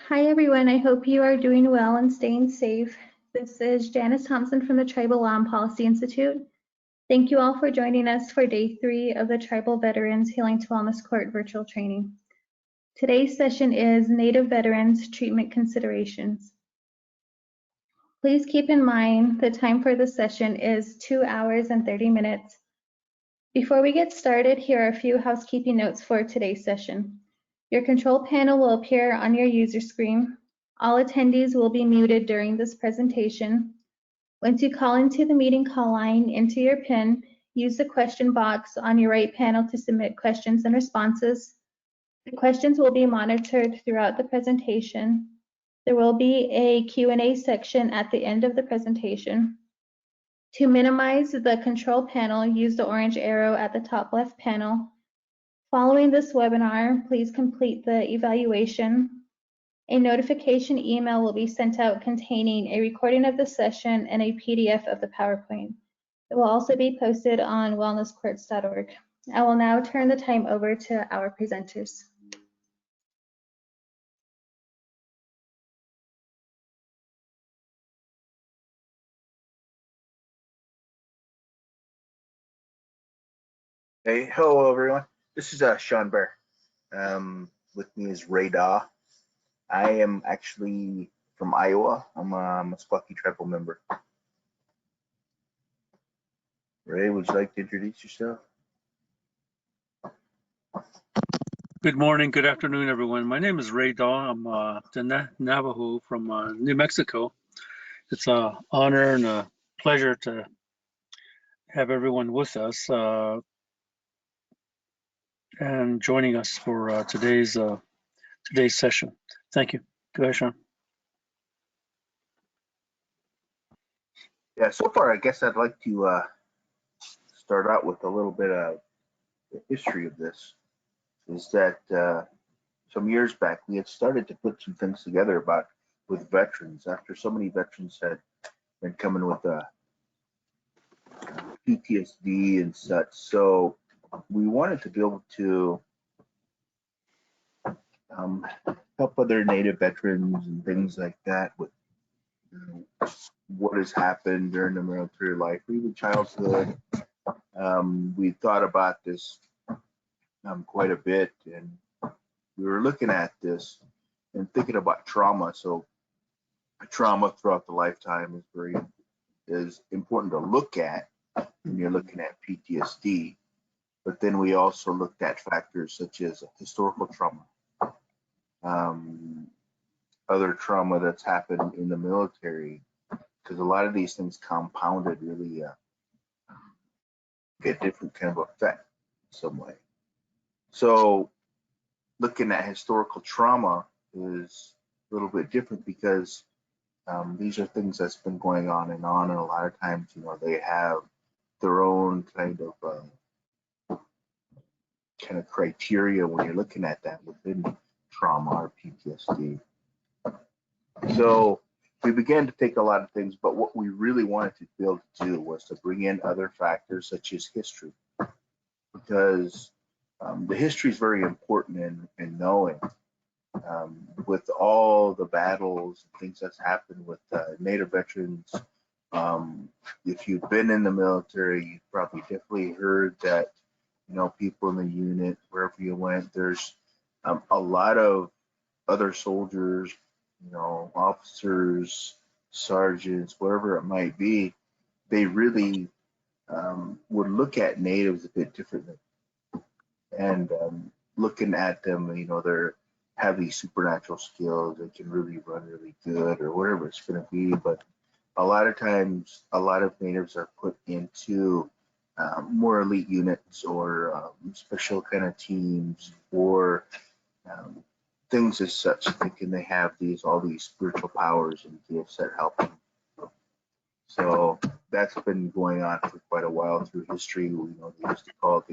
Hi everyone, I hope you are doing well and staying safe. This is Janice Thompson from the Tribal Law and Policy Institute. Thank you all for joining us for day 3 of the Tribal Veterans Healing to Wellness Court virtual training. Today's session is Native Veterans Treatment Considerations. Please keep in mind the time for the session is 2 hours and 30 minutes. Before we get started, here are a few housekeeping notes for today's session. Your control panel will appear on your user screen. All attendees will be muted during this presentation. Once you call into the meeting call line, enter your PIN, use the question box on your right panel to submit questions and responses. The questions will be monitored throughout the presentation. There will be a Q&A section at the end of the presentation. To minimize the control panel, use the orange arrow at the top left panel. Following this webinar, please complete the evaluation. A notification email will be sent out containing a recording of the session and a PDF of the PowerPoint. It will also be posted on wellnesscourts.org. I will now turn the time over to our presenters. Hey, hello everyone. This is Sean Bear. With me is Ray Daw. I am actually from Iowa. I'm a Musqueam tribal member. Ray, would you like to introduce yourself? Good morning, good afternoon, everyone. My name is Ray Daw. I'm the Navajo from New Mexico. It's an honor and a pleasure to have everyone with us and joining us for today's session. Thank you. Go ahead, Sean. Yeah, so far I guess I'd like to start out with a little bit of the history of this. Is that some years back we had started to put some things together with veterans after so many veterans had been coming with PTSD and such. So we wanted to be able to help other Native veterans and things like that with what has happened during the military life, or even childhood. We thought about this quite a bit, and we were looking at this and thinking about trauma. So trauma throughout the lifetime is important to look at when you're looking at PTSD. But then we also looked at factors such as historical trauma, other trauma that's happened in the military, because a lot of these things compounded really get different kind of effect in some way. So looking at historical trauma is a little bit different because these are things that's been going on, and a lot of times, they have their own kind of criteria when you're looking at that within trauma or PTSD. So we began to think a lot of things, but what we really wanted to be able to do was to bring in other factors such as history, because the history is very important in knowing. With all the battles and things that's happened with Native veterans, if you've been in the military, you've probably definitely heard that, people in the unit, wherever you went, there's a lot of other soldiers, officers, sergeants, whatever it might be, they really would look at Natives a bit differently. And looking at them, they have these supernatural skills, they can really run really good or whatever it's going to be. But a lot of times, a lot of Natives are put into more elite units or special kind of teams or things as such, thinking they have all these spiritual powers and gifts that help them. So that's been going on for quite a while through history. They used to call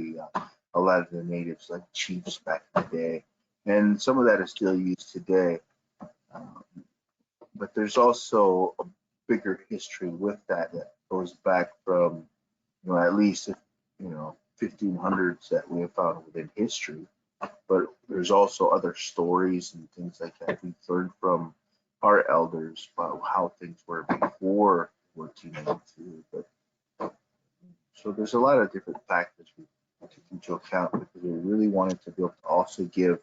a lot of the Natives like chiefs back in the day, and some of that is still used today. But there's also a bigger history with that goes back from at least 1500s that we have found within history. but there's also other stories and things like that we've learned from our elders about how things were before 1492. But so there's a lot of different factors we took into account because we really wanted to be able to also give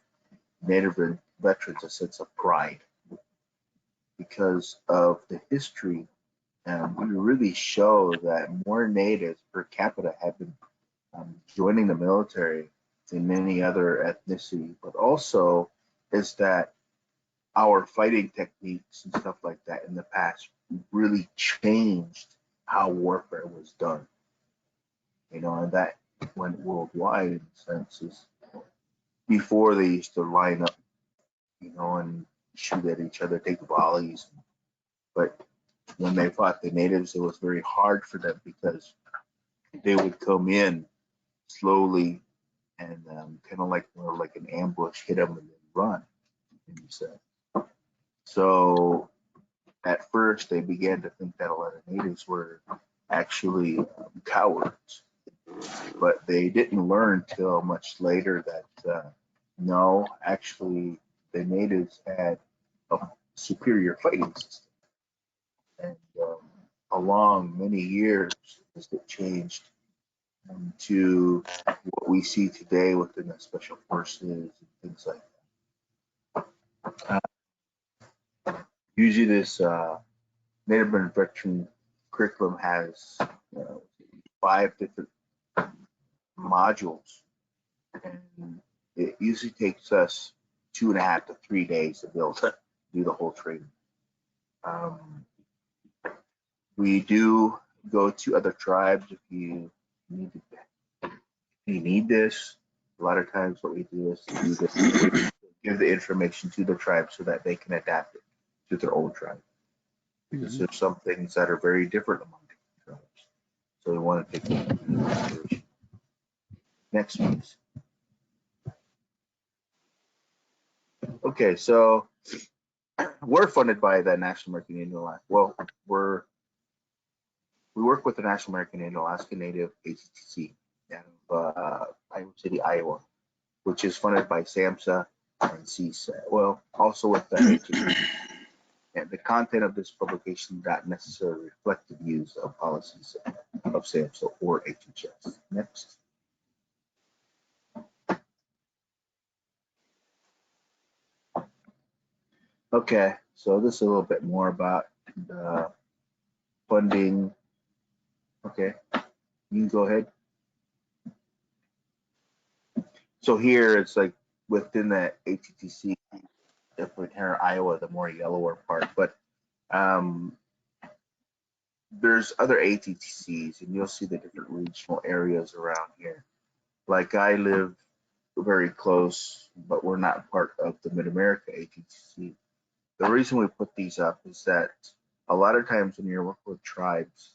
Native veterans a sense of pride because of the history. And we really show that more natives per capita have been joining the military than any other ethnicity, but also is that our fighting techniques and stuff like that in the past really changed how warfare was done. You know, and that went worldwide in a sense. Is before they used to line up, you know, and shoot at each other, take volleys. But when they fought the natives, it was very hard for them because they would come in slowly and kind of like more like an ambush, hit them and then run. So at first they began to think that a lot of natives were actually cowards, but they didn't learn till much later that no, actually the natives had a superior fighting system. And along many years, it changed to what we see today within the special forces and things like that. Usually this Native American veteran curriculum has 5 different modules, and it usually takes us 2.5 to 3 days to be able to do the whole training. We do go to other tribes if you need this. A lot of times what we do is do this, give the information to the tribe so that they can adapt it to their own tribe. Because there's some things that are very different among different tribes. So we want to take that into consideration. Next, please. Okay, so we're funded by the National American Indian Alaska. Well, we work with the National American Indian Alaska Native ATTC out of Iowa City, Iowa, which is funded by SAMHSA and CSAT. Well, also with the HHS. And the content of this publication does not necessarily reflect the views of policies of SAMHSA or HHS. Next. Okay, so this is a little bit more about the funding. Okay, you can go ahead. So here it's like within the ATTC, definitely here Iowa, the more yellower part, but there's other ATTCs, and you'll see the different regional areas around here. Like I live very close, but we're not part of the Mid-America ATTC. The reason we put these up is that a lot of times when you're working with tribes,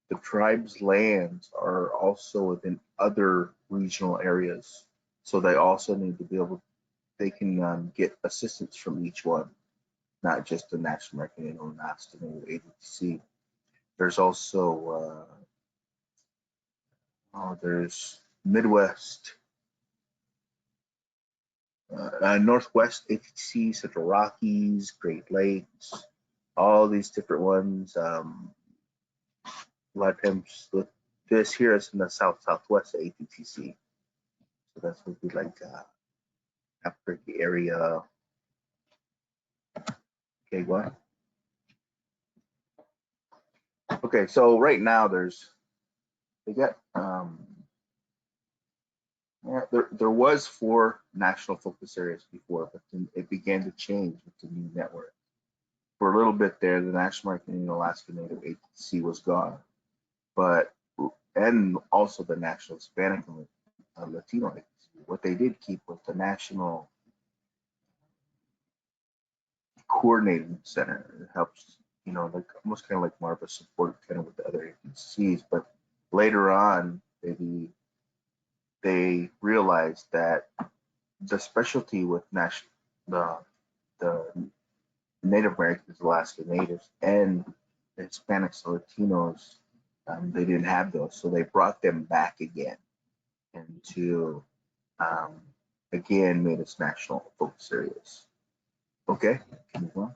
the tribes' lands are also within other regional areas. So they also need to be able, they can get assistance from each one, not just the National American Indian Alaska Native ATTC. There's also, there's Midwest, Northwest ATTC, Central Rockies, Great Lakes, all these different ones. A lot of times this here is in the Southwest ATTC. So that's would be like Albuquerque area. Okay, what? Okay, so right now they got there was 4 national focus areas before, but then it began to change with the new network. For a little bit there, the National American Indian Alaska Native ATC was gone, and also the National Hispanic and Latino ATC. What they did keep was the National Coordinating Center. It helps, like almost kind of like more of a support kind of with the other agencies. But later on, they realized that the specialty with the Native Americans, Alaska Natives, and the Hispanics and Latinos, they didn't have those, so they brought them back again into again, made us national focus areas. Okay, move on.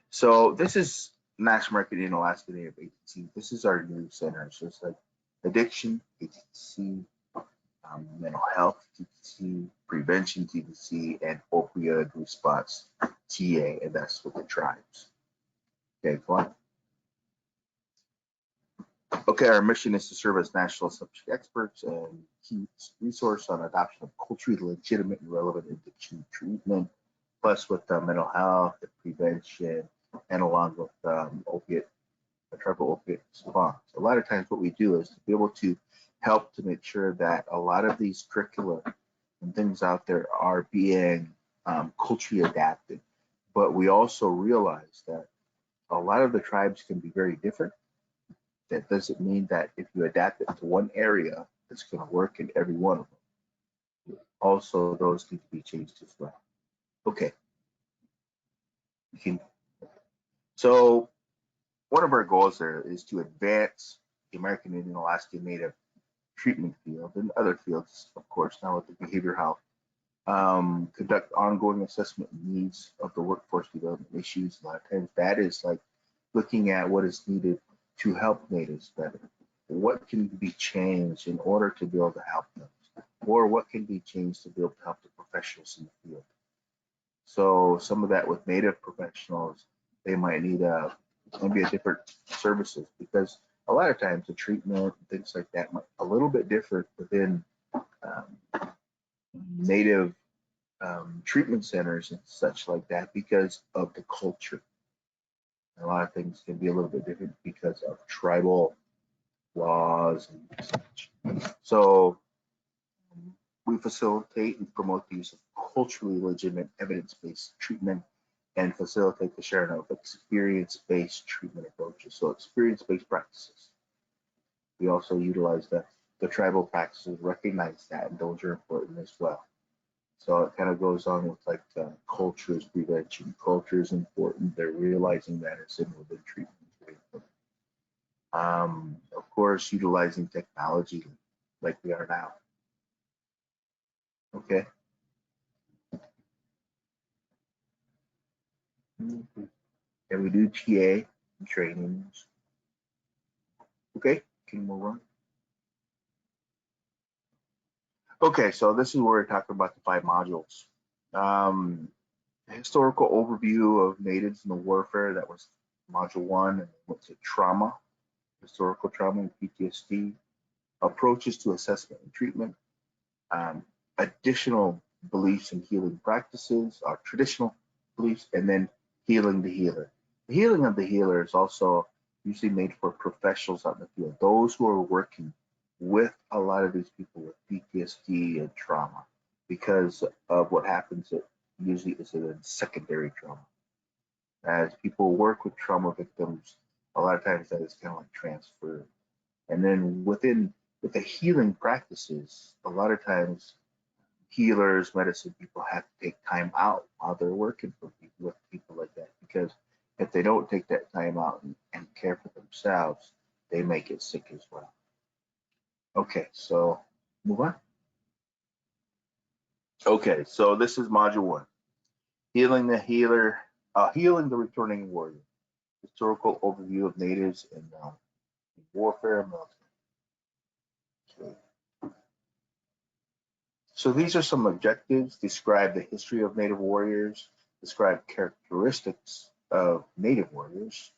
So this is National American Indian Alaska Native Agency. This is our new center. So it's like addiction, TTC, mental health, TTC, prevention, TTC, and opioid response, TA, and that's with the tribes. Okay, go on. Okay, our mission is to serve as national subject experts and key resource on adoption of culturally legitimate and relevant addiction treatment, plus with mental health and prevention, and along with tribal opiate response. A lot of times what we do is to be able to help to make sure that a lot of these curricula and things out there are being culturally adapted. But we also realize that a lot of the tribes can be very different. That doesn't mean that if you adapt it to one area, it's going to work in every one of them. Also, those need to be changed as well. Okay. So one of our goals there is to advance the American Indian Alaska Native treatment field and other fields, of course, now with the behavioral health, conduct ongoing assessment needs of the workforce development issues. A lot of times that is like looking at what is needed to help natives better. What can be changed in order to be able to help them? Or what can be changed to be able to help the professionals in the field? So some of that with native professionals, they might need maybe a different services, because a lot of times the treatment and things like that might a little bit different within native treatment centers and such like that because of the culture. A lot of things can be a little bit different because of tribal laws and such. So we facilitate and promote the use of culturally legitimate evidence-based treatment and facilitate the sharing of experience-based treatment approaches. So experience-based practices. We also utilize the tribal practices, recognize that, and those are important as well. So it kind of goes on with like culture is prevention. Culture is important. They're realizing that it's in within treatment. Of course, utilizing technology like we are now. Okay. And we do TA trainings. Okay, can you move on? Okay, so this is where we're talking about the 5 modules. Historical overview of natives in the warfare, that was module 1, and what's it, trauma, historical trauma and PTSD, approaches to assessment and treatment, additional beliefs and healing practices, our traditional beliefs, and then healing the healer. The healing of the healer is also usually made for professionals out in the field, those who are working with a lot of these people with PTSD and trauma, because of what happens. It usually is a secondary trauma. As people work with trauma victims, a lot of times that is kind of like transferred. And then with the healing practices, a lot of times healers, medicine people have to take time out while they're working with people like that, because if they don't take that time out and care for themselves, they may get sick as well. Okay, so move on. Okay, so this is module 1. Healing the healer, healing the returning warrior. Historical overview of natives in warfare and military. Okay. So these are some objectives. Describe the history of native warriors. Describe characteristics of native warriors.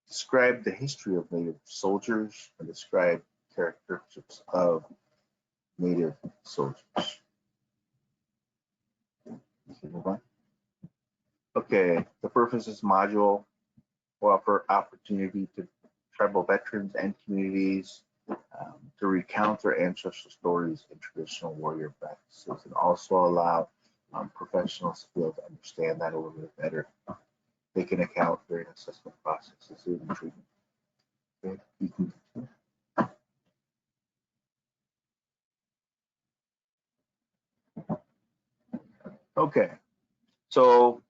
Describe the history of native soldiers, and describe characteristics of native soldiers. Move on. Okay, the purpose of this module will offer opportunity to tribal veterans and communities to recount their ancestral stories and traditional warrior practices, and also allow professionals to be able to understand that a little bit better. They can account during assessment processes and treatment. Okay, you can continue. Okay, so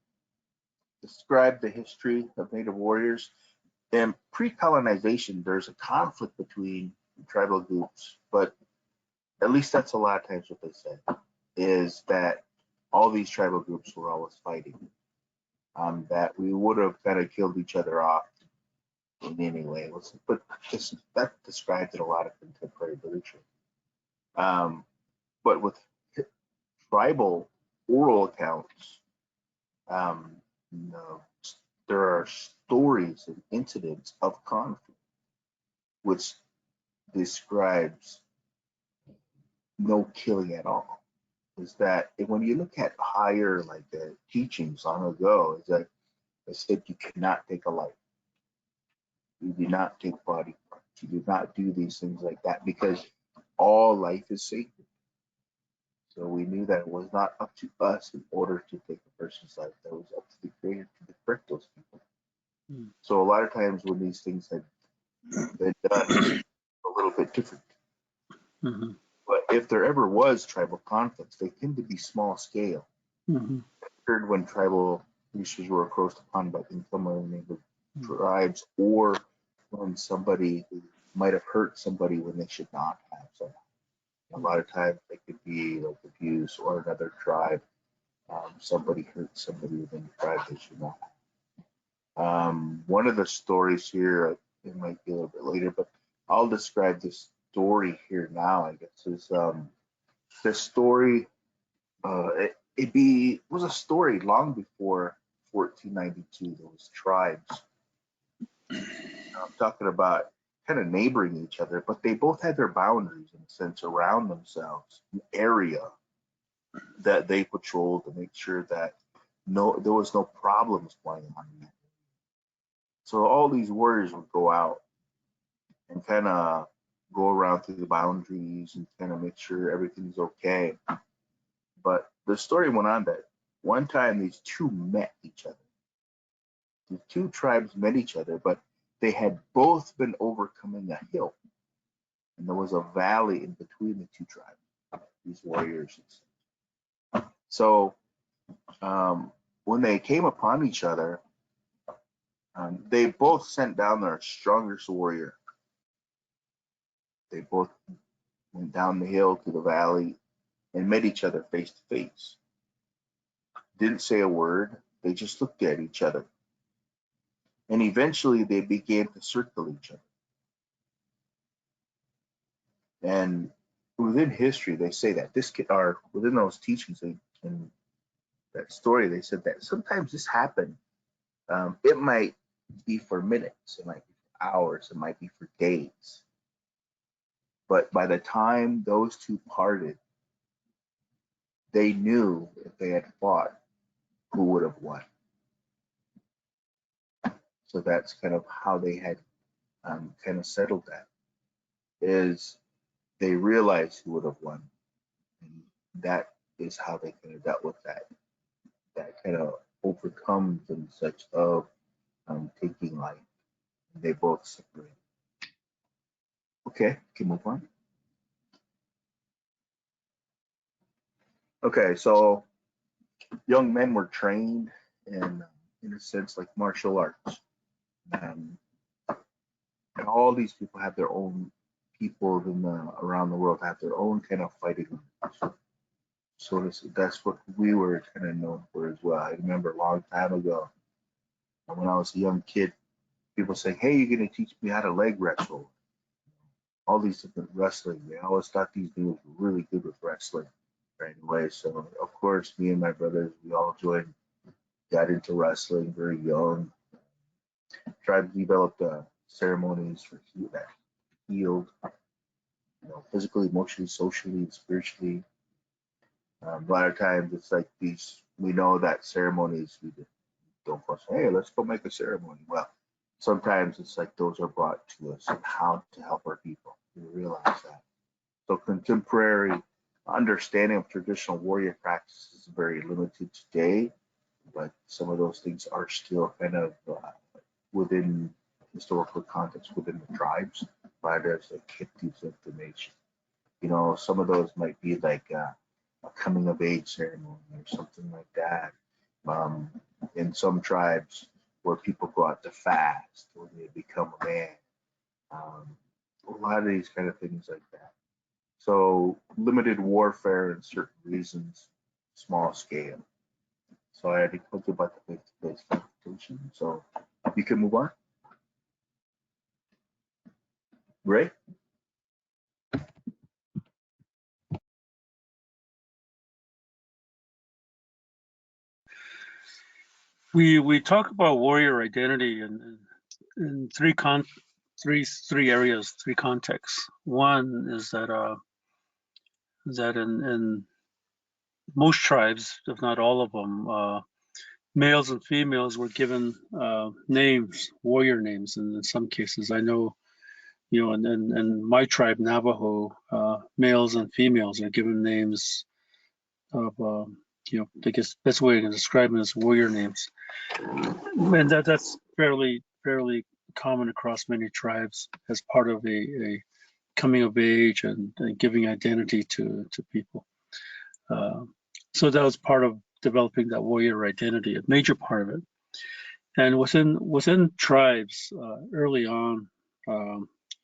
describe the history of Native warriors. In pre-colonization, there's a conflict between tribal groups, but at least that's a lot of times what they said, is that all these tribal groups were always fighting. That we would have kind of killed each other off in any way. But just that describes in a lot of contemporary literature. But with tribal oral accounts, you know, there are stories and incidents of conflict, which describes no killing at all. Is that when you look at higher like teachings long ago, is that they said you cannot take a life, you do not take body parts, you do not do these things like that, because all life is sacred. So we knew that it was not up to us in order to take a person's life. That was up to the Creator to correct those people. So a lot of times when these things had been done, a little bit different. Mm-hmm. But if there ever was tribal conflicts, they tend to be small scale. Mm-hmm. Occurred when tribal issues were encroached upon by incoming neighbor tribes, or when somebody might have hurt somebody when they should not have. So a lot of times it could be like abuse, or another tribe, somebody hurt somebody within the tribe they should not have. One of the stories here, it might be a little bit later, but I'll describe this story here now, I guess, is the story, it was a story long before 1492. Those tribes, I'm talking about kind of neighboring each other, but they both had their boundaries in a sense around themselves, an area that they patrolled to make sure that there was no problems going on. So all these warriors would go out and kind of go around through the boundaries and kind of make sure everything's okay. But the story went on that one time these two met each other. The two tribes met each other, but they had both been overcoming a hill, and there was a valley in between the two tribes, these warriors. So when they came upon each other, they both sent down their strongest warrior. They both went down the hill to the valley and met each other face to face. Didn't say a word, they just looked at each other. And eventually they began to circle each other. And within history, they say that within those teachings in that story, they said that sometimes this happened. It might be for minutes, it might be for hours, it might be for days. But by the time those two parted, they knew if they had fought, who would have won. So that's kind of how they had kind of settled that, is they realized who would have won. And that is how they kind of dealt with that kind of overcomes and such of taking life. And they both separated. Okay, can move on. Okay, so young men were trained in a sense like martial arts. And all these people have their own people around the world have their own kind of fighting. So that's what we were kind of known for as well. I remember a long time ago when I was a young kid, people saying, "Hey, you're going to teach me how to leg wrestle." All these different wrestling. They always thought these dudes were really good with wrestling right away. So of course, me and my brothers, we all got into wrestling very young. Tried to develop ceremonies for that healed, physically, emotionally, socially, spiritually. A lot of times it's like we know that ceremonies, we don't say, hey, let's go make a ceremony. Well, sometimes it's like those are brought to us and how to help our people. We realize that. So contemporary understanding of traditional warrior practices is very limited today, but some of those things are still kind of within historical context within the tribes, but there's a kit information. Some of those might be like a coming of age ceremony or something like that. In some tribes where people go out to fast when they become a man. a lot of these kind of things like that. So limited warfare and certain reasons, small scale. So I already told you about the face-to-face confrontation. So you can move on. Ray? We talk about warrior identity in three areas, three contexts. One is that in most tribes, if not all of them, males and females were given names, warrior names, and in some cases, I know, in my tribe, Navajo, males and females are given names of, I guess best way to describe them as warrior names, and that's fairly common across many tribes as part of a coming of age and giving identity to people. So that was part of developing that warrior identity, a major part of it. And within tribes, early on,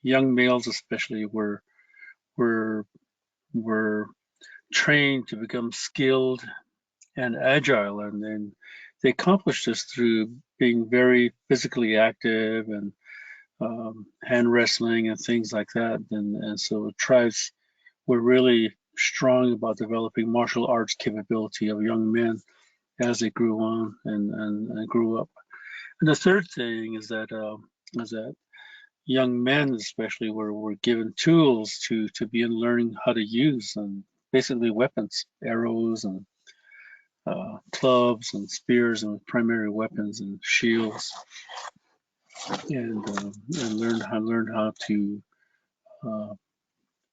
young males especially were trained to become skilled and agile, and then they accomplished this through being very physically active and hand wrestling and things like that. And so tribes were really strong about developing martial arts capability of young men as they grew on and grew up. And the third thing is that young men especially were given tools to begin learning how to use and basically weapons, arrows and clubs and spears and primary weapons and shields, and learn how to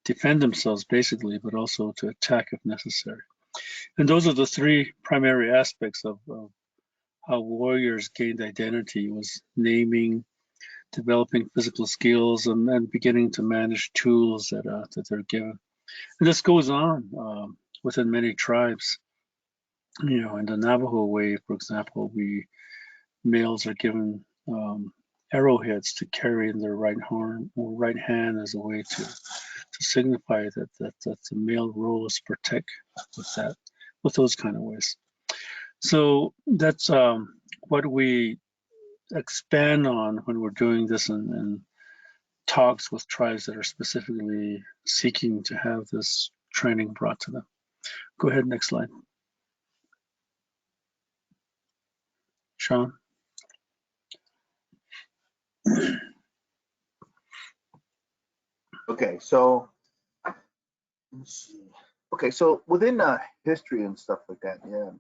defend themselves basically, but also to attack if necessary. And those are the three primary aspects of how warriors gained identity: was naming, developing physical skills, and then beginning to manage tools that they're given. And this goes on within many tribes. In the Navajo way, for example, males are given arrowheads to carry in their right hand as a way to signify that the male role is to protect with those kind of ways. So that's what we expand on when we're doing this in talks with tribes that are specifically seeking to have this training brought to them. Go ahead, next slide. Sean? Okay, so let's see. Okay, so within history and stuff like that, yeah,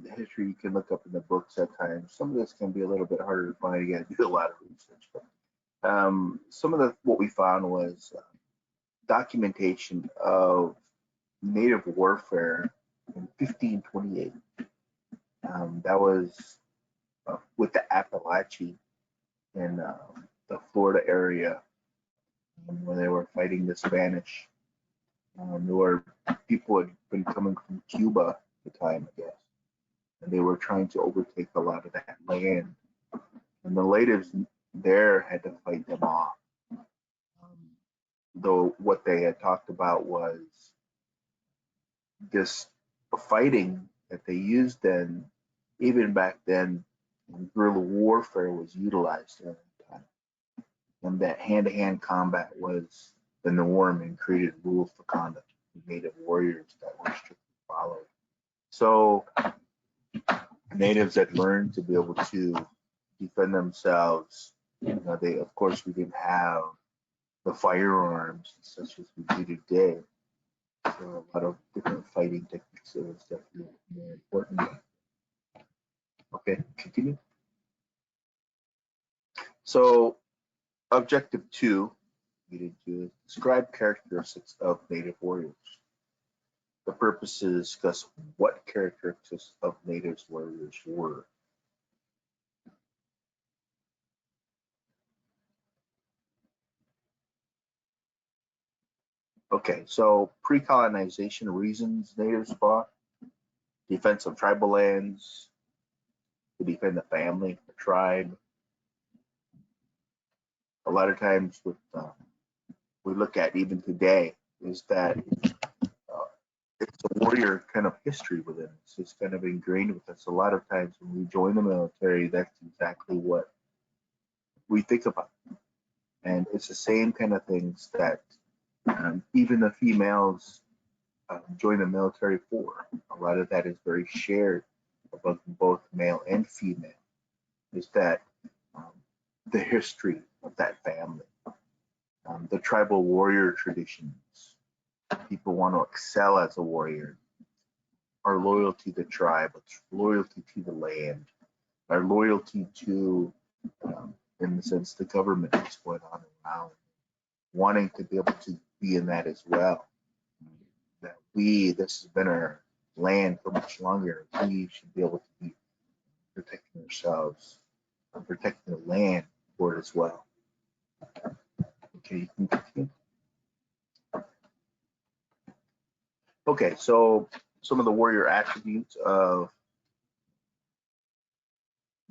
the history you can look up in the books at times. Some of this can be a little bit harder to find. You got to do a lot of research. But some of what we found was documentation of native warfare in 1528. That was with the Abenaki in the Florida area when they were fighting the Spanish. There were people had been coming from Cuba at the time, I guess, and they were trying to overtake a lot of that land. And the natives there had to fight them off. Though what they had talked about was this fighting that they used then, even back then, guerrilla warfare was utilized during that time. And that hand-to-hand combat was the norm and created rules for conduct for native warriors that were strictly followed. So natives had learned to be able to defend themselves. They, of course, we didn't have the firearms such as we do today. So a lot of different fighting techniques. It was definitely more important. Okay, continue. So objective 2, we did do describe characteristics of native warriors. The purpose is to discuss what characteristics of native warriors were. Okay, so pre-colonization reasons natives fought: defense of tribal lands, to defend the family, the tribe. A lot of times with we look at even today is that it's a warrior kind of history within us. It's kind of ingrained with us. A lot of times when we join the military, that's exactly what we think about. And it's the same kind of things that even the females join the military for. A lot of that is very shared among both male and female, is that the history of that family, the tribal warrior traditions. People want to excel as a warrior. Our loyalty to the tribe, loyalty to the land, our loyalty to, in the sense, the government that's going on around, wanting to be able to be in that as well. That this has been our land for much longer. We should be able to be protecting ourselves and protecting the land for it as well. Okay, you can continue. Okay, so some of the warrior attributes of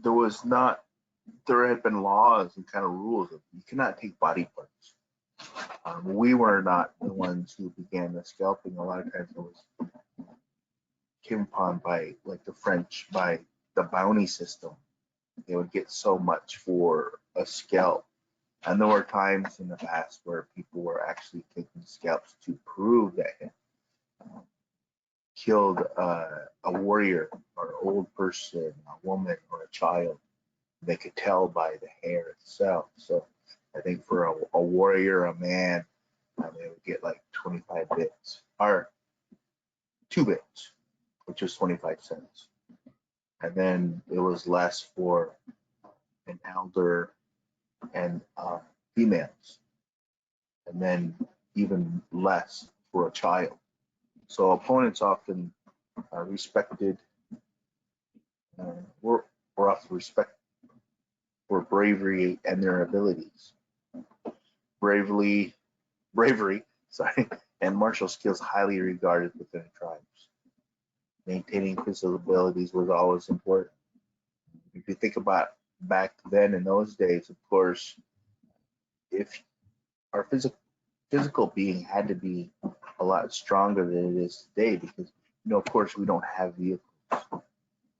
there had been laws and kind of rules of you cannot take body parts. We were not the ones who began the scalping. A lot of times it was came upon by like the French by the bounty system. They would get so much for a scalp. And there were times in the past where people were actually taking scalps to prove that it killed a warrior or an old person, a woman, or a child. They could tell by the hair itself. So I think for a warrior, a man, they would get like 25 bits, or 2 bits, which is 25 cents. And then it was less for an elder and females, and then even less for a child. So opponents often respected, were often respected for bravery and their abilities. Bravery, and martial skills highly regarded within tribes. Maintaining physical abilities was always important. If you think about back then in those days, of course, if our physical being had to be a lot stronger than it is today, because of course we don't have vehicles.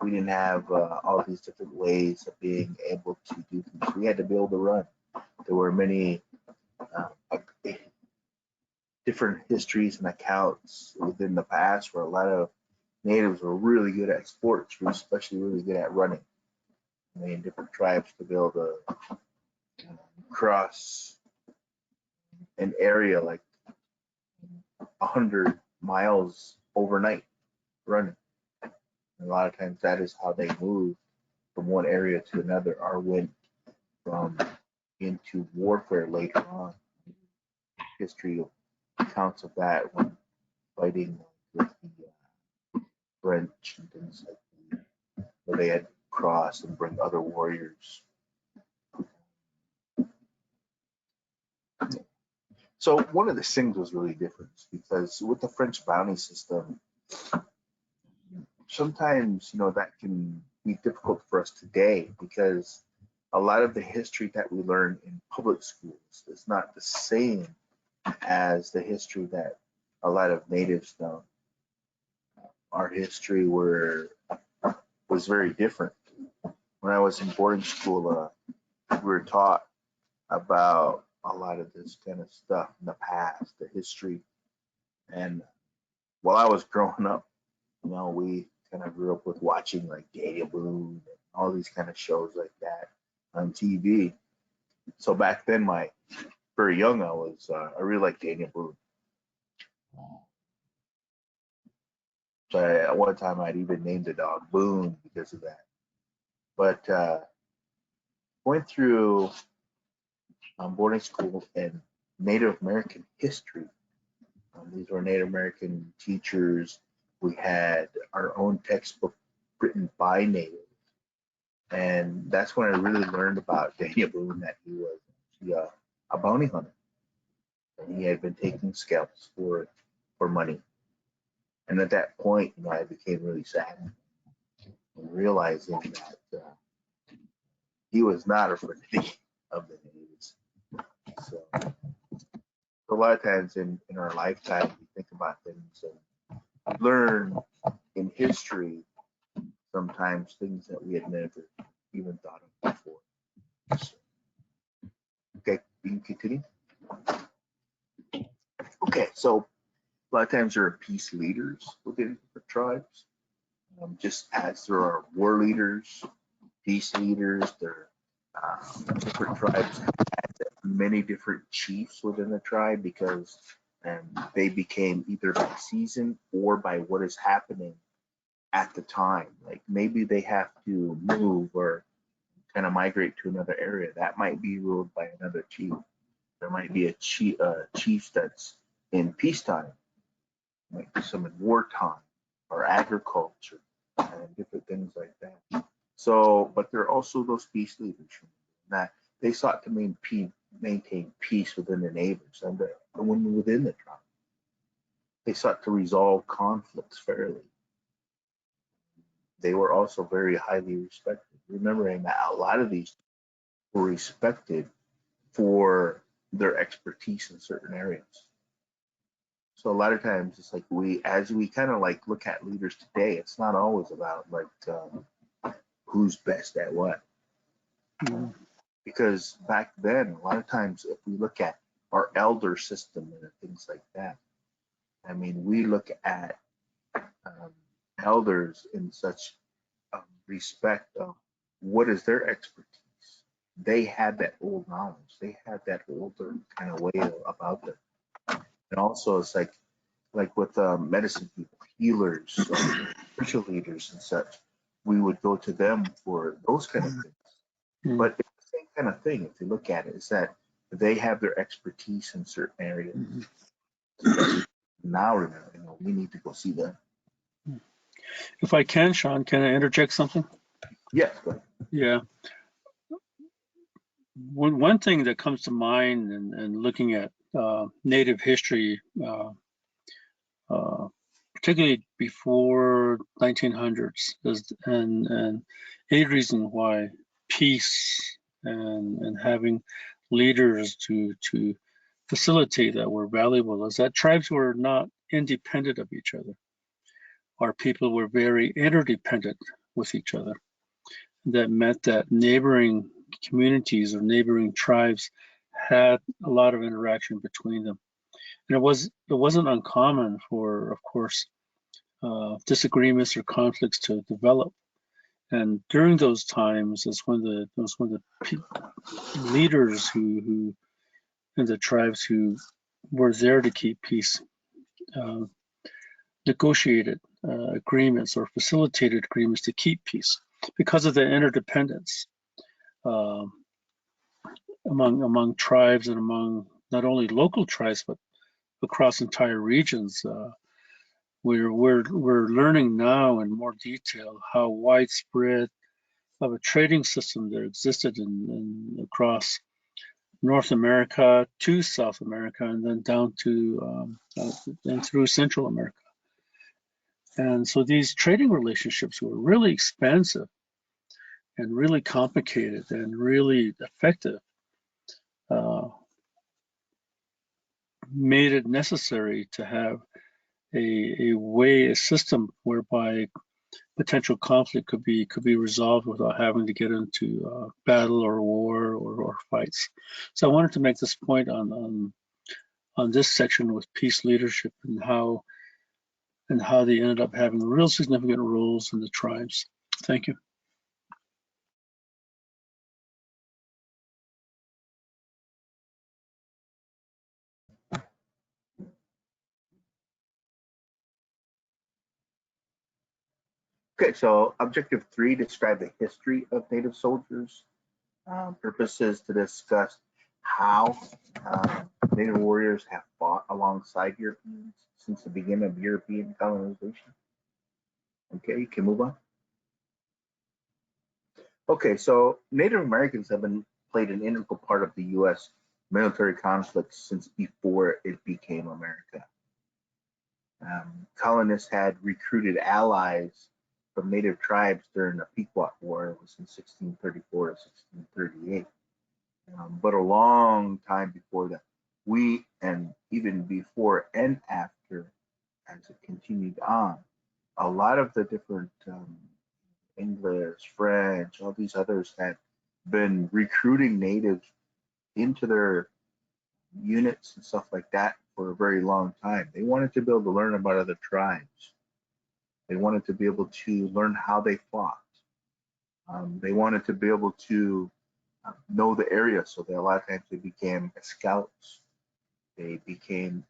We didn't have all these different ways of being able to do things. We had to be able to run. There were many different histories and accounts within the past where a lot of natives were really good at sports, especially really good at running. I mean, different tribes to be able to cross an area like 100 miles overnight running. And a lot of times that is how they moved from one area to another, or went into warfare later on. History of accounts of that when fighting with the French and things like that, where they had to cross and bring other warriors. So one of the things was really different because with the French bounty system, sometimes that can be difficult for us today because a lot of the history that we learn in public schools is not the same as the history that a lot of natives know. Our history was very different. When I was in boarding school, we were taught about a lot of this kind of stuff in the past, the history. And while I was growing up, we kind of grew up with watching like Daniel Boone and all these kind of shows like that on TV. So back then, very young, I really liked Daniel Boone. So at one time, I'd even named the dog Boone because of that. But going through boarding school and Native American history, these were Native American teachers. We had our own textbook written by natives. And that's when I really learned about Daniel Boone, that he was a bounty hunter. And he had been taking scalps for money. And at that point, I became really sad and realizing that he was not a friend of the natives. So a lot of times in our lifetime, we think about things and learn in history sometimes things that we had never even thought of before. So, okay, we can continue. Okay, so a lot of times there are peace leaders within different tribes, just as there are war leaders, peace leaders. There different tribes had many different chiefs within the tribe because they became either by season or by what is happening at the time. Like maybe they have to move or kind of migrate to another area. That might be ruled by another chief. There might be a chief that's in peacetime, might be some in wartime or agriculture and different things like that. So, but there are also those peace leaders that they sought to maintain peace within the neighbors and within the tribe. They sought to resolve conflicts fairly. They were also very highly respected, remembering that a lot of these were respected for their expertise in certain areas. So a lot of times it's like as we kind of like look at leaders today, it's not always about like who's best at what. Because back then, a lot of times if we look at our elder system and things like that, I mean, we look at elders in such respect of what is their expertise. They had that old knowledge. They had that older kind of way about them. And also it's like with medicine people, healers, spiritual leaders and such, we would go to them for those kind of things. But it's the same kind of thing, if you look at it, is that they have their expertise in certain areas. Now remember, we need to go see them. If I can, Sean, can I interject something? Yes, go ahead. Yeah. One thing that comes to mind in looking at Native history, particularly before 1900s, and a reason why peace and having leaders to facilitate that were valuable is that tribes were not independent of each other. Our people were very interdependent with each other. That meant that neighboring communities or neighboring tribes had a lot of interaction between them. And it wasn't uncommon for, of course, disagreements or conflicts to develop. And during those times is when the leaders who in the tribes who were there to keep peace negotiated agreements or facilitated agreements to keep peace because of the interdependence among tribes and among not only local tribes but across entire regions. We're learning now in more detail how widespread of a trading system there existed in across North America to South America and then down to and through Central America. And so these trading relationships were really expansive and really complicated and really effective. Made it necessary to have a system whereby potential conflict could be resolved without having to get into battle or war or fights. So I wanted to make this point on this section with peace leadership and how they ended up having real significant roles in the tribes. Thank you. Okay, so objective 3, describe the history of Native soldiers. Purpose is to discuss how Native warriors have fought alongside Europeans since the beginning of European colonization. Okay, you can move on. Okay, so Native Americans have played an integral part of the U.S. military conflict since before it became America. Colonists had recruited allies from Native tribes during the Pequot War. It was in 1634 to 1638. But a long time before that, we, and even before and after, as it continued on, a lot of the different English, French, all these others had been recruiting natives into their units and stuff like that for a very long time. They wanted to be able to learn about other tribes. They wanted to be able to learn how they fought. They wanted to be able to know the area, so that a lot of times they became scouts. They became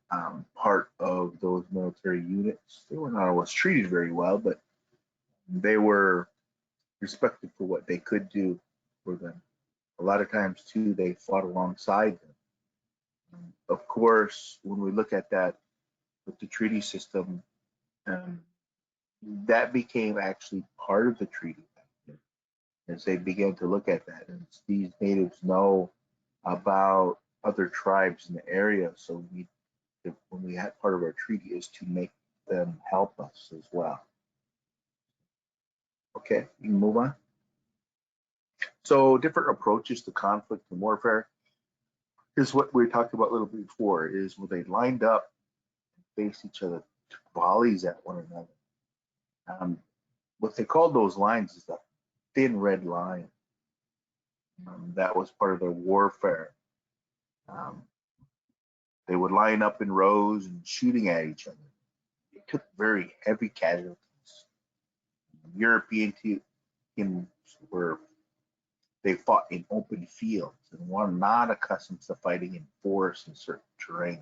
part of those military units. They were not always treated very well, but they were respected for what they could do for them. A lot of times, too, they fought alongside them. Of course, when we look at that with the treaty system, that became actually part of the treaty as they began to look at that. And these natives know about other tribes in the area, so when we had part of our treaty is to make them help us as well. Okay, you can move on. So different approaches to conflict and warfare is what we talked about a little bit before, is when they lined up and faced each other, took volleys at one another. What they called those lines is the thin red line. That was part of their warfare. They would line up in rows and shooting at each other. It took very heavy casualties. European teams were, they fought in open fields and were not accustomed to fighting in forests and certain terrains.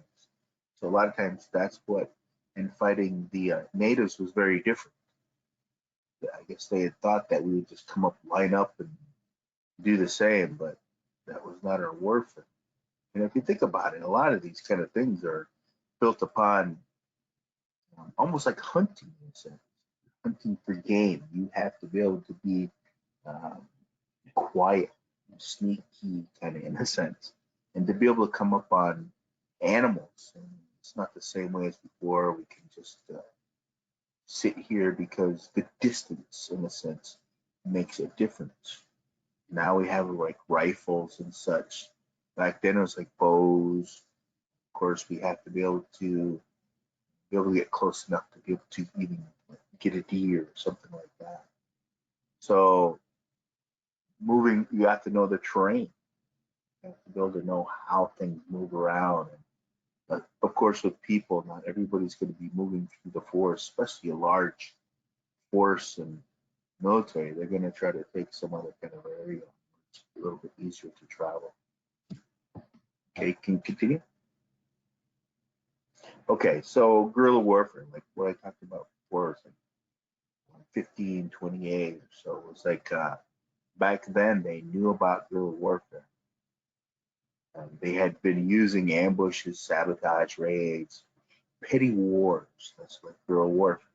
So a lot of times that's what, and fighting the natives was very different. I guess they had thought that we would just come up, line up, and do the same, but that was not our warfare. And if you think about it, a lot of these kind of things are built upon almost like hunting in a sense. Hunting for game. You have to be able to be quiet, sneaky, kind of in a sense, and to be able to come up on animals. And it's not the same way as before. We can just sit here because the distance, in a sense, makes a difference. Now we have like rifles and such. Back then it was like bows. Of course, we have to be able to get close enough to be able to even get a deer or something like that. So moving, you have to know the terrain. You have to be able to know how things move around. But of course, with people, not everybody's going to be moving through the forest, especially a large force and military. They're going to try to take some other kind of area. It's a little bit easier to travel. Okay, can you continue? Okay, so guerrilla warfare, like what I talked about before, was like 1528 or so. It was like back then they knew about guerrilla warfare. They had been using ambushes, sabotage raids, petty wars. That's like guerrilla warfare.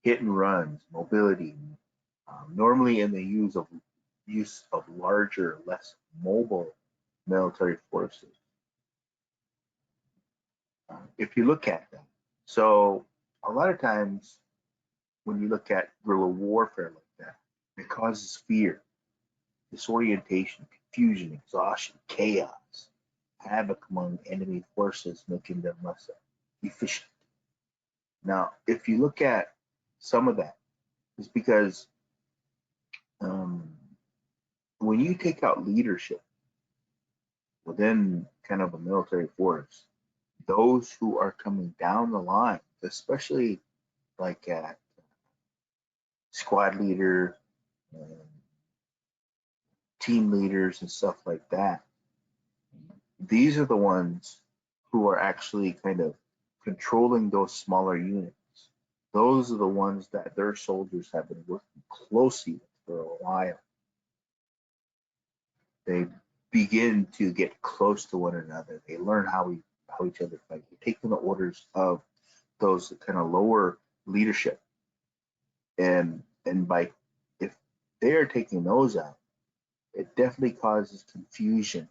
Hit and runs, mobility. Normally in the use of larger, less mobile military forces. If you look at them, so a lot of times when you look at guerrilla warfare like that, it causes fear, disorientation, confusion, exhaustion, chaos, havoc among enemy forces, making them less efficient. Now, if you look at some of that, it's because when you take out leadership within kind of a military force, those who are coming down the line, especially like at squad leader, team leaders, and stuff like that, these are the ones who are actually kind of controlling those smaller units. Those are the ones that their soldiers have been working closely with for a while. They begin to get close to one another. They learn how each other fight. They take the orders of those kind of lower leadership, and by, if they are taking those out, it definitely causes confusion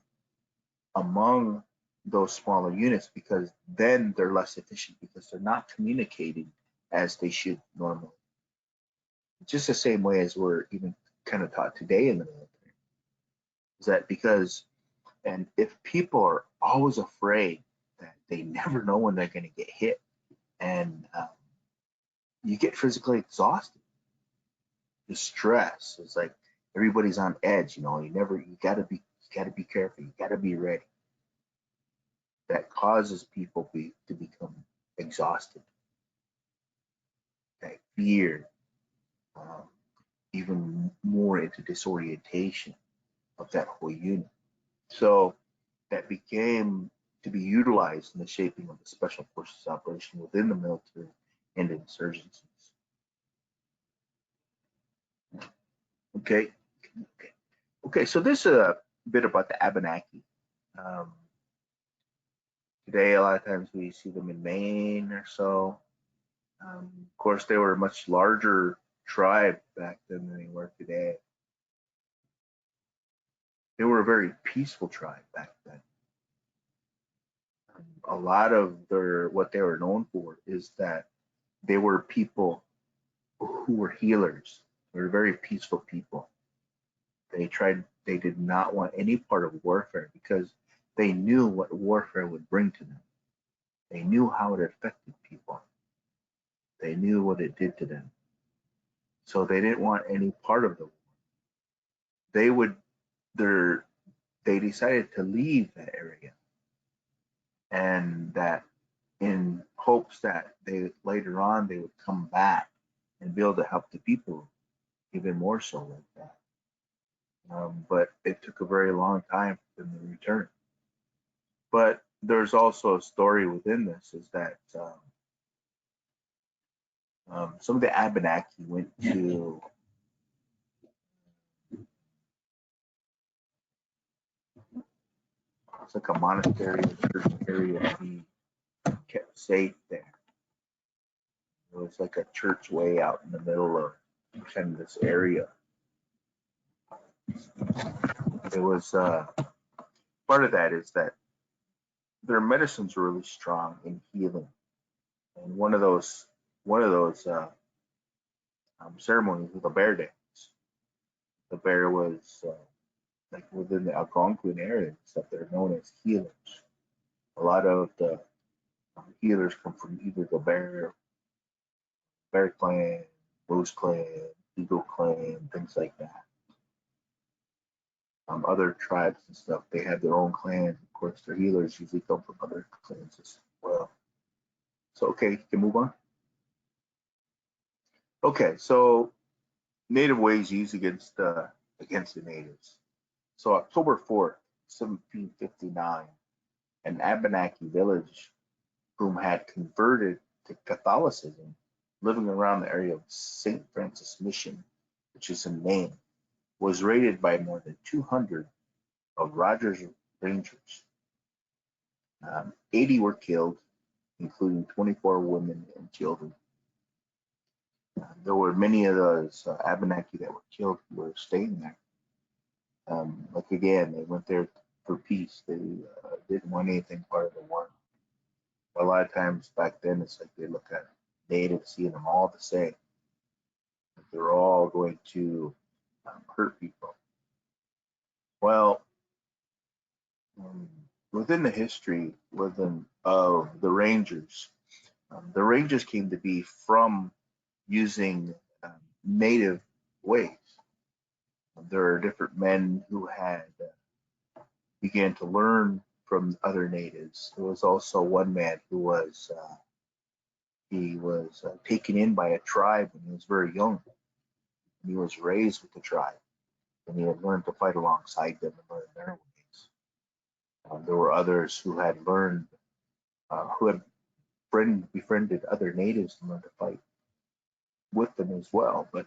among those smaller units, because then they're less efficient because they're not communicating as they should normally. Just the same way as we're even kind of taught today in the military, is that because, and if people are always afraid that they never know when they're going to get hit, and you get physically exhausted. The stress is like everybody's on edge. You gotta be careful. You gotta be ready. That causes people to become exhausted. That fear, even more into disorientation of that whole unit. So that became to be utilized in the shaping of the Special Forces operation within the military and insurgencies. Okay. So this is a bit about the Abenaki. Today, a lot of times we see them in Maine or so. Of course, they were a much larger tribe back then than they were today. They were a very peaceful tribe back then. A lot of what they were known for is that they were people who were healers. They were very peaceful people. They did not want any part of warfare because they knew what warfare would bring to them. They knew how it affected people. They knew what it did to them. So they didn't want any part of the war. They decided to leave that area, and that in hopes that later on they would come back and be able to help the people even more so like that. But it took a very long time for them to return. But there's also a story within this, is that some of the Abenaki went to it's like a monastery in a certain area to be kept safe there. It was like a church way out in the middle of kind of this area. It was part of that is that their medicines were really strong in healing, and one of those ceremonies was the bear dance. The bear was like within the Algonquin area and stuff. They're known as healers. A lot of the healers come from either the bear clan, moose clan, eagle clan, things like that. Other tribes and stuff, they have their own clans. Of course, their healers usually come from other clans as well. So, okay, you can move on. Okay, so native ways used against the natives. So October 4th, 1759, an Abenaki village whom had converted to Catholicism, living around the area of St. Francis Mission, which is in Maine, was raided by more than 200 of Rogers Rangers. 80 were killed, including 24 women and children. There were many of those Abenaki that were killed who were staying there. Like again, they went there for peace. They didn't want anything part of the war. A lot of times back then, it's like they look at natives, seeing them all the same. They're all going to hurt people. Well, within the history of the Rangers, the Rangers came to be from using native ways. There are different men who had began to learn from other natives. There was also one man who was taken in by a tribe when he was very young. He was raised with the tribe, and he had learned to fight alongside them and learn their ways. There were others who had learned, who had befriended other natives and learned to fight with them as well. But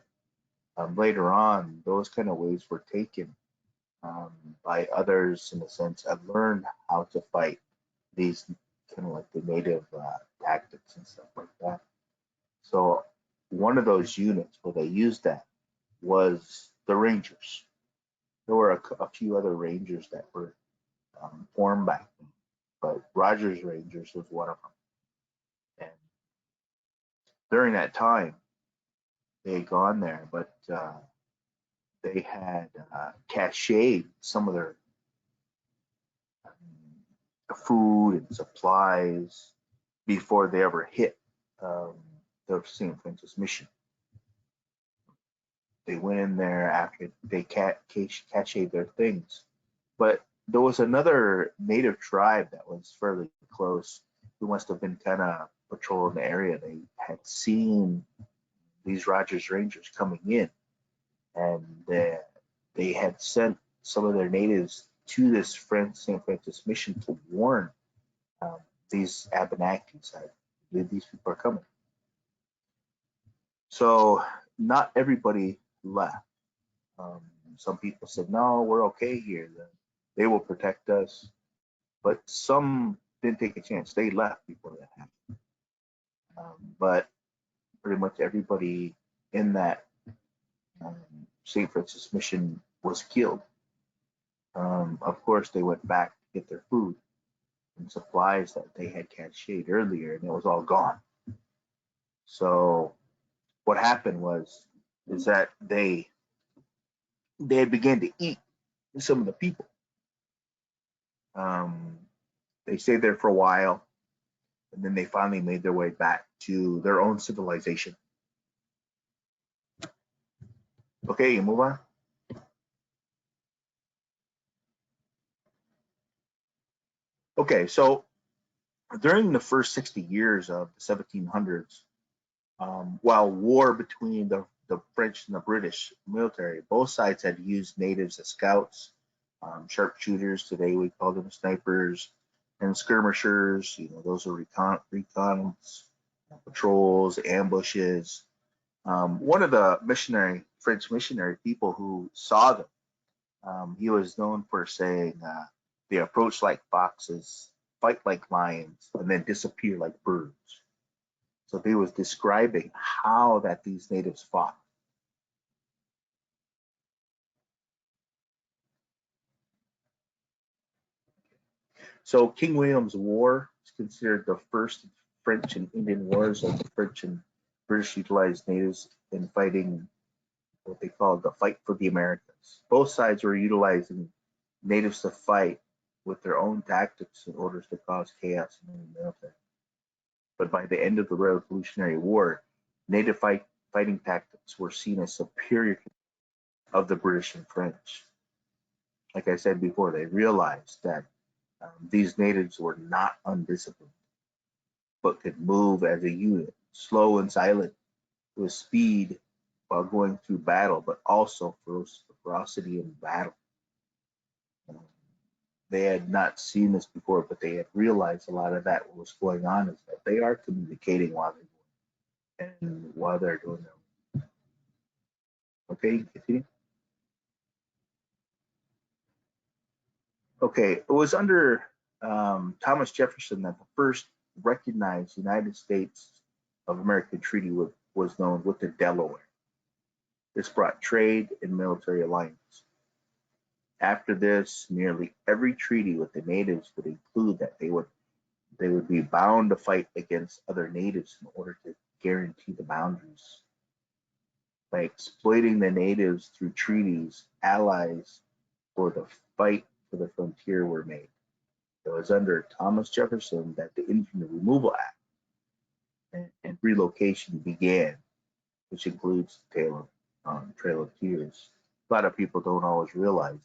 later on, those kind of ways were taken by others, in a sense, and learned how to fight these kind of like the native tactics and stuff like that. So one of those units where they used that was the Rangers. There were a few other Rangers that were formed back then, but Rogers Rangers was one of them. And during that time, they had gone there, but they had cached some of their food and supplies before they ever hit the St. Francis mission. They went in there after they cached their things. But there was another native tribe that was fairly close who must have been kind of patrolling the area. They had seen these Rogers Rangers coming in, and they had sent some of their natives to this St. Francis mission to warn these Abenakis that these people are coming. So not everybody left. Some people said, no, we're okay here. They will protect us. But some didn't take a chance. They left before that happened. But pretty much everybody in that St. Francis mission was killed. Of course, they went back to get their food and supplies that they had cached earlier, and it was all gone. So what happened is that they began to eat some of the people. They stayed there for a while, and then they finally made their way back to their own civilization. Okay, you move on. Okay, so during the first 60 years of the 1700s, while war between the French and the British military, both sides had used natives as scouts, sharpshooters. Today we call them snipers, and skirmishers. Those are recons, patrols, ambushes. One of the French missionary people who saw them, he was known for saying, they approach like foxes, fight like lions, and then disappear like birds. So he was describing how that these natives fought. So King William's War is considered the first French and Indian wars, of the French and British utilized natives in fighting what they called the fight for the Americas. Both sides were utilizing natives to fight with their own tactics in order to cause chaos in the military. But by the end of the Revolutionary War, native fighting tactics were seen as superior to of the British and French. Like I said before, they realized that these natives were not undisciplined, but could move as a unit, slow and silent, with speed while going through battle, but also ferocity in battle. They had not seen this before, but they had realized a lot of that what was going on is that they are communicating while they're doing them. Okay, continue. Okay, it was under Thomas Jefferson that the first recognized United States of America treaty was known with the Delaware. This brought trade and military alliance. After this, nearly every treaty with the natives would include that they would be bound to fight against other natives in order to guarantee the boundaries. By exploiting the natives through treaties, allies for the fight for the frontier were made. It was under Thomas Jefferson that the Indian Removal Act and relocation began, which includes the Trail of Tears. A lot of people don't always realize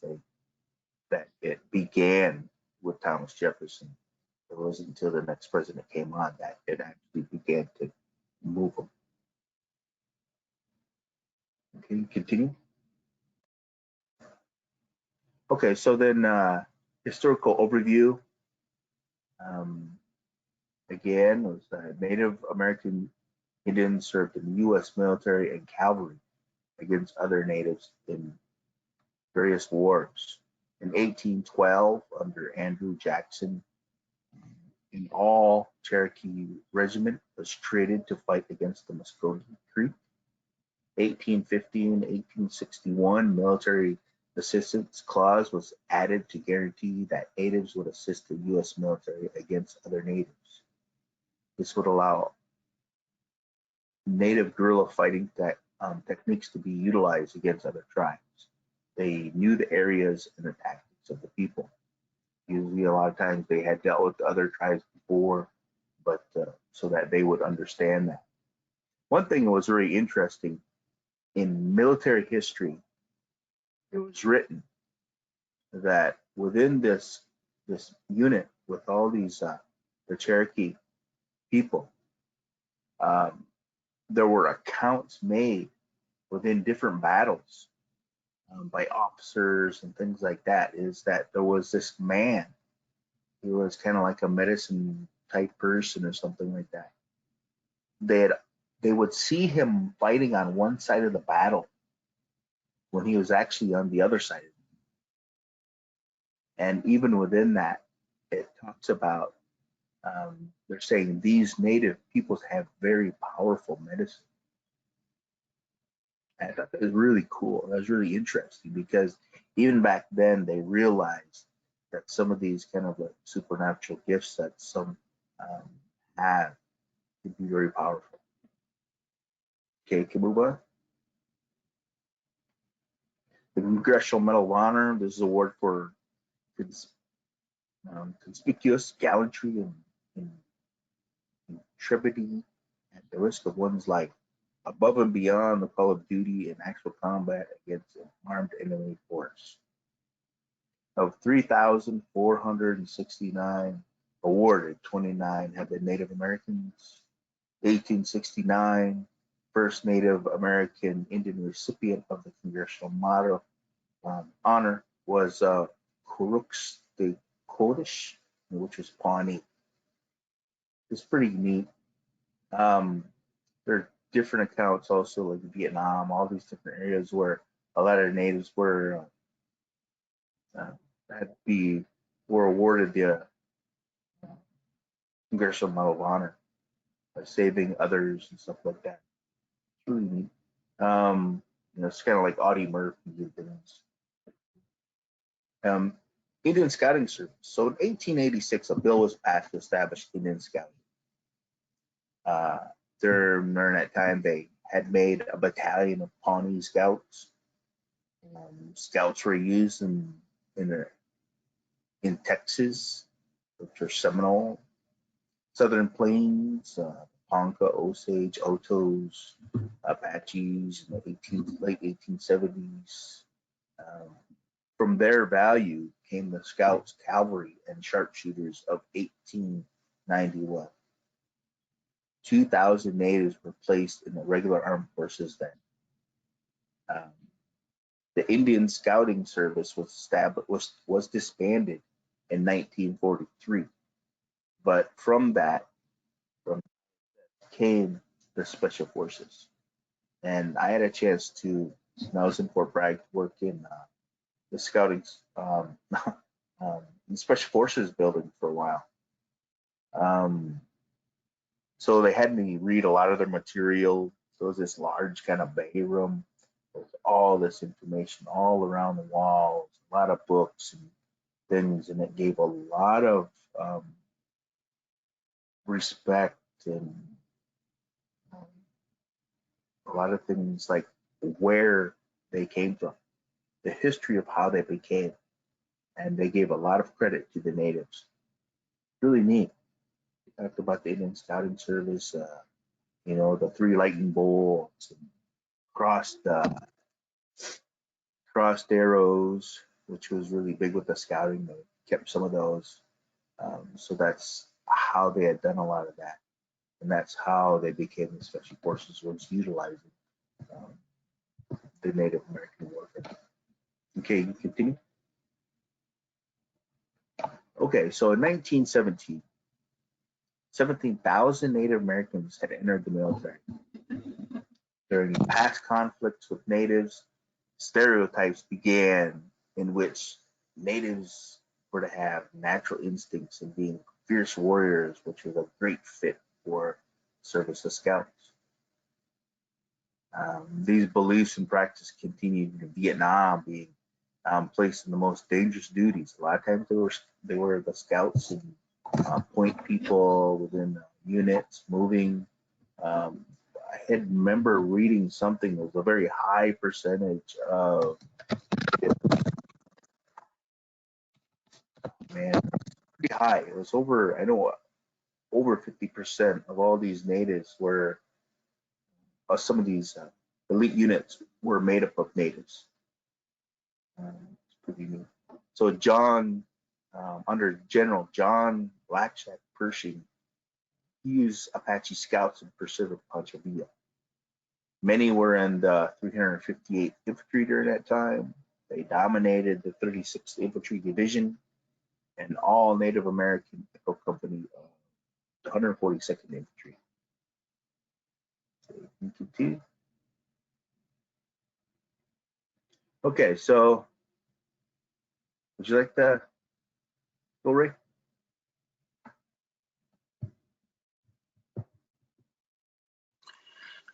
that it began with Thomas Jefferson. It wasn't until the next president came on that it actually began to move them. Okay, continue. Okay, so then historical overview. Again, was Native American Indians served in the U.S. military and cavalry against other natives in various wars. In 1812, under Andrew Jackson, an all Cherokee regiment was traded to fight against the Muscogee Creek. 1815, 1861, military assistance clause was added to guarantee that natives would assist the U.S. military against other natives. This would allow native guerrilla fighting techniques to be utilized against other tribes. They knew the areas and the tactics of the people. Usually, a lot of times they had dealt with other tribes before, but so that they would understand that. One thing that was very interesting in military history, it was written that within this unit with all these the Cherokee people, um, there were accounts made within different battles by officers and things like that. Is that there was this man, he was kind of like a medicine type person or something like that. They would see him fighting on one side of the battle when he was actually on the other side. And even within that, it talks about they're saying these native peoples have very powerful medicine. And I thought that was really cool. That was really interesting because even back then they realized that some of these kind of like supernatural gifts that some have could be very powerful. Okay, can we move on? The Congressional Medal of Honor. This is an award for conspicuous gallantry and intrepidity at the risk of one's life, above and beyond the call of duty in actual combat against an armed enemy force. Of 3,469 awarded, 29 have been Native Americans. 1869, first Native American Indian recipient of the Congressional Medal honor was Kuruk's which was Pawnee. It's pretty neat. There are different accounts also, like Vietnam, all these different areas where a lot of natives were awarded the Congressional Medal of Honor by saving others and stuff like that. It's really neat. It's kind of like Audie Murphy and things. Indian Scouting Service. So in 1886, a bill was passed to establish Indian Scouting. During that time, they had made a battalion of Pawnee Scouts. Scouts were used in Texas, which are Seminole, Southern Plains, Ponca, Osage, Otos, Apaches in the late 1870s. From their value came the Scouts, Cavalry, and Sharpshooters of 1891. 2,000 natives were placed in the regular armed forces then. The Indian Scouting Service was disbanded in 1943, but from that came the Special Forces. And I had a chance to, when I was in Fort Bragg, work in the Scouting, the Special Forces building for a while. So they had me read a lot of their material. So it was this large kind of bay room with all this information all around the walls, a lot of books and things, and it gave a lot of respect and a lot of things like where they came from, the history of how they became, and they gave a lot of credit to the natives. Really neat. They talked about the Indian Scouting Service, the 3 lightning bolts, and crossed arrows, which was really big with the scouting. They kept some of those. So that's how they had done a lot of that. And that's how they became the Special Forces, was utilizing the Native American warfare. Okay, you continue. Okay, so in 1917, 17,000 Native Americans had entered the military. During past conflicts with natives, stereotypes began in which natives were to have natural instincts and being fierce warriors, which was a great fit for service as scouts. These beliefs and practice continued in Vietnam, being placed in the most dangerous duties. A lot of times they were the scouts and point people within units moving. I had remember reading something that was a very high percentage of man, pretty high. It was over, I know, over 50% of all these natives were, some of these elite units were made up of natives. It's pretty neat. So John, under General John Blackshack Pershing, he used Apache scouts in pursuit of Pancho Villa. Many were in the 358th Infantry during that time. They dominated the 36th Infantry Division and all Native American Echo Company, the 142nd Infantry. So you can continue. Okay, so would you like to go, Ray?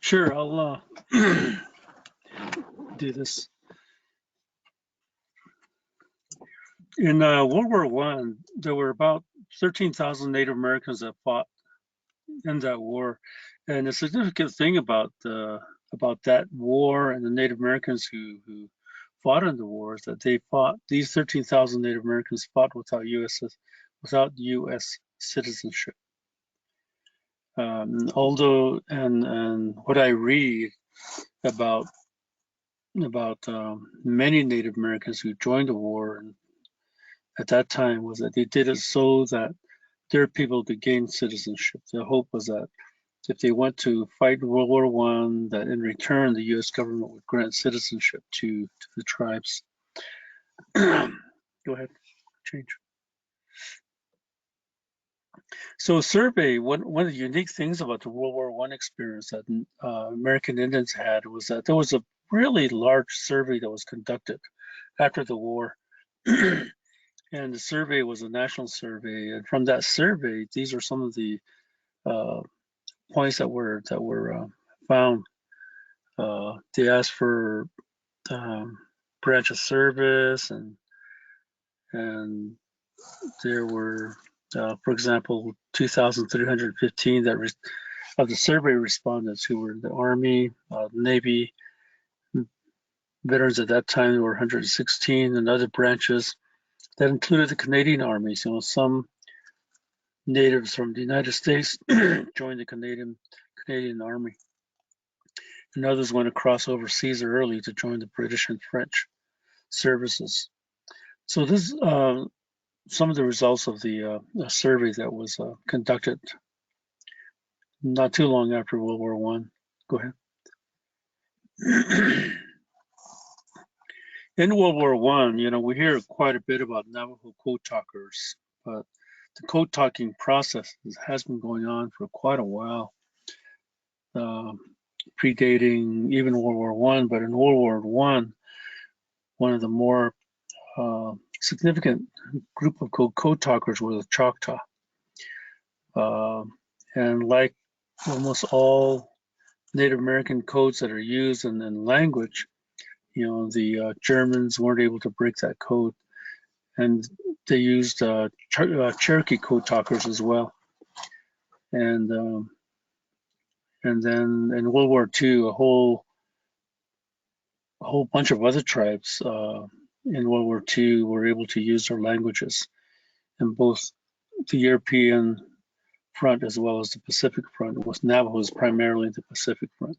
Sure, I'll do this. In World War I, there were about 13,000 Native Americans that fought in that war, and the significant thing about that war and the Native Americans who fought in the war is that they fought. These 13,000 Native Americans fought without U.S. citizenship. Although, and what I read about many Native Americans who joined the war and at that time was that they did it so that their people could gain citizenship. The hope was that if they went to fight in World War I, that in return the U.S. government would grant citizenship to the tribes. Go ahead, change. So survey, one of the unique things about the World War I experience that American Indians had was that there was a really large survey that was conducted after the war. And the survey was a national survey, and from that survey, these are some of the points that were found. They asked for branch of service, and there were, for example, 2,315 of the survey respondents who were in the Army, Navy. Veterans at that time, there were 116, and other branches that included the Canadian armies. Some natives from the United States joined the Canadian Army, and others went across overseas early to join the British and French services. So this some of the results of the survey that was conducted not too long after World War I. Go ahead. In World War I, we hear quite a bit about Navajo code talkers, but the code talking process has been going on for quite a while, predating even World War I. But in World War I, one of the more significant group of code talkers were the Choctaw. And like almost all Native American codes that are used in language, the Germans weren't able to break that code, and they used Cherokee code talkers as well. And then in World War II, a whole bunch of other tribes in World War II were able to use their languages in both the European front as well as the Pacific front. With Navajos primarily the Pacific front.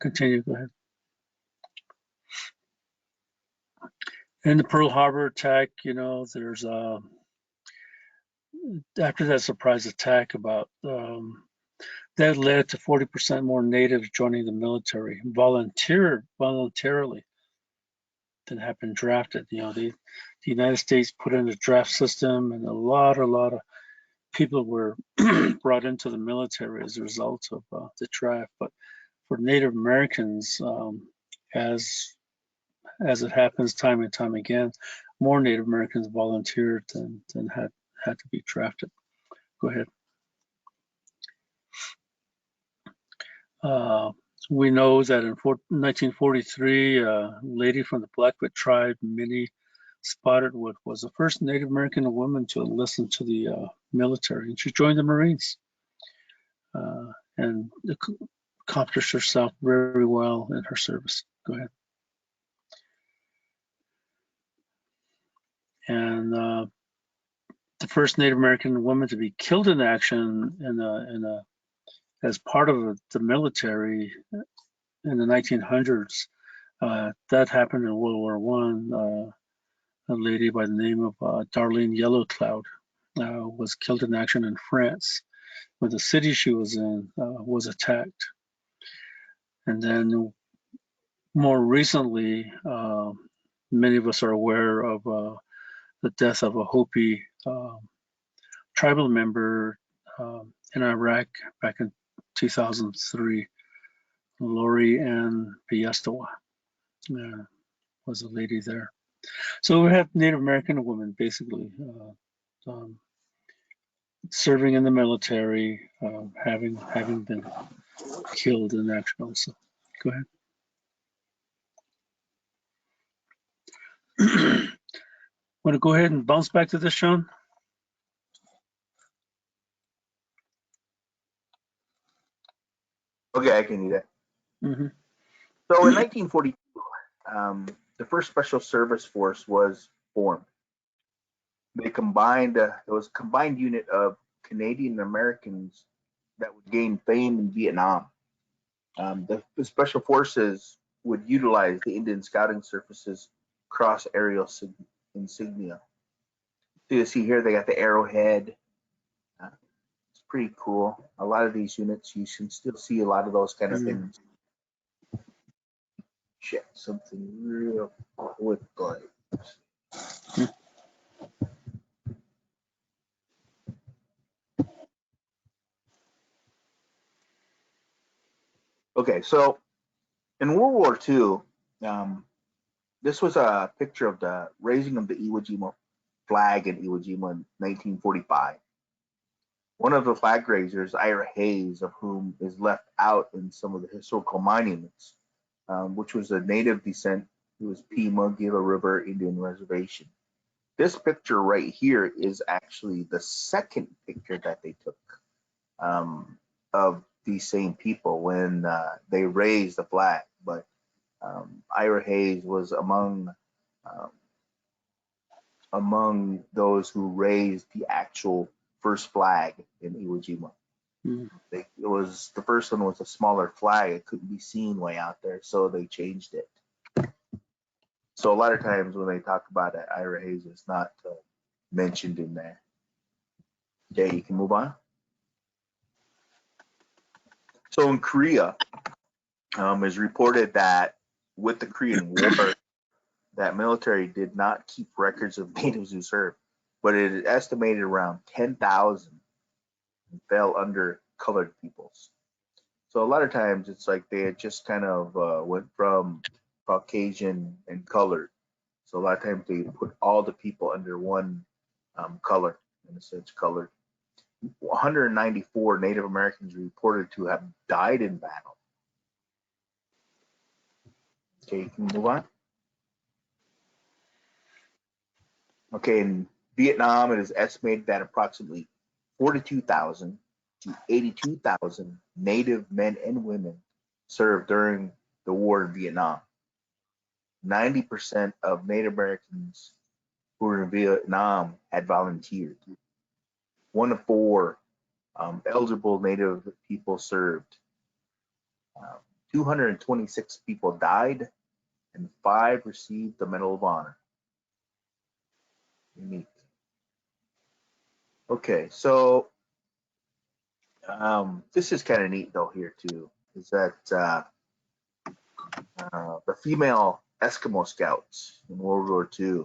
Continue, go ahead. In the Pearl Harbor attack, there's after that surprise attack, about that led to 40% more natives joining the military voluntarily than have been drafted. The United States put in a draft system, and a lot of people were brought into the military as a result of the draft. But for Native Americans, as it happens time and time again, more Native Americans volunteered than had to be drafted. Go ahead. We know that in 1943, a lady from the Blackfoot tribe, Minnie, spotted what was the first Native American woman to enlist into the military, and she joined the Marines and accomplished herself very well in her service. Go ahead. And the first Native American woman to be killed in action as part of the military in the 1900s. That happened in World War I. A lady by the name of Darlene Yellowcloud was killed in action in France when the city she was in was attacked. And then more recently, many of us are aware of the death of a Hopi tribal member in Iraq back in 2003. Lori Ann Piestawa was a lady there. So we have Native American women basically serving in the military, having been killed in action also. Go ahead. Want to go ahead and bounce back to this, Sean? Okay, I can do that. Mm-hmm. So in 1942, the first Special Service Force was formed. They combined, it was a combined unit of Canadian Americans that would gain fame in Vietnam. The Special Forces would utilize the Indian Scouting Service's cross aerial insignia. So you see here, they got the arrowhead. It's pretty cool. A lot of these units, you can still see a lot of those kind of things. Check something real quick. Okay, so in World War II, this was a picture of the raising of the Iwo Jima flag in Iwo Jima in 1945. One of the flag raisers, Ira Hayes, of whom is left out in some of the historical monuments, which was a native descent. It was Pima Gila River Indian Reservation. This picture right here is actually the second picture that they took of these same people when they raised the flag. But Ira Hayes was among those who raised the actual first flag in Iwo Jima. It was the first one was a smaller flag; it couldn't be seen way out there, so they changed it. So a lot of times when they talk about it, Ira Hayes is not mentioned in there. Okay, you can move on. So in Korea, it's reported that with the Korean War, that military did not keep records of natives who served, but it is estimated around 10,000 fell under colored peoples. So a lot of times it's like they had just kind of went from Caucasian and colored. So a lot of times they put all the people under one color, in a sense, colored. 194 Native Americans reported to have died in battle. Okay, you can move on. Okay, in Vietnam, it is estimated that approximately 42,000 to 82,000 Native men and women served during the war in Vietnam. 90% of Native Americans who were in Vietnam had volunteered. 1 of 4 eligible Native people served. 226 people died, and 5 received the Medal of Honor. Unique. Okay, so this is kind of neat though here too, is that the female Eskimo scouts in World War II,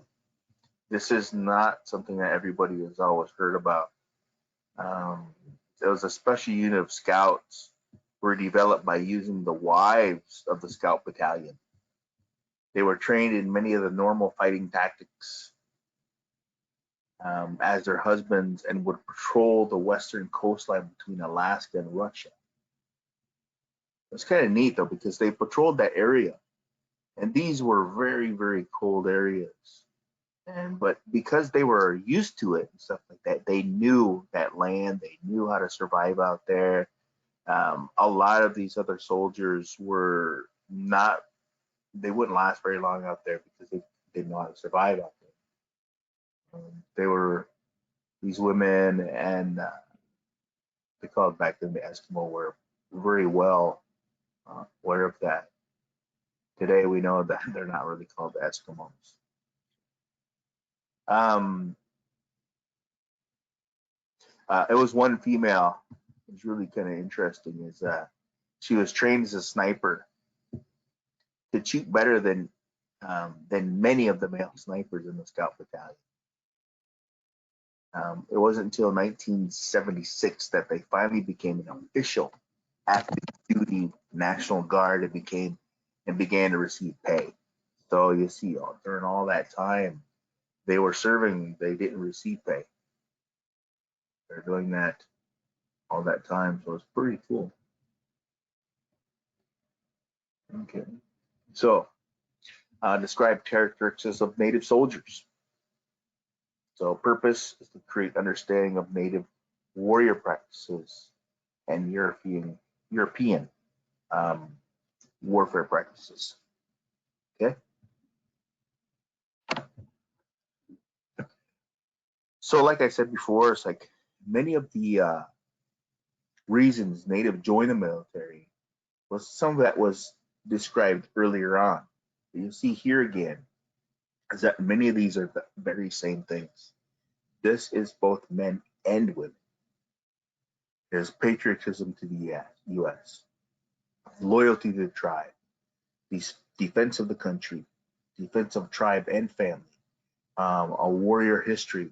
this is not something that everybody has always heard about. There was a special unit of scouts were developed by using the wives of the scout battalion. They were trained in many of the normal fighting tactics as their husbands and would patrol the western coastline between Alaska and Russia. It's kind of neat though because they patrolled that area, and these were very, very cold areas. But because they were used to it and stuff like that, they knew that land, they knew how to survive out there. A lot of these other soldiers were not, they wouldn't last very long out there because they didn't know how to survive out there. They were these women, and they called back then the Eskimo, were very well aware of that. Today we know that they're not really called Eskimos. It was one female. It was really kind of interesting. Is she was trained as a sniper to shoot better than many of the male snipers in the Scout Battalion. It wasn't until 1976 that they finally became an official active duty National Guard and began to receive pay. So you see, during all that time they were serving, they didn't receive pay. They're doing that all that time, so it's pretty cool. Okay, so describe characteristics of Native soldiers. So purpose is to create understanding of Native warrior practices and European warfare practices. Okay. So like I said before, it's like many of the reasons Native joined the military was some of that was described earlier on. You see here again is that many of these are the very same things. This is both men and women. There's patriotism to the U.S., loyalty to the tribe, defense of the country, defense of tribe and family, a warrior history,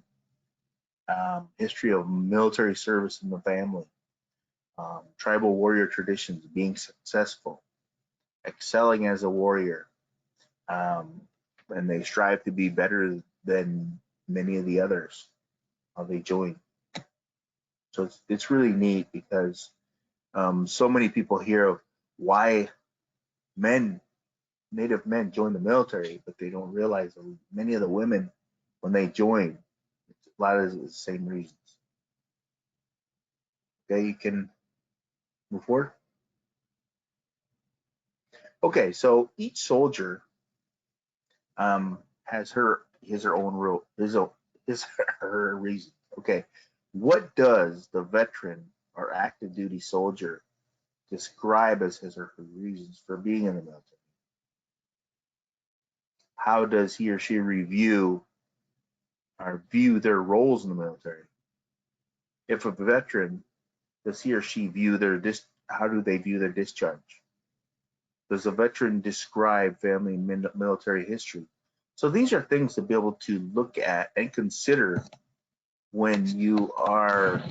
history of military service in the family, tribal warrior traditions, being successful, excelling as a warrior, and they strive to be better than many of the others they join. So it's really neat because so many people hear of why Native men join the military, but they don't realize that many of the women, when they join, a lot of the same reasons. Okay, you can move forward. Okay, so each soldier has her reason. Okay, what does the veteran or active duty soldier describe as his or her reasons for being in the military? How does he or she review or view their roles in the military? If a veteran, does he or she view how do they view their discharge? Does a veteran describe family and military history? So these are things to be able to look at and consider when you are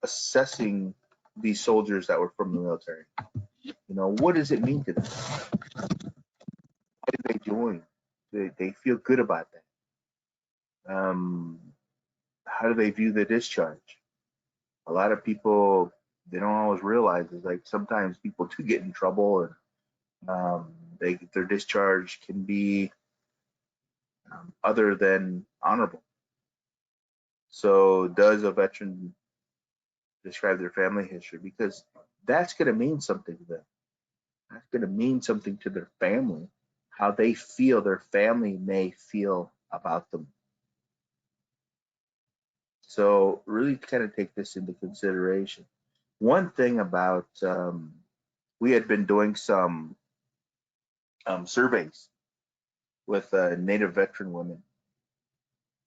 assessing these soldiers that were from the military. You know, what does it mean to them? Why did they join? They feel good about that. How do they view the discharge? A lot of people, they don't always realize is like sometimes people do get in trouble, and their discharge can be other than honorable. So does a veteran describe their family history? Because that's going to mean something to them. That's going to mean something to their family, how they feel their family may feel about them. So really kind of take this into consideration. One thing about, we had been doing some surveys with Native veteran women,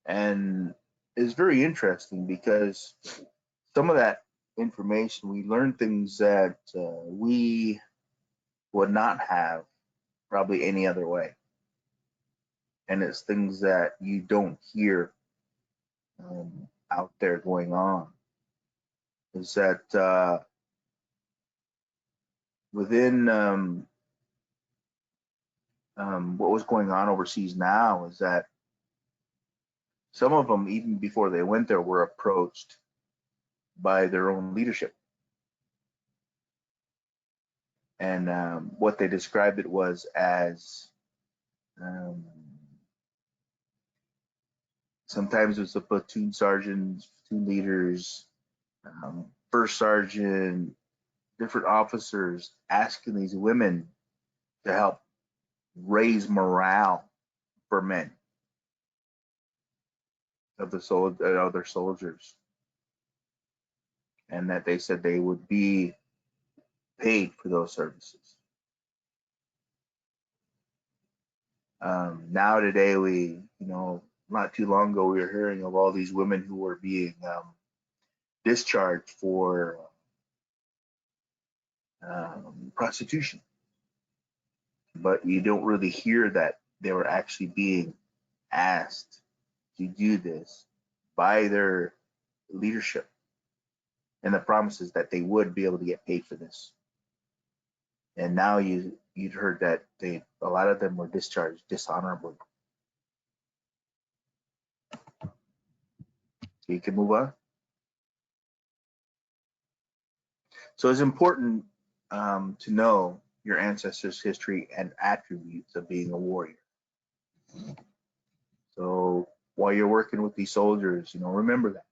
and it's very interesting because some of that information, we learned things that we would not have probably any other way, and it's things that you don't hear out there going on. Is that within what was going on overseas now is that some of them, even before they went there, were approached by their own leadership. And what they described it was as sometimes it's a platoon sergeant, platoon leaders, first sergeant, different officers asking these women to help raise morale for men. of the other soldiers, and that they said they would be paid for those services. Now today, not too long ago, we were hearing of all these women who were being discharged for prostitution, but you don't really hear that they were actually being asked to do this by their leadership, and the promises that they would be able to get paid for this. And now you'd heard that a lot of them were discharged dishonorably. So you can move on. So it's important to know your ancestors' history and attributes of being a warrior. So while you're working with these soldiers, remember that.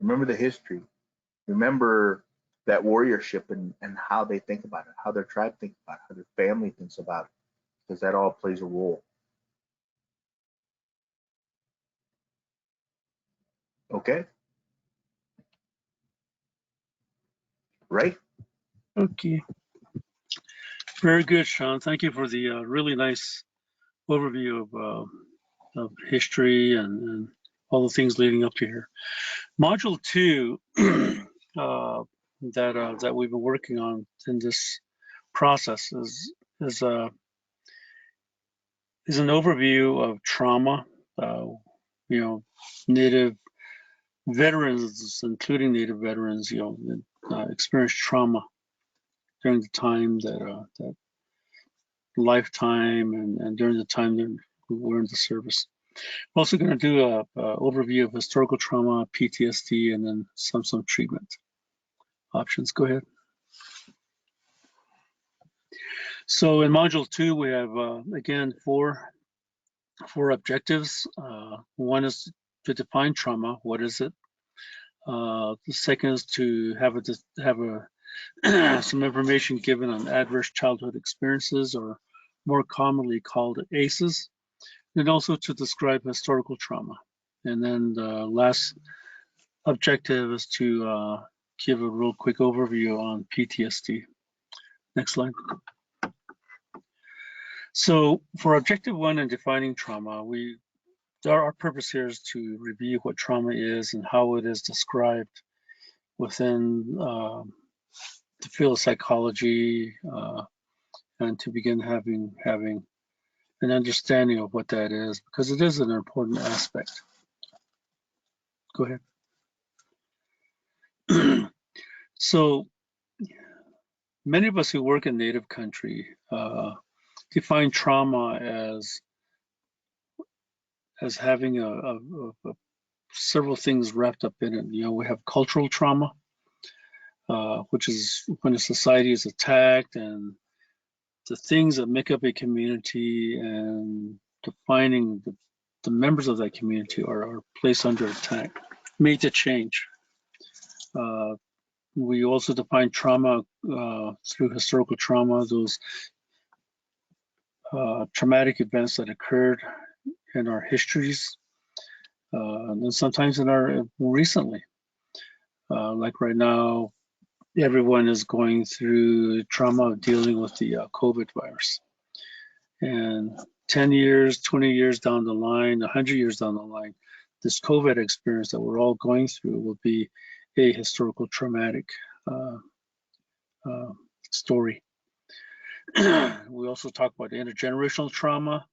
Remember the history. Remember that warriorship and how they think about it, how their tribe thinks about it, how their family thinks about it, because that all plays a role. Okay? Right? Okay. Very good, Sean. Thank you for the really nice overview of history and all the things leading up to here. Module 2 that we've been working on in this process is an overview of trauma. Native veterans, including Native veterans, experienced trauma during the time that lifetime and during the time that we were in the service. We're also going to do a overview of historical trauma, PTSD, and then some treatment options. Go ahead. So in module 2, we have again four objectives. One is to define trauma. What is it? The second is to have some information given on adverse childhood experiences, or more commonly called ACEs, and also to describe historical trauma. And then the last objective is to give a real quick overview on PTSD. Next slide. So for objective 1 in defining trauma, our purpose here is to review what trauma is and how it is described within the field of psychology, and to begin having an understanding of what that is, because it is an important aspect. Go ahead. So many of us who work in Native country define trauma as having several things wrapped up in it. We have cultural trauma, which is when a society is attacked and the things that make up a community and defining the members of that community are placed under attack, made to change. We also define trauma through historical trauma, those traumatic events that occurred in our histories, and then sometimes recently. Like right now, everyone is going through trauma of dealing with the COVID virus. And 10 years, 20 years down the line, 100 years down the line, this COVID experience that we're all going through will be a historical traumatic story. We also talk about intergenerational trauma,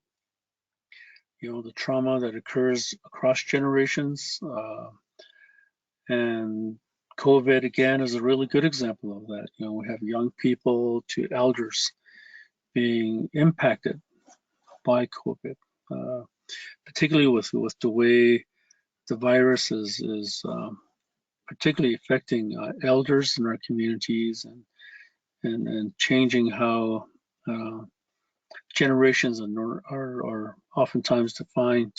the trauma that occurs across generations. And COVID, again, is a really good example of that. We have young people to elders being impacted by COVID, particularly with the way the virus is particularly affecting elders in our communities and changing how generations are oftentimes defined.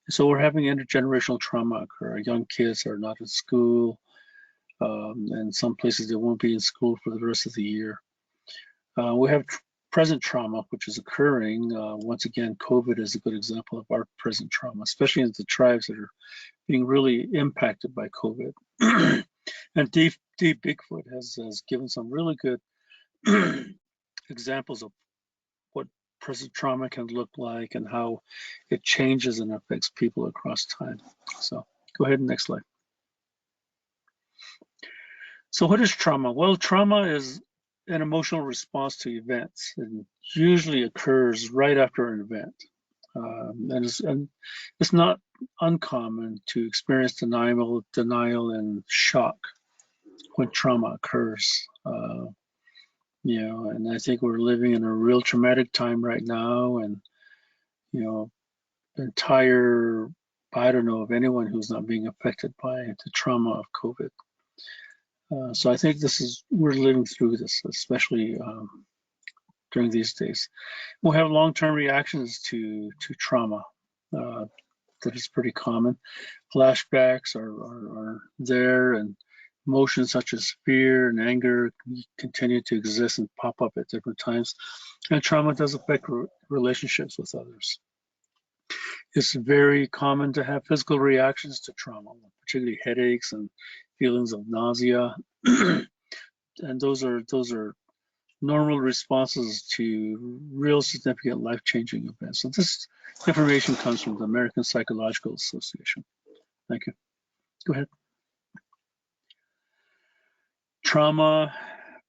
So we're having intergenerational trauma occur. Young kids are not in school, and some places they won't be in school for the rest of the year. We have present trauma, which is occurring. Once again, COVID is a good example of our present trauma, especially in the tribes that are being really impacted by COVID. And Deep Bigfoot has given some really good examples of what present trauma can look like and how it changes and affects people across time. So go ahead and next slide. So what is trauma? Well, trauma is an emotional response to events and usually occurs right after an event. And it's not uncommon to experience denial and shock when trauma occurs. And I think we're living in a real traumatic time right now, and I don't know of anyone who's not being affected by the trauma of COVID. So I think we're living through this, especially during these days. We'll have long-term reactions to trauma. That is pretty common. Flashbacks are there, and emotions such as fear and anger continue to exist and pop up at different times. And trauma does affect relationships with others. It's very common to have physical reactions to trauma, particularly headaches and feelings of nausea. And those are normal responses to real significant life-changing events. So this information comes from the American Psychological Association. Thank you. Go ahead. Trauma,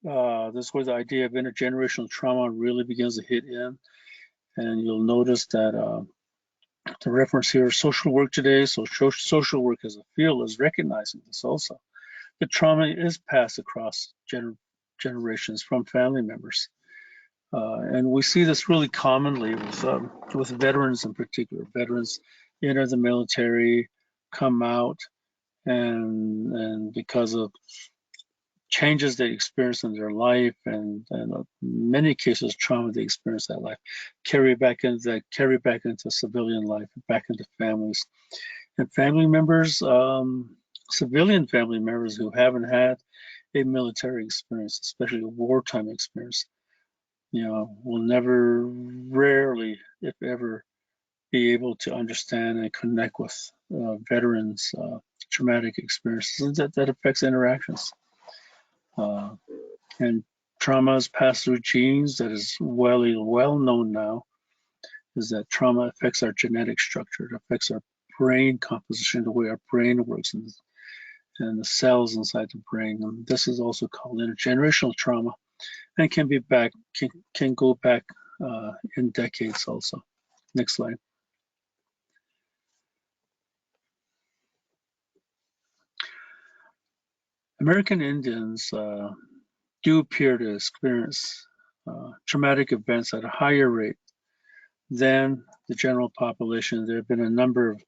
this is where the idea of intergenerational trauma really begins to hit in. And you'll notice that the reference here is social work today. So social work as a field is recognizing this also. The trauma is passed across generations from family members. And we see this really commonly with veterans in particular. Veterans enter the military, come out, and because of changes they experience in their life and in many cases trauma they experience that life, carry back into civilian life, back into families. And family members, civilian family members who haven't had a military experience, especially a wartime experience, will rarely, if ever, be able to understand and connect with veterans' traumatic experiences. That affects interactions. And trauma is passed through genes. That is well known now, is that trauma affects our genetic structure. It affects our brain composition, the way our brain works, and the cells inside the brain. And this is also called intergenerational trauma, and can go back in decades also. Next slide. American Indians do appear to experience traumatic events at a higher rate than the general population. There have been a number of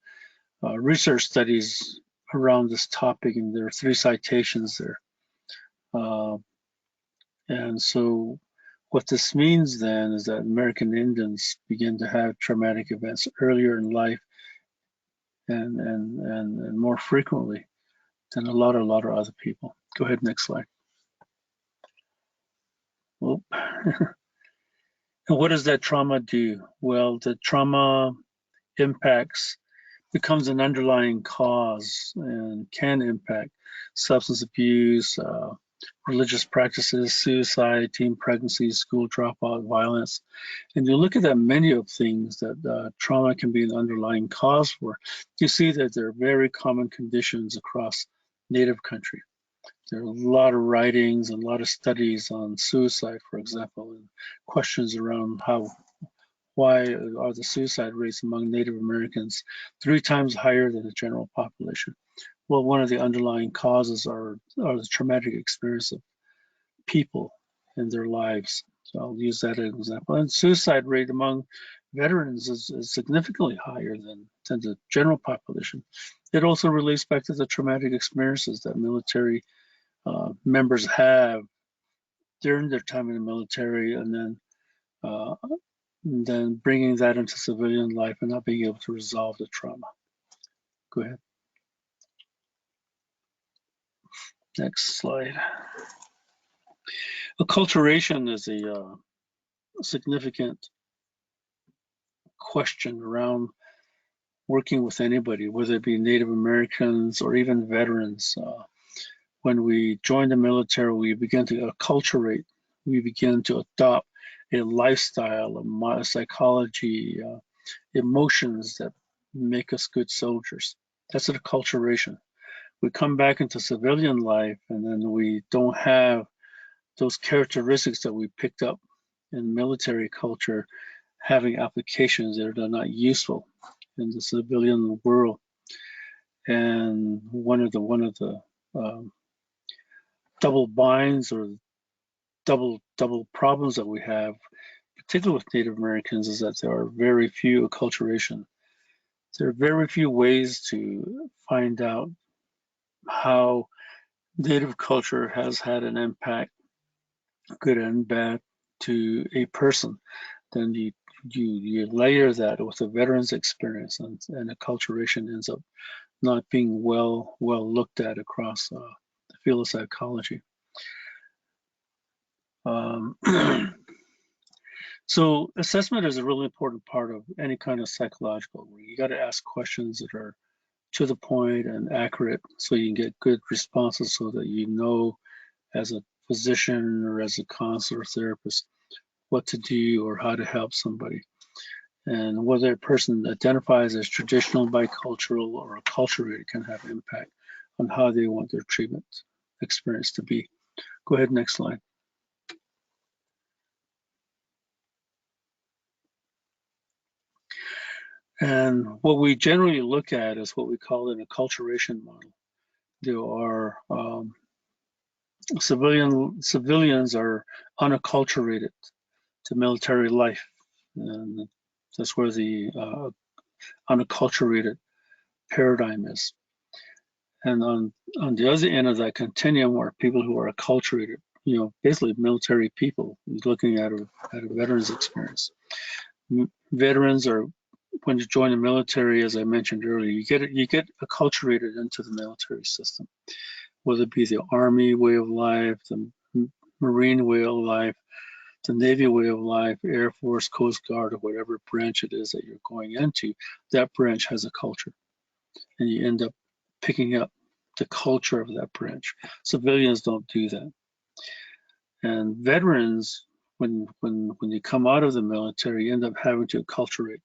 research studies around this topic, and there are 3 citations there. And so what this means then is that American Indians begin to have traumatic events earlier in life and more frequently than a lot of other people. Go ahead, next slide. Oh. And what does that trauma do? Well, the trauma becomes an underlying cause and can impact substance abuse, religious practices, suicide, teen pregnancies, school dropout, violence. And you look at that menu of things that trauma can be an underlying cause for, you see that there are very common conditions across Native country. There are a lot of writings and a lot of studies on suicide, for example, and questions around why are the suicide rates among Native Americans 3 times higher than the general population? Well, one of the underlying causes are the traumatic experience of people in their lives. So I'll use that as an example. And suicide rate among veterans is significantly higher than the general population. It also relates back to the traumatic experiences that military members have during their time in the military, and then bringing that into civilian life and not being able to resolve the trauma. Go ahead. Next slide. Acculturation is significant question around working with anybody, whether it be Native Americans or even veterans. When we join the military, we begin to acculturate. We begin to adopt a lifestyle, a psychology, emotions that make us good soldiers. That's an acculturation. We come back into civilian life, and then we don't have those characteristics that we picked up in military culture having applications that are not useful in the civilian world. And one of the double binds or double problems that we have, particularly with Native Americans, is that there are very few acculturation. There are very few ways to find out how Native culture has had an impact, good and bad, to a person. Then you layer that with a veteran's experience, and acculturation ends up not being well looked at across the field of psychology. So assessment is a really important part of any kind of psychological work. You got to ask questions that are to the point and accurate, so you can get good responses, so that you know, as a physician or as a counselor or therapist, what to do or how to help somebody. And whether a person identifies as traditional, bicultural, or acculturated can have impact on how they want their treatment experience to be. Go ahead, next slide. And what we generally look at is what we call an acculturation model. There are civilians are unacculturated to military life, and that's where the unacculturated paradigm is. And on the other end of that continuum are people who are acculturated, basically military people, looking at a veteran's experience. Veterans are, when you join the military, as I mentioned earlier, you get acculturated into the military system, whether it be the Army way of life, the Marine way of life, the Navy way of life, Air Force, Coast Guard, or whatever branch it is that you're going into. That branch has a culture, and you end up picking up the culture of that branch. Civilians don't do that. And veterans, when you come out of the military, you end up having to acculturate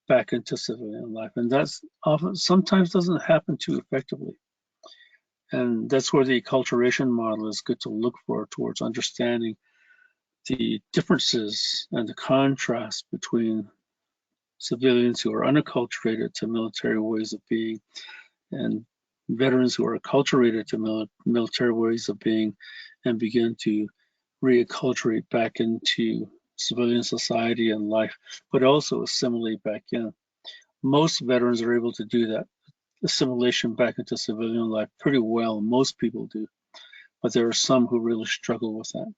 back into civilian life, and that's often sometimes doesn't happen too effectively. And that's where the acculturation model is good to look for, towards understanding the differences and the contrast between civilians who are unacculturated to military ways of being and veterans who are acculturated to military ways of being, and begin to reacculturate back into civilian society and life, but also assimilate back in. Most veterans are able to do that assimilation back into civilian life pretty well. Most people do, but there are some who really struggle with that.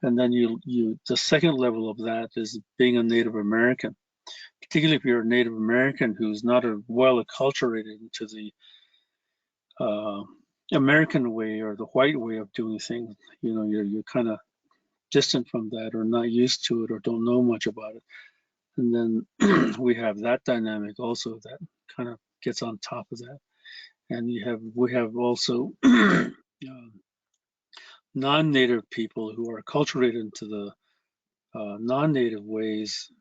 And then the second level of that is being a Native American, particularly if you're a Native American who's not well acculturated into the American way or the white way of doing things. You're kind of distant from that, or not used to it, or don't know much about it. And then we have that dynamic also that kind of gets on top of that. And we have also non-native people who are acculturated into the non-native ways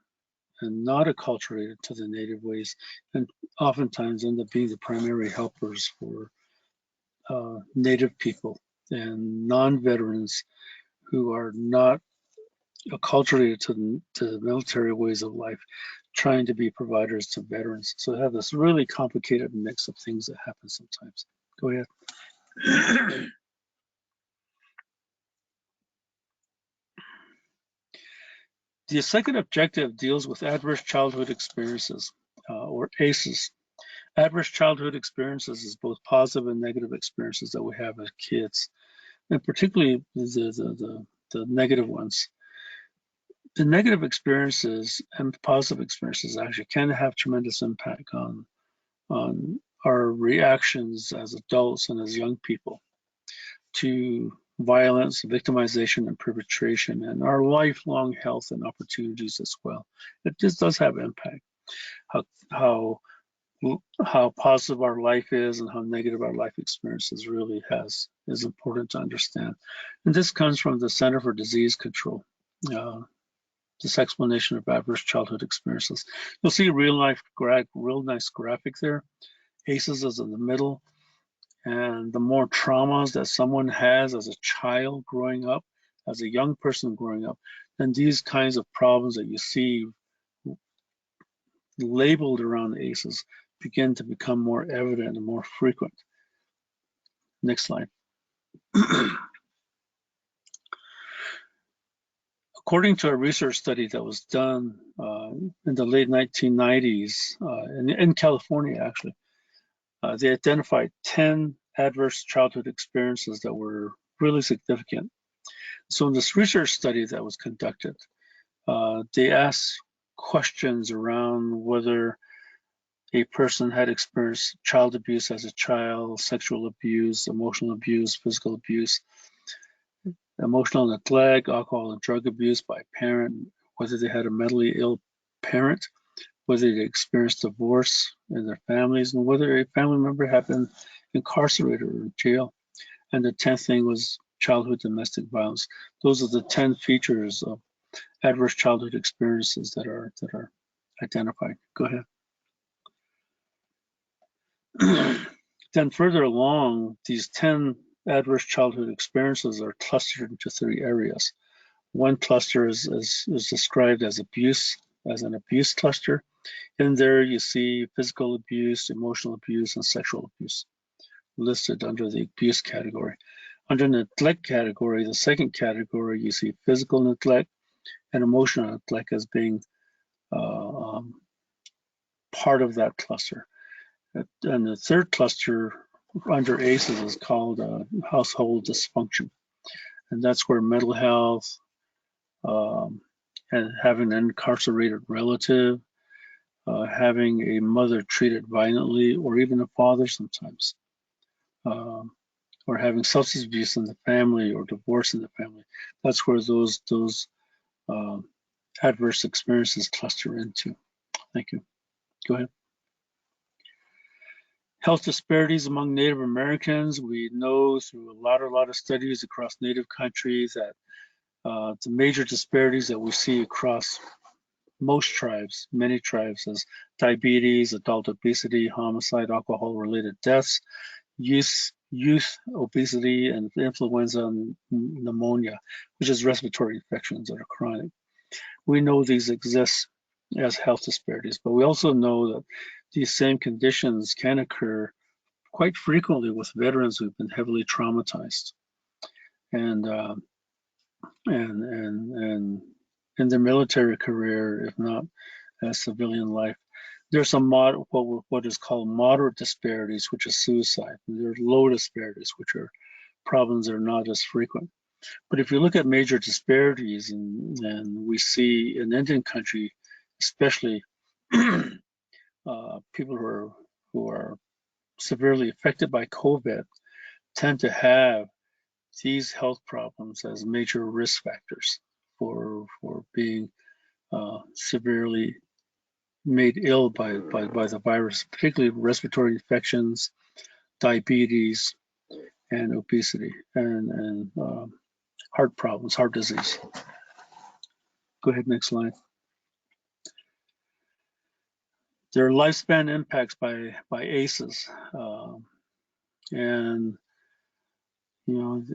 and not acculturated to the native ways, and oftentimes end up being the primary helpers for native people and non-veterans who are not acculturated to the military ways of life, trying to be providers to veterans. So they have this really complicated mix of things that happen sometimes. Go ahead. The second objective deals with adverse childhood experiences, or ACEs. Adverse childhood experiences is both positive and negative experiences that we have as kids, and particularly the negative ones. The negative experiences and positive experiences actually can have tremendous impact on our reactions as adults and as young people to violence, victimization, and perpetration, and our lifelong health and opportunities as well. It just does have impact. How positive our life is and how negative our life experiences really is important to understand. And this comes from the Center for Disease Control. This explanation of adverse childhood experiences. You'll see a real nice graphic there. ACEs is in the middle, and the more traumas that someone has as a child growing up, as a young person growing up, then these kinds of problems that you see labeled around ACEs begin to become more evident and more frequent. Next slide. According to a research study that was done in the late 1990s in California, actually, they identified 10 adverse childhood experiences that were really significant. So in this research study that was conducted, they asked questions around whether a person had experienced child abuse as a child, sexual abuse, emotional abuse, physical abuse, emotional neglect, alcohol and drug abuse by a parent, whether they had a mentally ill parent, whether they experienced divorce in their families, and whether a family member had been incarcerated or in jail. And the 10th thing was childhood domestic violence. Those are the 10 features of adverse childhood experiences that are identified. Go ahead. Then further along, these 10 adverse childhood experiences are clustered into 3 areas. One cluster is described as abuse, as an abuse cluster. In there, you see physical abuse, emotional abuse, and sexual abuse listed under the abuse category. Under the neglect category, the second category, you see physical neglect and emotional neglect as being part of that cluster. And the third cluster under ACEs is called household dysfunction. And that's where mental health, and having an incarcerated relative, having a mother treated violently, or even a father sometimes, or having substance abuse in the family or divorce in the family. That's where those adverse experiences cluster into. Thank you. Go ahead. Health disparities among Native Americans. We know through a lot of studies across Native countries that the major disparities that we see across most tribes, many tribes, is diabetes, adult obesity, homicide, alcohol-related deaths, youth obesity, and influenza and pneumonia, which is respiratory infections that are chronic. We know these exist as health disparities, but we also know that these same conditions can occur quite frequently with veterans who've been heavily traumatized, and in their military career, if not as civilian life. There's some what is called moderate disparities, which is suicide. There are low disparities, which are problems that are not as frequent. But if you look at major disparities, and we see in Indian country, especially people who are severely affected by COVID, tend to have these health problems as major risk factors for being severely made ill by the virus, particularly respiratory infections, diabetes, and obesity, and heart problems, heart disease. Go ahead, next slide. There are lifespan impacts by ACEs, and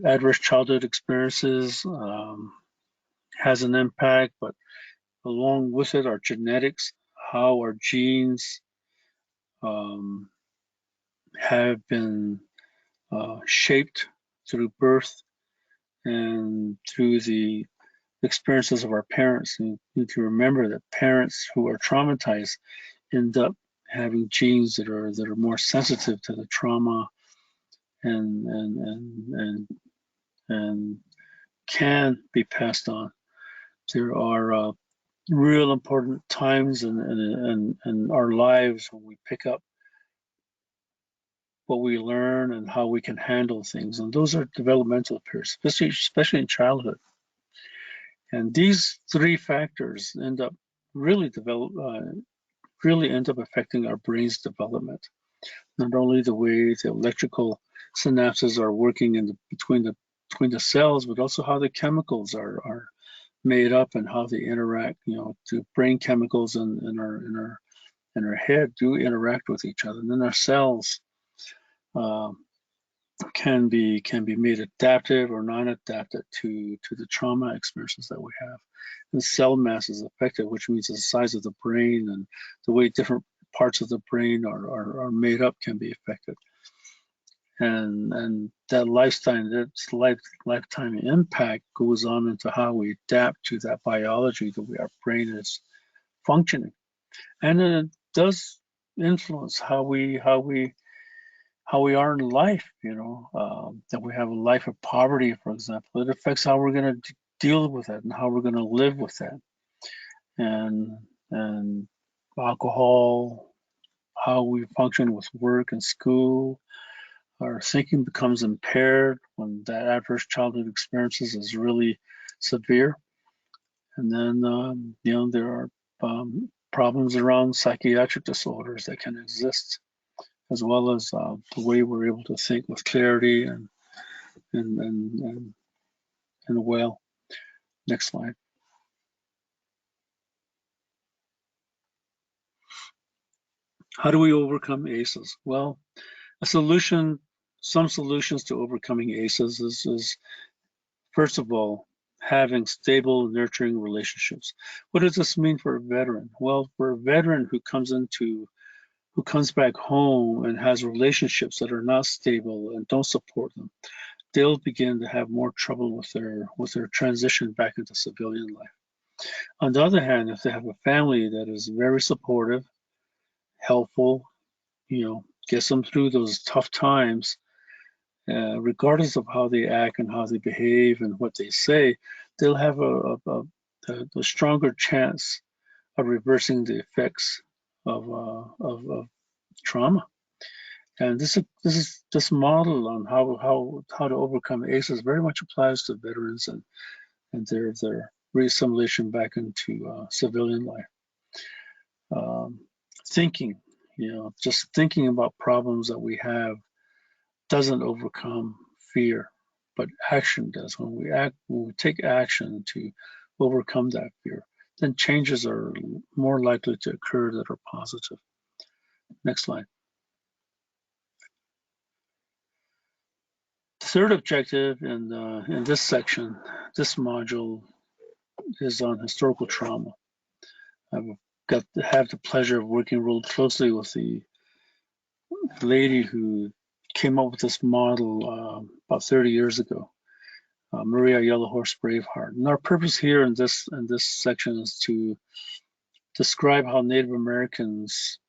adverse childhood experiences has an impact, but along with it are genetics, how our genes have been shaped through birth and through the experiences of our parents. And you need to remember that parents who are traumatized end up having genes that are more sensitive to the trauma and can be passed on. There are real important times in our lives when we pick up what we learn, and how we can handle things. And those are developmental periods, especially in childhood. And these three factors end up really affecting our brain's development. Not only the way the electrical synapses are working between the cells, but also how the chemicals are made up and how they interact. The brain chemicals in our head do interact with each other. And then our cells can be made adaptive or non-adaptive to the trauma experiences that we have. And cell mass is affected, which means the size of the brain and the way different parts of the brain are made up can be affected. And that lifetime impact goes on into how we adapt to that biology, the way our brain is functioning. And it does influence how we are in life, that we have a life of poverty, for example. It affects how we're going to deal with it and how we're going to live with that. And alcohol, how we function with work and school, our thinking becomes impaired when that adverse childhood experiences is really severe. And then, there are problems around psychiatric disorders that can exist, as well as the way we're able to think with clarity and well. Next slide. How do we overcome ACEs? Well, some solutions to overcoming ACEs is first of all, having stable, nurturing relationships. What does this mean for a veteran? Well, for a veteran who comes back home and has relationships that are not stable and don't support them, they'll begin to have more trouble with their transition back into civilian life. On the other hand, if they have a family that is very supportive, helpful, gets them through those tough times, regardless of how they act and how they behave and what they say, they'll have a stronger chance of reversing the effects of trauma. And this model on how to overcome ACEs very much applies to veterans and their reassimilation back into civilian life. Thinking, just thinking about problems that we have doesn't overcome fear, but action does. When we take action to overcome that fear, then changes are more likely to occur that are positive. Next slide. The third objective in this section, this module, is on historical trauma. I've got to have the pleasure of working real closely with the lady who came up with this model about 30 years ago, Maria Yellow Horse Braveheart. And our purpose here in this section is to describe how Native Americans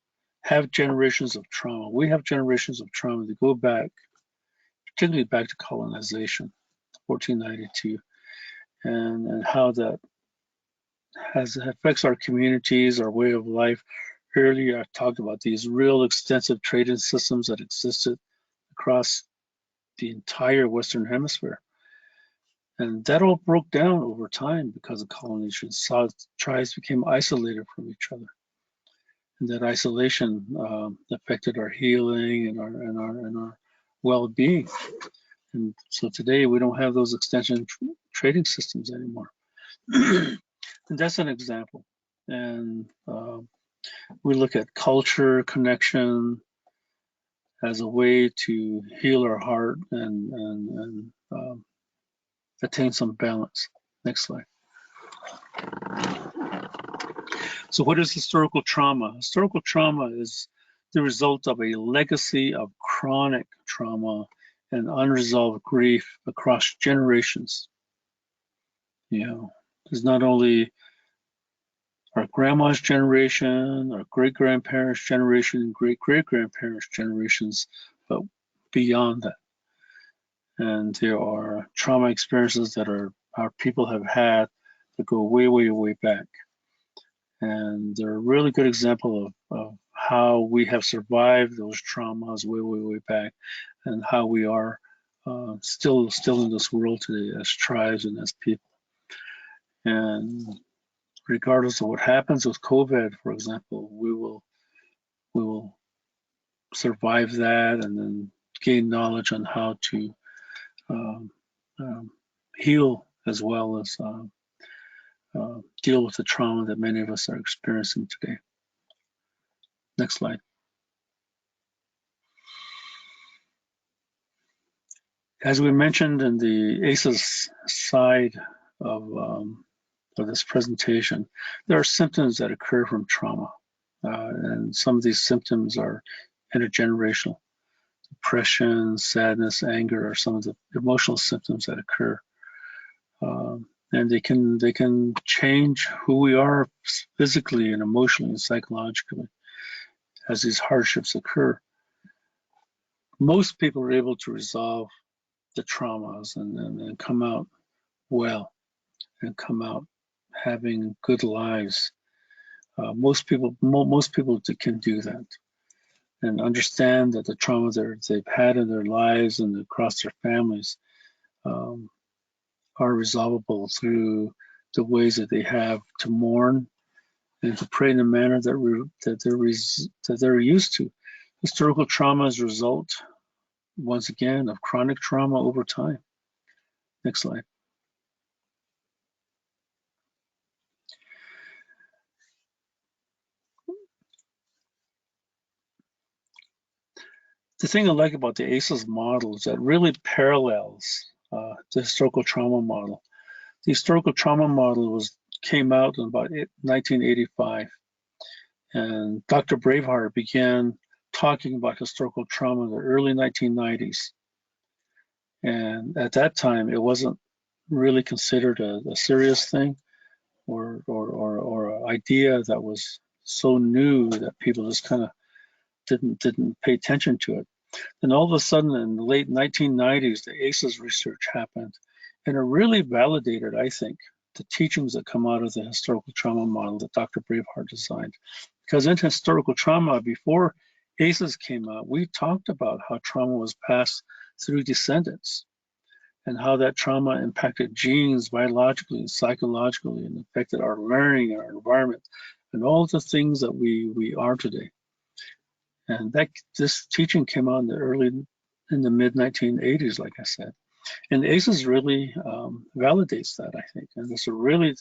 have generations of trauma. We have generations of trauma that go back, particularly back to colonization, 1492, and how that affects our communities, our way of life. Earlier, I talked about these real extensive trading systems that existed across the entire Western Hemisphere. And that all broke down over time because of colonization. Tribes became isolated from each other. And that isolation affected our healing and our well-being. And so today we don't have those extension trading systems anymore. And that's an example. And we look at culture, connection as a way to heal our heart and attain some balance. Next slide. So what is historical trauma? Historical trauma is the result of a legacy of chronic trauma and unresolved grief across generations. There's not only our grandma's generation, our great-grandparents' generation, great-great-grandparents' generations, but beyond that. And there are trauma experiences that our people have had that go way, way, way back. And they're a really good example of how we have survived those traumas way back, and how we are still in this world today as tribes and as people. And regardless of what happens with COVID, for example, we will survive that and then gain knowledge on how to heal as well as deal with the trauma that many of us are experiencing today. Next slide. As we mentioned in the ACEs side of this presentation, there are symptoms that occur from trauma, and some of these symptoms are intergenerational. Depression, sadness, anger are some of the emotional symptoms that occur, and they can change who we are physically and emotionally and psychologically as these hardships occur. Most people are able to resolve the traumas and come out well and come out having good lives. Most people can do that and understand that the trauma they've had in their lives and across their families are resolvable through the ways that they have to mourn and to pray in a manner that they're used to. Historical trauma is a result, once again, of chronic trauma over time. Next slide. The thing I like about the ACEs model is that it really parallels the historical trauma model. The historical trauma model came out in about 1985, and Dr. Braveheart began talking about historical trauma in the early 1990s. And at that time, it wasn't really considered a serious thing or an idea that was so new that people just kind of didn't pay attention to it. And all of a sudden, in the late 1990s, the ACEs research happened, and it really validated, I think, the teachings that come out of the historical trauma model that Dr. Braveheart designed. Because in historical trauma, before ACEs came out, we talked about how trauma was passed through descendants and how that trauma impacted genes biologically and psychologically and affected our learning and our environment and all the things that we are today. And this teaching came out in the mid 1980s, like I said. And ACEs really validates that, I think. And it's a really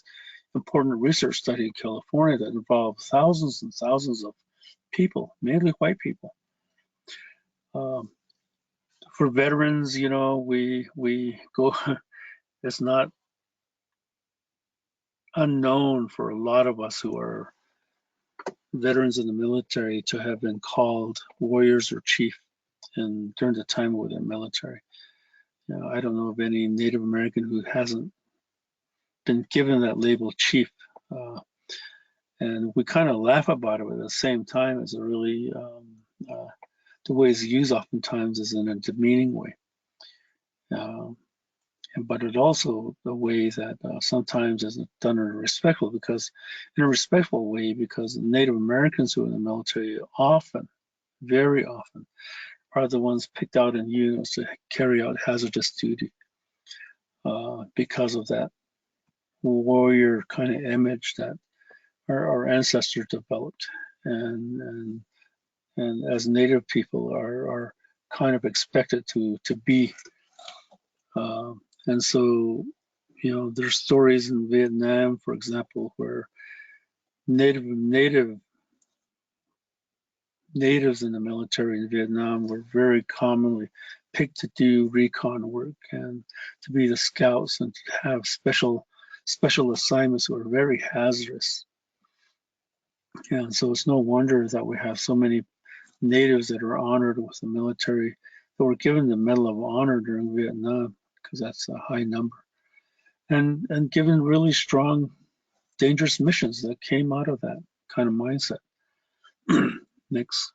important research study in California that involved thousands and thousands of people, mainly white people. For veterans, you know, we go, it's not unknown for a lot of us who are veterans in the military to have been called warriors or chief during the time of the military. You know, I don't know of any Native American who hasn't been given that label chief. And we kind of laugh about it, but at the same time, it's a really, the way it's used oftentimes is in a demeaning way. But it also the way that sometimes isn't done in a respectful way, because Native Americans who are in the military often, very often, are the ones picked out in units to carry out hazardous duty because of that warrior kind of image that our ancestors developed, and as Native people are kind of expected to be. And so, you know, there's stories in Vietnam, for example, where natives in the military in Vietnam were very commonly picked to do recon work and to be the scouts and to have special assignments that were very hazardous. And so it's no wonder that we have so many natives that are honored with the military, that were given the Medal of Honor during Vietnam, because that's a high number, and given really strong, dangerous missions that came out of that kind of mindset. Next.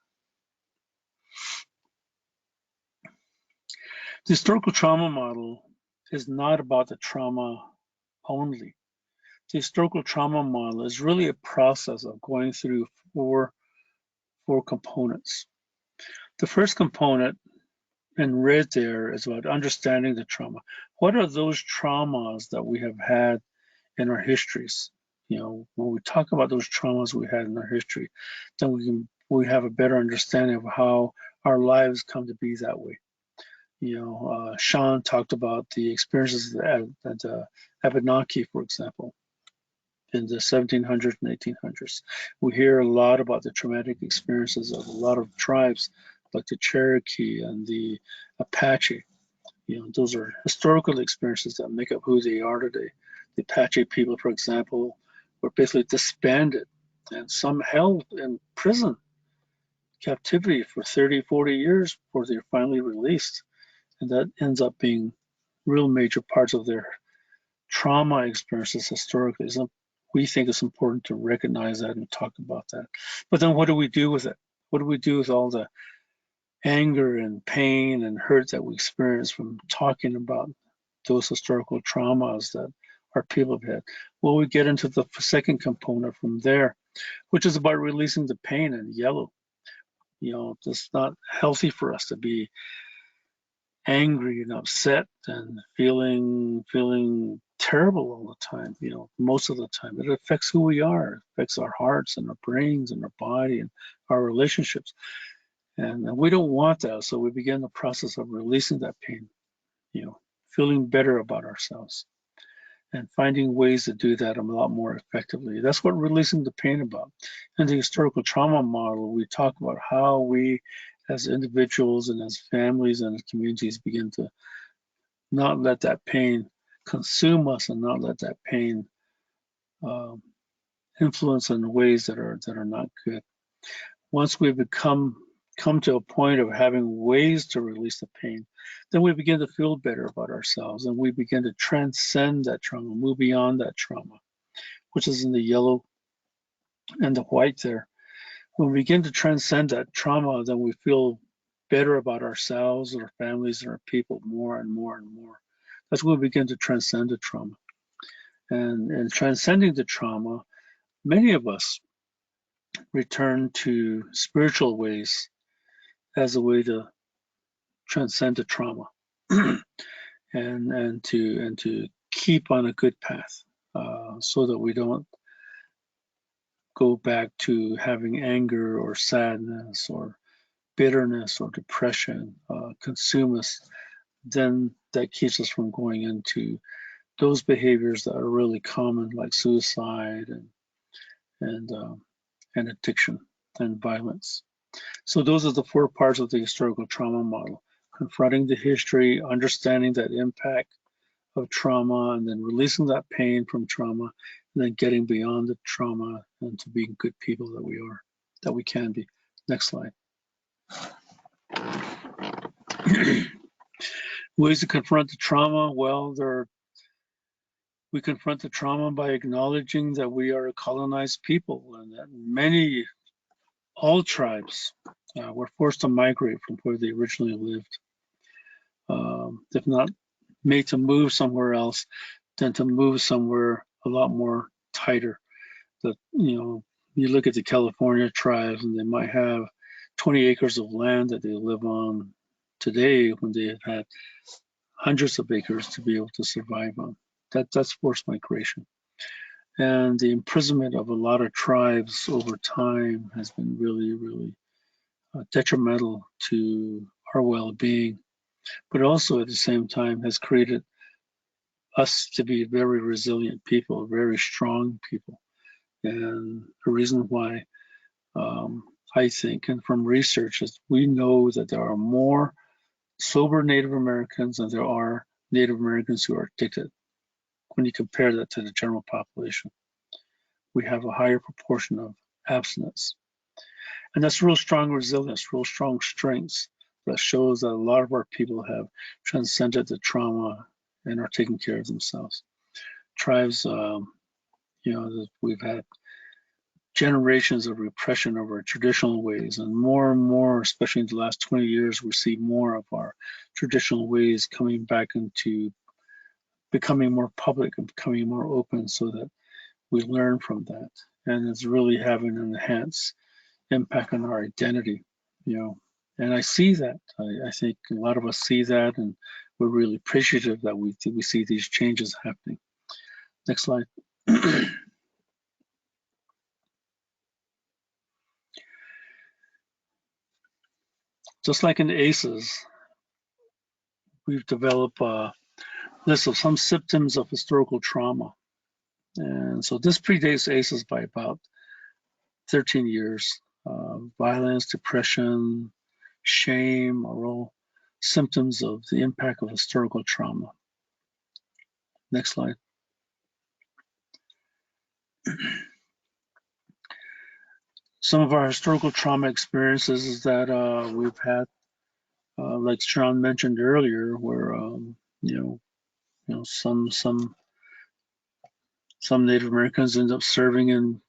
The historical trauma model is not about the trauma only. The historical trauma model is really a process of going through 4 components. The first component in red there is about understanding the trauma. What are those traumas that we have had in our histories? You know, when we talk about those traumas we had in our history, then we have a better understanding of how our lives come to be that way. You know, Sean talked about the experiences at Abenaki, for example, in the 1700s and 1800s. We hear a lot about the traumatic experiences of a lot of tribes, like the Cherokee and the Apache. You know, those are historical experiences that make up who they are today. The Apache people, for example, were basically disbanded, and some held in prison captivity for 30, 40 years before they're finally released. And that ends up being real major parts of their trauma experiences historically. So we think it's important to recognize that and talk about that. But then what do we do with it? What do we do with all the anger and pain and hurt that we experience from talking about those historical traumas that our people have had? Well, we get into the second component from there, which is about releasing the pain in yellow. You know, it's not healthy for us to be angry and upset and feeling terrible all the time. You know, most of the time it affects who we are. It affects our hearts and our brains and our body and our relationships, and we don't want that. So we begin the process of releasing that pain, you know, feeling better about ourselves and finding ways to do that a lot more effectively. That's what releasing the pain about. In the historical trauma model, we talk about how we as individuals and as families and as communities begin to not let that pain consume us and not let that pain influence in ways that are not good. Once we come to a point of having ways to release the pain, then we begin to feel better about ourselves and we begin to transcend that trauma, move beyond that trauma, which is in the yellow and the white there. When we begin to transcend that trauma, then we feel better about ourselves and our families and our people more and more and more. That's when we begin to transcend the trauma. And transcending the trauma, many of us return to spiritual ways as a way to transcend the trauma and to keep on a good path so that we don't go back to having anger or sadness or bitterness or depression consume us. Then that keeps us from going into those behaviors that are really common, like suicide and addiction and violence. So those are the 4 parts of the historical trauma model: confronting the history, understanding that impact of trauma, and then releasing that pain from trauma, and then getting beyond the trauma and to being good people that we are, that we can be. Next slide. Ways to confront the trauma. Well, we confront the trauma by acknowledging that we are a colonized people and that all tribes were forced to migrate from where they originally lived. If not made to move somewhere else, then to move somewhere a lot more tighter. That, you know, you look at the California tribes and they might have 20 acres of land that they live on today when they have had hundreds of acres to be able to survive on. That's forced migration. And the imprisonment of a lot of tribes over time has been really, really detrimental to our well-being, but also at the same time has created us to be very resilient people, very strong people. And the reason why I think, and from research, is we know that there are more sober Native Americans than there are Native Americans who are addicted. When you compare that to the general population, we have a higher proportion of abstinence. And that's real strong resilience, real strong strengths that shows that a lot of our people have transcended the trauma and are taking care of themselves. Tribes, you know, we've had generations of repression of our traditional ways, and more, especially in the last 20 years, we see more of our traditional ways coming back into becoming more public and becoming more open so that we learn from that. And it's really having an enhanced impact on our identity, you know. And I see that. I think a lot of us see that, and we're really appreciative that we see these changes happening. Next slide. Just like in ACEs, we've developed a list of some symptoms of historical trauma. And so this predates ACEs by about 13 years. Violence, depression, shame are all symptoms of the impact of historical trauma. Next slide. Some of our historical trauma experiences that we've had, like Sean mentioned earlier, where you know some Native Americans end up serving in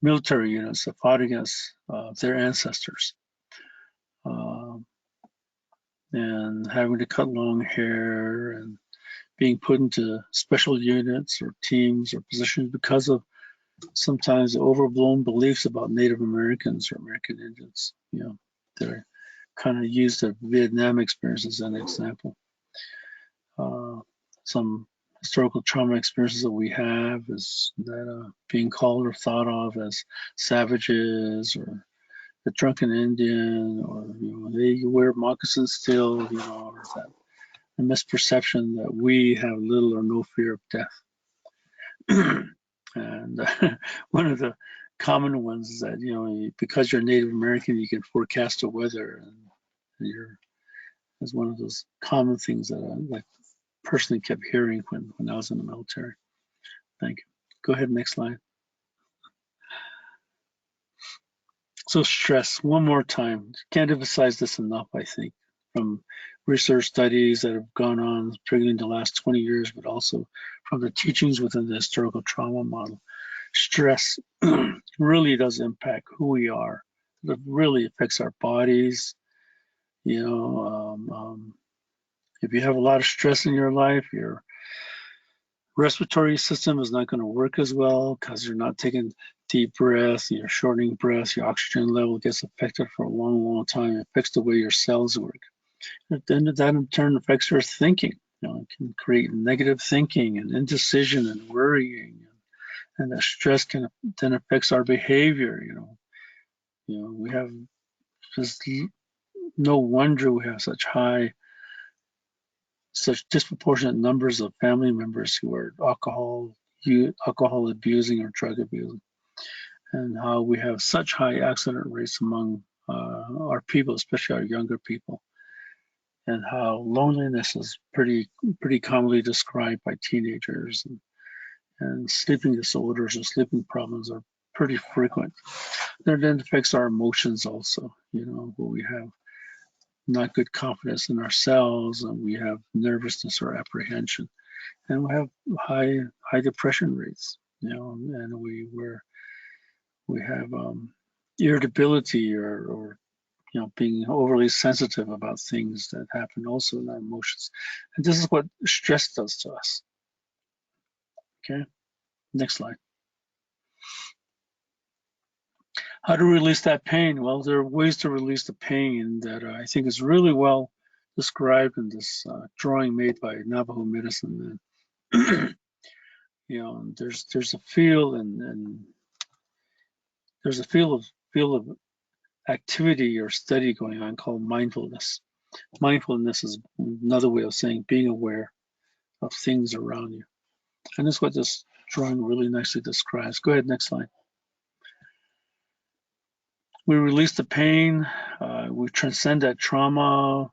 military units that fought against their ancestors, and having to cut long hair and being put into special units or teams or positions because of sometimes overblown beliefs about Native Americans or American Indians. You know, they're kind of used the Vietnam experience as an example. Some historical trauma experiences that we have is that being called or thought of as savages or the drunken Indian, or they wear moccasins still, or that a misperception that we have little or no fear of death. And one of the common ones is that because you're Native American, you can forecast the weather, and it's one of those common things that I personally kept hearing when I was in the military. Thank you. Go ahead, next slide. So stress, one more time. Can't emphasize this enough, I think, from research studies that have gone on, particularly in the last 20 years, but also from the teachings within the historical trauma model. Stress really does impact who we are. It really affects our bodies. If you have a lot of stress in your life, your respiratory system is not going to work as well because you're not taking deep breaths, you're shortening breaths, your oxygen level gets affected for a long, long time. It affects the way your cells work. And then that in turn affects your thinking. It can create negative thinking and indecision and worrying. And that stress can then affects our behavior. We have just no wonder we have such disproportionate numbers of family members who are alcohol abusing or drug abusing, and how we have such high accident rates among our people, especially our younger people, and how loneliness is pretty commonly described by teenagers, and sleeping disorders or sleeping problems are pretty frequent. That then affects our emotions also, where we have not good confidence in ourselves, and we have nervousness or apprehension, and we have high depression rates, and we have irritability or being overly sensitive about things that happen also in our emotions. And this is what stress does to us. Okay, next slide. How to release that pain? Well, there are ways to release the pain that I think is really well described in this drawing made by Navajo medicine man. There's a field and there's a field of activity or study going on called mindfulness. Mindfulness is another way of saying being aware of things around you. And that's what this drawing really nicely describes. Go ahead, next slide. We release the pain, we transcend that trauma,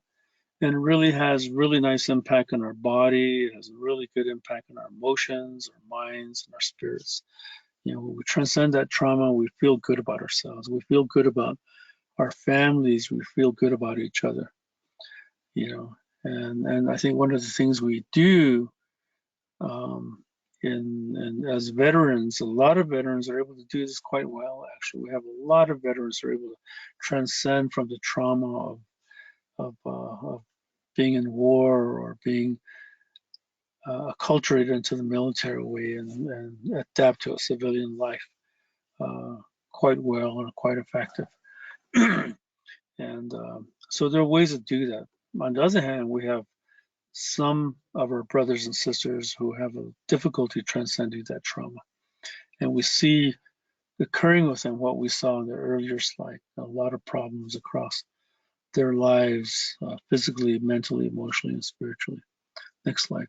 and it really has really nice impact on our body. It has a really good impact on our emotions, our minds, and our spirits. When we transcend that trauma, we feel good about ourselves. We feel good about our families. We feel good about each other. And I think one of the things we do and as veterans, a lot of veterans are able to do this quite well. Actually, we have a lot of veterans who are able to transcend from the trauma of being in war or being acculturated into the military way and adapt to a civilian life quite well or quite effective. And so there are ways to do that. On the other hand, we have some of our brothers and sisters who have a difficulty transcending that trauma. And we see occurring with them what we saw in the earlier slide, a lot of problems across their lives, physically, mentally, emotionally, and spiritually. Next slide.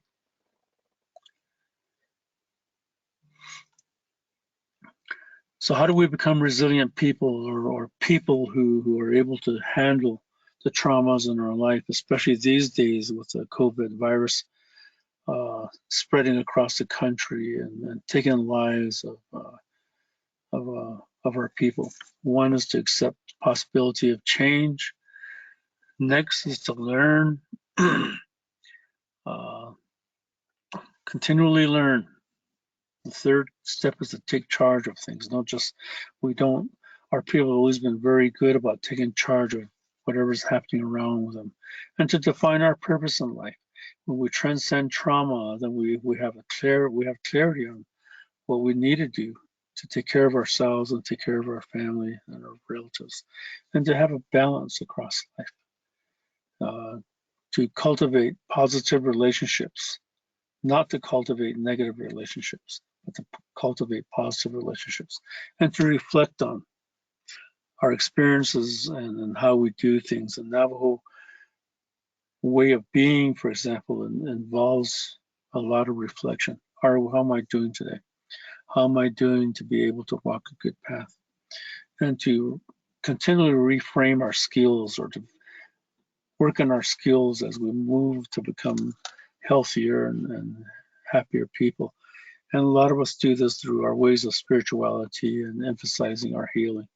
So how do we become resilient people, or people who are able to handle the traumas in our life, especially these days with the COVID virus spreading across the country and taking the lives of our people? One is to accept the possibility of change. Next is to learn, continually learn. The third step is to take charge of things. Not just, our people have always been very good about taking charge of whatever's happening around with them, and to define our purpose in life. When we transcend trauma, then we have clarity on what we need to do to take care of ourselves and take care of our family and our relatives, and to have a balance across life, to cultivate positive relationships, not to cultivate negative relationships, but to cultivate positive relationships, and to reflect on our experiences and how we do things. The Navajo way of being, for example, involves a lot of reflection. How am I doing today? How am I doing to be able to walk a good path? And to continually reframe our skills, or to work on our skills as we move to become healthier and happier people. And a lot of us do this through our ways of spirituality and emphasizing our healing.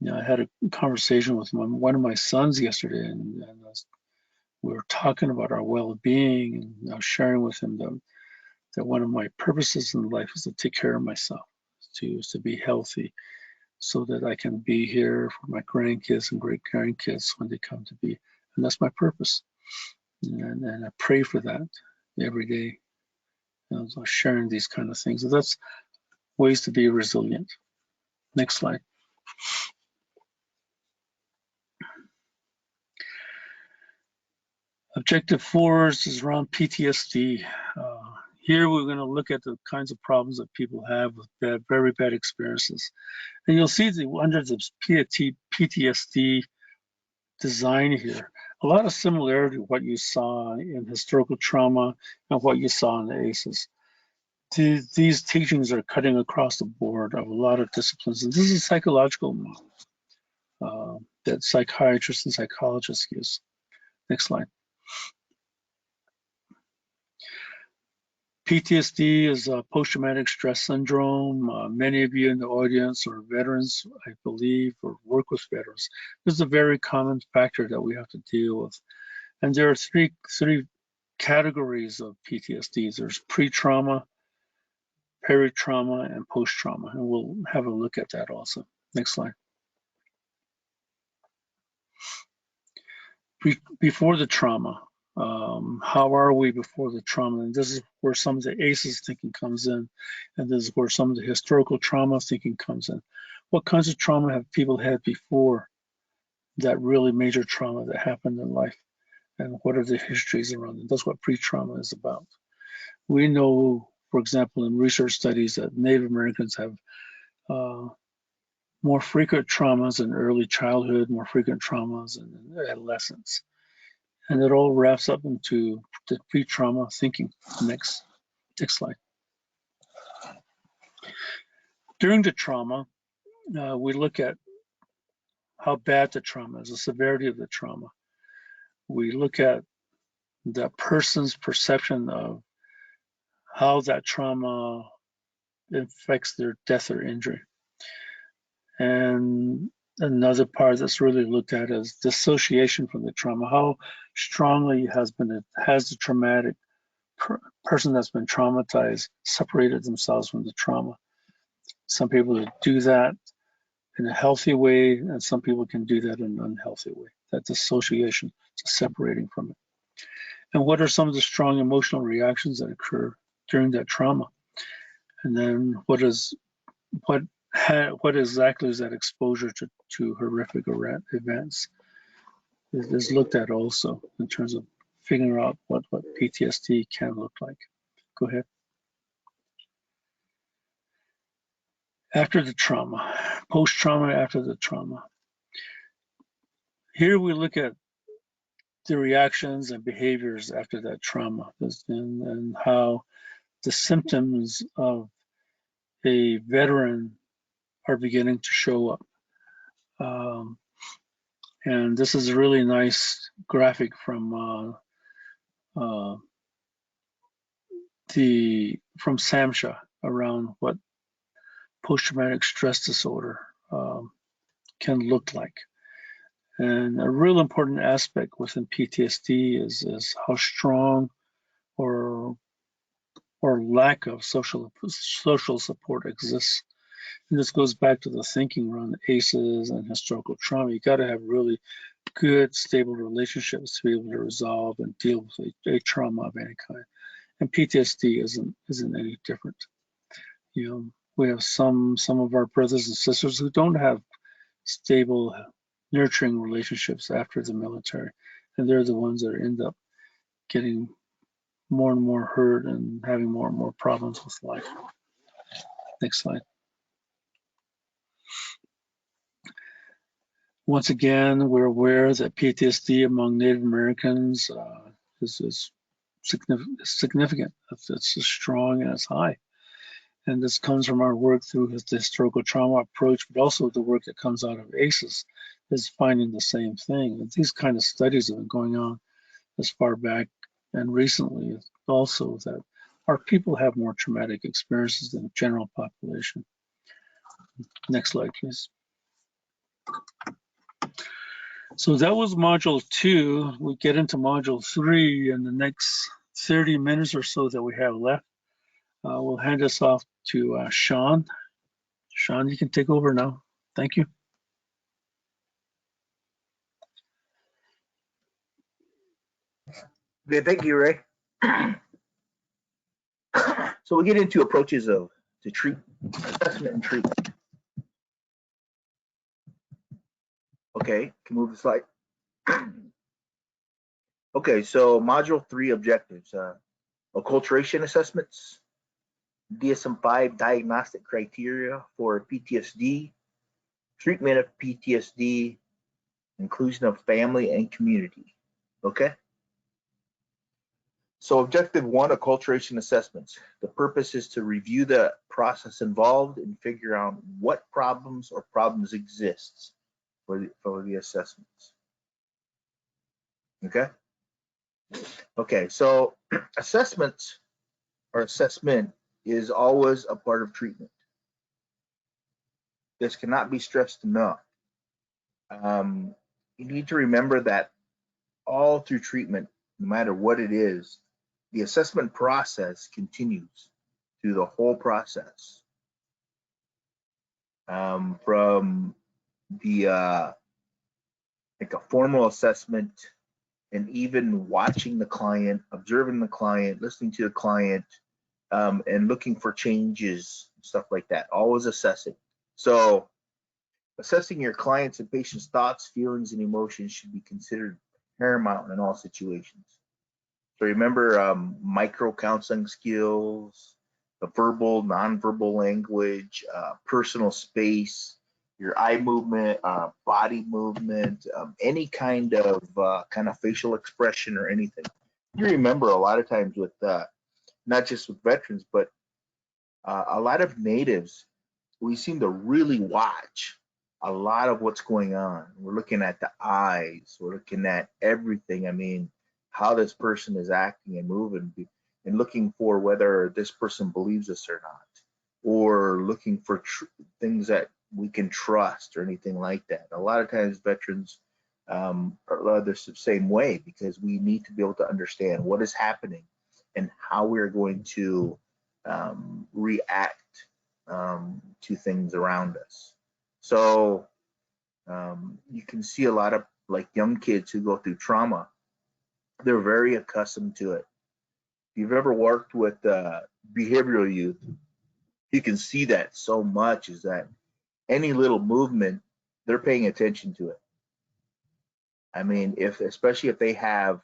I had a conversation with one of my sons yesterday, and we were talking about our well-being, and I was sharing with him that one of my purposes in life is to take care of myself, to be healthy, so that I can be here for my grandkids and great grandkids when they come to be. And that's my purpose. And I pray for that every day. So sharing these kind of things. So that's ways to be resilient. Next slide. Objective 4 is around PTSD. Here we're going to look at the kinds of problems that people have with very bad experiences. And you'll see under the PTSD design here, a lot of similarity to what you saw in historical trauma and what you saw in the ACEs. These teachings are cutting across the board of a lot of disciplines. And this is a psychological model that psychiatrists and psychologists use. Next slide. PTSD is post-traumatic stress syndrome. Many of you in the audience are veterans, I believe, or work with veterans. This is a very common factor that we have to deal with. And there are three categories of PTSD. There's pre-trauma, peri-trauma, and post-trauma. And we'll have a look at that also. Next slide. Before the trauma. How are we before the trauma? And this is where some of the ACEs thinking comes in, and this is where some of the historical trauma thinking comes in. What kinds of trauma have people had before that really major trauma that happened in life, and what are the histories around it? That's what pre-trauma is about. We know, for example, in research studies that Native Americans have more frequent traumas in early childhood, more frequent traumas in adolescence. And it all wraps up into the pre-trauma thinking. Next slide. During the trauma, we look at how bad the trauma is, the severity of the trauma. We look at the person's perception of how that trauma affects their death or injury. And another part that's really looked at is dissociation from the trauma. How strongly has the traumatic person that's been traumatized separated themselves from the trauma. Some people do that in a healthy way, and some people can do that in an unhealthy way. That dissociation, separating from it. And what are some of the strong emotional reactions that occur during that trauma? And then what is what exactly is that exposure to horrific events is looked at also in terms of figuring out what PTSD can look like. Go ahead. After the trauma, post-trauma, after the trauma. Here we look at the reactions and behaviors after that trauma and how the symptoms of a veteran are beginning to show up. And this is a really nice graphic from SAMHSA around what post-traumatic stress disorder can look like. And a real important aspect within PTSD is how strong or lack of social support exists. And this goes back to the thinking around ACEs and historical trauma. You got to have really good, stable relationships to be able to resolve and deal with a trauma of any kind. And PTSD isn't any different. You know, we have some of our brothers and sisters who don't have stable, nurturing relationships after the military, and they're the ones that end up getting more and more hurt and having more and more problems with life. Next slide. Once again, we're aware that PTSD among Native Americans is significant. It's strong and it's high. And this comes from our work through the historical trauma approach, but also the work that comes out of ACEs is finding the same thing. And these kind of studies have been going on as far back and recently also, that our people have more traumatic experiences than the general population. Next slide, please. So that was module 2. We get into module 3 in the next 30 minutes or so that we have left. We'll hand this off to Sean. Sean, you can take over now. Thank you. Okay, thank you, Ray. So we get into approaches to assessment and treatment. Okay, can move the slide. Okay, so module 3 objectives: acculturation assessments, DSM-5 diagnostic criteria for PTSD, treatment of PTSD, inclusion of family and community. Okay. So objective 1, acculturation assessments. The purpose is to review the process involved and figure out what problems exist for the assessments. Okay. Okay, so assessments or assessment is always a part of treatment. This cannot be stressed enough. You need to remember that all through treatment, no matter what it is, the assessment process continues through the whole process. From the like a formal assessment, and even watching the client, observing the client, listening to the client, and looking for changes, stuff like that, always assessing. So assessing your clients' and patients' thoughts, feelings, and emotions should be considered paramount in all situations. So remember micro counseling skills, the verbal, nonverbal language, personal space, your eye movement, body movement, any kind of facial expression or anything. You remember a lot of times with not just with veterans, but a lot of natives, we seem to really watch a lot of what's going on. We're looking at the eyes, we're looking at everything. I mean, how this person is acting and moving, and looking for whether this person believes us or not, or looking for things that we can trust or anything like that. A lot of times veterans are the same way, because we need to be able to understand what is happening and how we're going to react to things around us. So you can see a lot of like young kids who go through trauma, they're very accustomed to it. If you've ever worked with behavioral youth, you can see that so much, is that any little movement, they're paying attention to it. I mean, especially if they have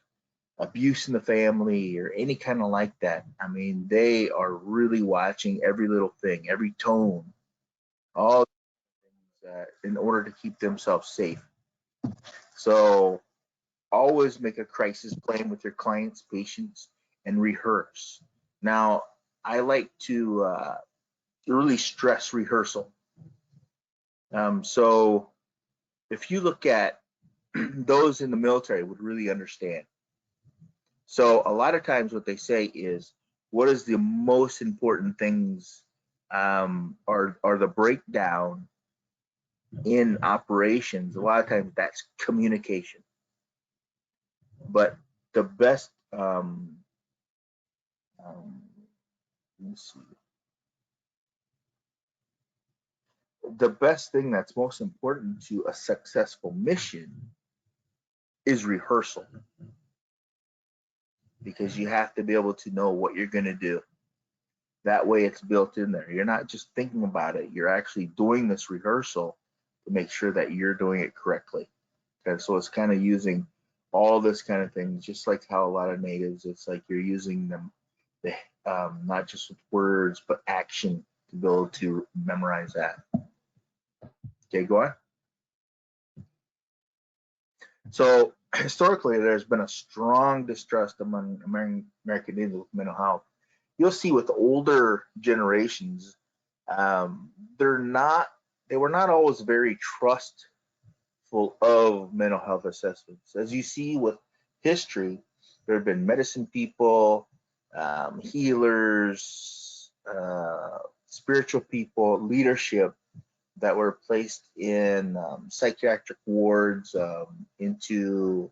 abuse in the family or any kind of like that, I mean, they are really watching every little thing, every tone, all things in order to keep themselves safe. So always make a crisis plan with your clients, patients, and rehearse. Now, I like to really stress rehearsal. So if you look at those in the military would really understand. So a lot of times what they say is, what is the most important things are the breakdown in operations. A lot of times that's communication. But the best, let me see. The best thing that's most important to a successful mission is rehearsal, because you have to be able to know what you're going to do. That way it's built in there. You're not just thinking about it. You're actually doing this rehearsal to make sure that you're doing it correctly. And so it's kind of using all this kind of things, just like how a lot of natives, it's like you're using them, not just with words, but action to be able to memorize that. Okay, go on. So historically, there's been a strong distrust among American Indians with mental health. You'll see with older generations, they were not always very trustful of mental health assessments. As you see with history, there have been medicine people, healers, spiritual people, leadership that were placed in psychiatric wards, into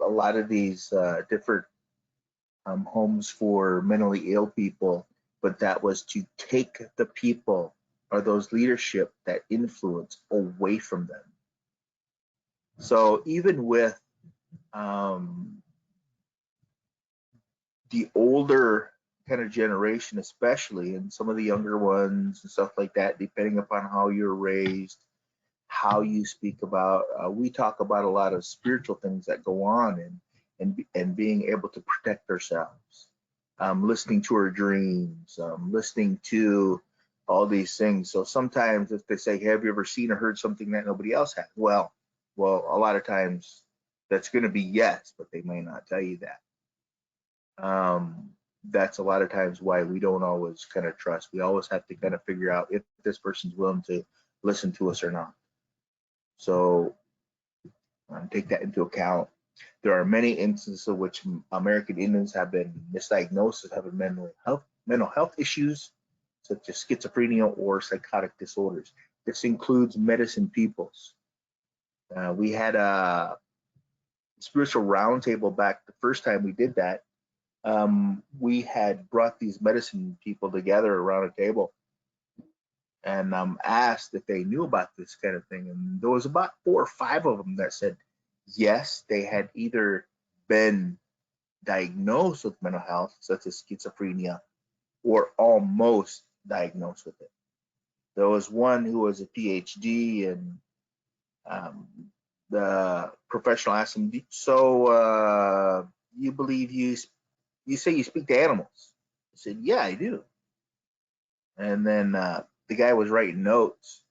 a lot of these different homes for mentally ill people, but that was to take the people or those leadership, that influence, away from them. So even with the older kind of generation, especially, and some of the younger ones and stuff like that, depending upon how you're raised, how you speak about, we talk about a lot of spiritual things that go on, and being able to protect ourselves, listening to our dreams, listening to all these things. So sometimes if they say, have you ever seen or heard something that nobody else has? Well, a lot of times that's going to be yes, but they may not tell you that. That's a lot of times why we don't always kind of trust. We always have to kind of figure out if this person's willing to listen to us or not. So take that into account. There are many instances in which American Indians have been misdiagnosed as having mental health issues, such as schizophrenia or psychotic disorders. This includes medicine peoples. We had a spiritual roundtable back the first time we did that. We had brought these medicine people together around a table and asked if they knew about this kind of thing. And there was about 4 or 5 of them that said yes, they had either been diagnosed with mental health, such as schizophrenia, or almost diagnosed with it. There was one who was a PhD, and the professional asked him, so you believe you say you speak to animals? He said, yeah, I do. And then the guy was writing notes.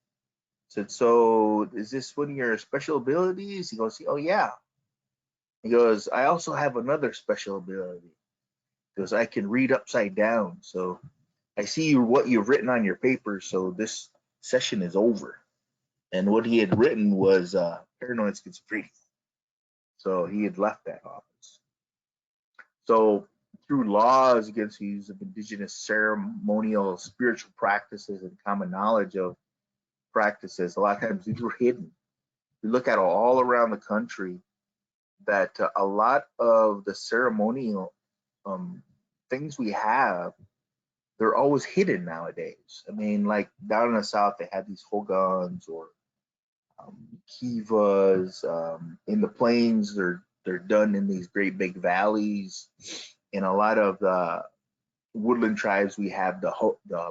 Said, so is this one of your special abilities? He goes, oh yeah. He goes, I also have another special ability. He goes, I can read upside down. So I see what you've written on your paper, so this session is over. And what he had written was paranoid schizophrenia. So he had left that office. So through laws against the use of indigenous ceremonial spiritual practices and common knowledge of practices, a lot of times these were hidden. We look at all around the country that a lot of the ceremonial things we have, they're always hidden nowadays. I mean, like down in the South, they have these hogans or kivas. In the plains, they're done in these great big valleys. In a lot of the woodland tribes, we have the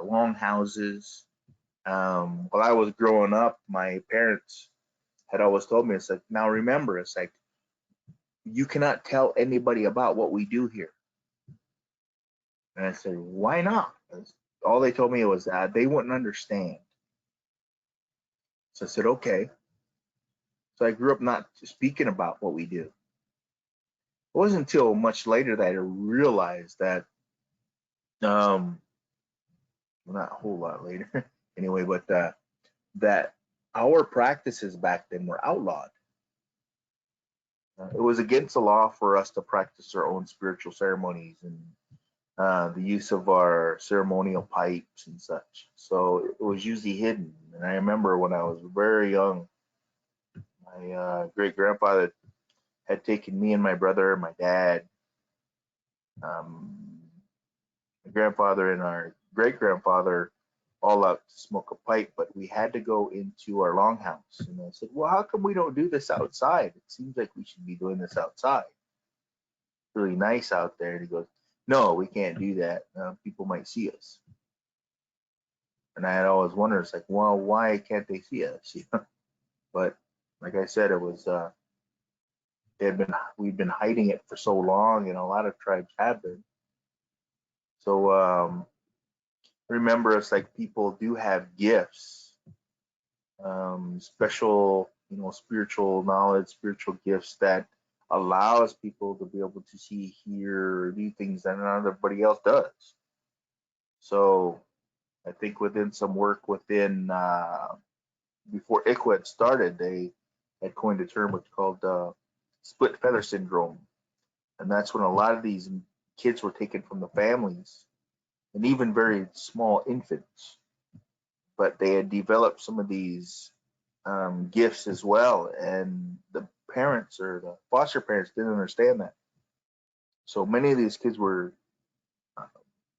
long houses. While I was growing up, my parents had always told me, it's like, now remember, it's like, you cannot tell anybody about what we do here. And I said, why not? All they told me was that they wouldn't understand. So I said, okay. So I grew up not speaking about what we do. It wasn't until much later that I realized that, well, not a whole lot later anyway, but that our practices back then were outlawed. It was against the law for us to practice our own spiritual ceremonies and the use of our ceremonial pipes and such. So it was usually hidden. And I remember when I was very young, my great grandfather had taken me and my brother, my dad, my grandfather, and our great grandfather all out to smoke a pipe, but we had to go into our longhouse. And I said, well, how come we don't do this outside? It seems like we should be doing this outside. Really nice out there. And he goes, no, we can't do that. People might see us. And I had always wondered, it's like, well, why can't they see us? But like I said, it was we'd been hiding it for so long, and a lot of tribes have been. So remember, it's like people do have gifts, special, spiritual knowledge, spiritual gifts that allows people to be able to see, hear, do things that not everybody else does. So I think within some work within before ICWA had started, they had coined a term which called split feather syndrome, and that's when a lot of these kids were taken from the families, and even very small infants, but they had developed some of these gifts as well, and the parents or the foster parents didn't understand that. So many of these kids were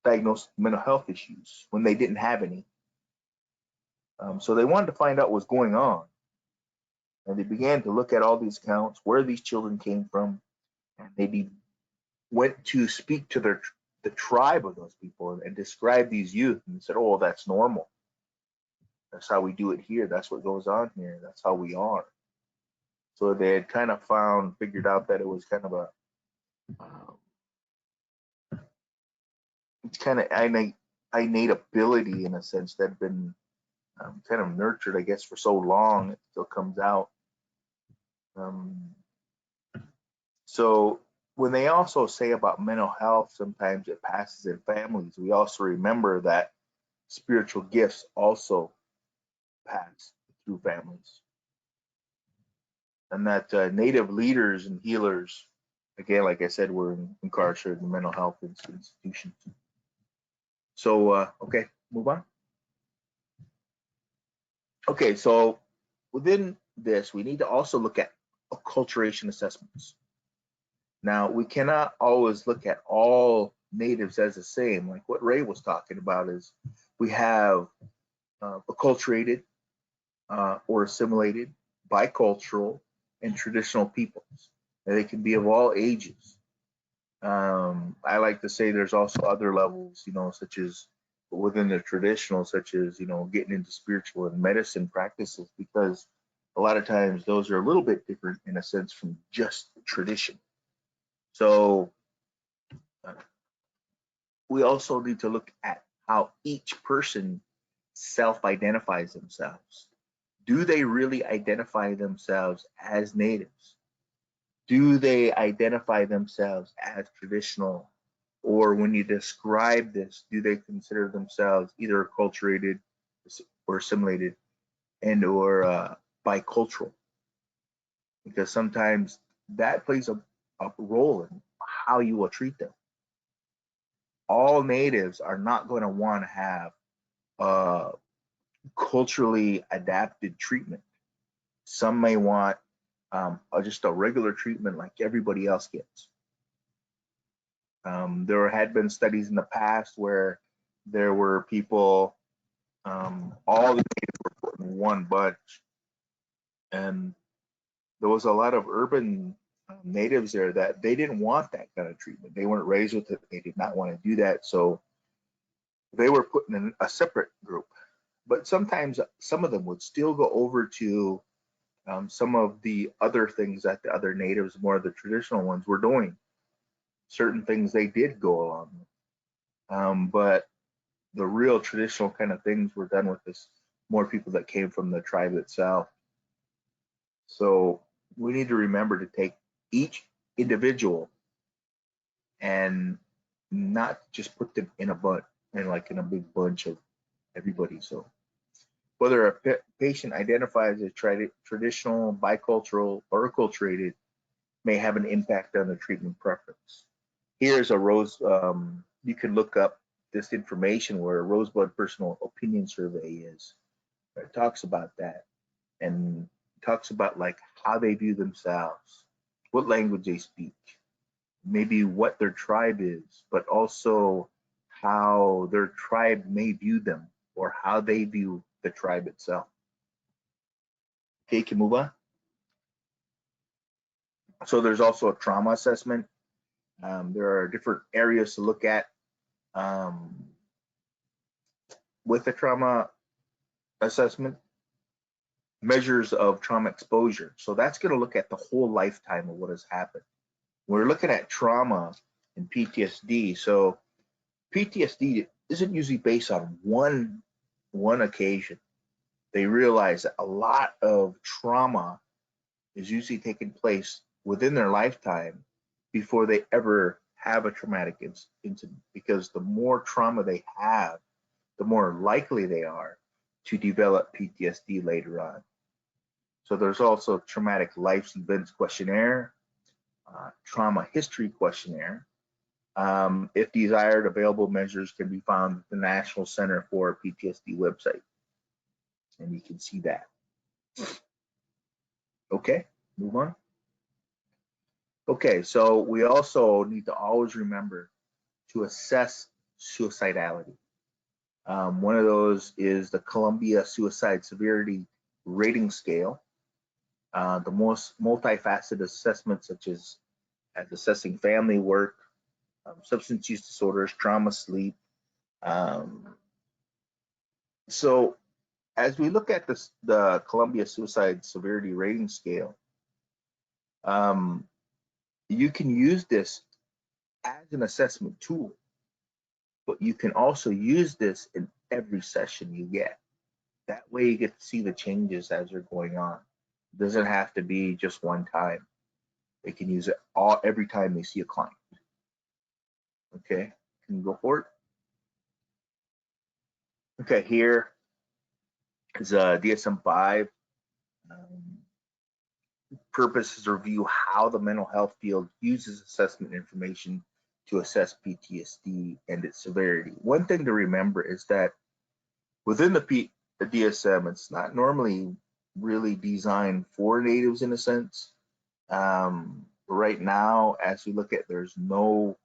diagnosed with mental health issues when they didn't have any. So they wanted to find out what's going on, and they began to look at all these accounts, where these children came from, and they went to speak to the tribe of those people and describe these youth, and said, oh, that's normal. That's how we do it here. That's what goes on here. That's how we are. So they had kind of figured out that it was kind of it's kind of innate ability in a sense that had been kind of nurtured, I guess, for so long. It still comes out. So when they also say about mental health, sometimes it passes in families. We also remember that spiritual gifts also pass through families, and that native leaders and healers, again, like I said, were incarcerated in mental health institutions. So, okay, move on. Okay, so within this, we need to also look at acculturation assessments. Now, we cannot always look at all natives as the same. Like what Ray was talking about is we have acculturated or assimilated, bicultural, and traditional peoples. And they can be of all ages. I like to say there's also other levels, such as within the traditional, such as, getting into spiritual and medicine practices, because a lot of times those are a little bit different in a sense from just tradition. So we also need to look at how each person self-identifies themselves. Do they really identify themselves as natives? Do they identify themselves as traditional? Or when you describe this, do they consider themselves either acculturated or assimilated and or bicultural? Because sometimes that plays a role in how you will treat them. All natives are not going to want to have culturally adapted treatment. Some may want just a regular treatment like everybody else gets. There had been studies in the past where there were people, all the natives were put in one bunch, and there was a lot of urban natives there that they didn't want that kind of treatment. They weren't raised with it. They did not want to do that. So they were put in a separate group. But sometimes some of them would still go over to some of the other things that the other natives, more of the traditional ones, were doing. Certain things they did go along with. But the real traditional kind of things were done with this more people that came from the tribe itself. So we need to remember to take each individual and not just put them in a bunch and like in a big bunch of everybody. So whether a patient identifies as traditional, bicultural, or acculturated may have an impact on the treatment preference. Here's a you can look up this information where a Rosebud Personal Opinion Survey is. It talks about that and talks about like how they view themselves, what language they speak, maybe what their tribe is, but also how their tribe may view them or how they view the tribe itself. Okay, can move on. So there's also a trauma assessment. There are different areas to look at with the trauma assessment. Measures of trauma exposure. So that's going to look at the whole lifetime of what has happened. We're looking at trauma and PTSD. So PTSD isn't usually based on one occasion. They realize that a lot of trauma is usually taking place within their lifetime before they ever have a traumatic incident, because the more trauma they have, the more likely they are to develop PTSD later on. So there's also a traumatic life events questionnaire, trauma history questionnaire. If desired, available measures can be found at the National Center for PTSD website. And you can see that. Okay, move on. Okay, so we also need to always remember to assess suicidality. One of those is the Columbia Suicide Severity Rating Scale. The most multifaceted assessments, such as assessing family, work, substance use disorders, trauma, sleep. So as we look at the Columbia Suicide Severity Rating Scale, you can use this as an assessment tool, but you can also use this in every session you get. That way you get to see the changes as they're going on. It doesn't have to be just one time. They can use it every time they see a client. Okay, can you go forward? Okay, here is DSM-5. Purpose is to review how the mental health field uses assessment information to assess PTSD and its severity. One thing to remember is that within the DSM, it's not normally really designed for natives in a sense. Right now, as we look at, there's no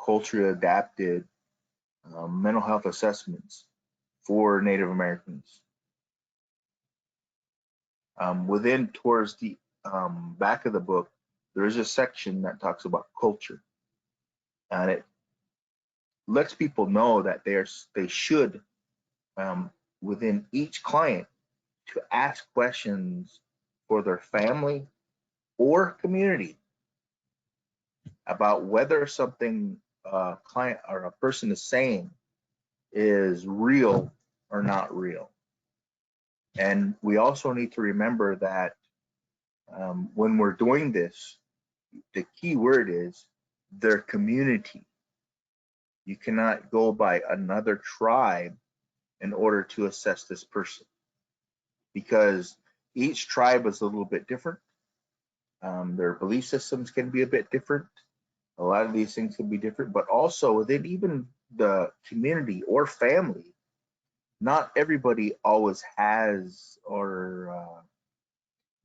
culturally adapted mental health assessments for Native Americans. Within towards the back of the book, there is a section that talks about culture, and it lets people know that they should within each client to ask questions for their family or community about whether something a client or a person is saying is real or not real. And we also need to remember that when we're doing this, the key word is their community. You cannot go by another tribe in order to assess this person, because each tribe is a little bit different. Their belief systems can be a bit different. A lot of these things can be different, but also within even the community or family, not everybody always has or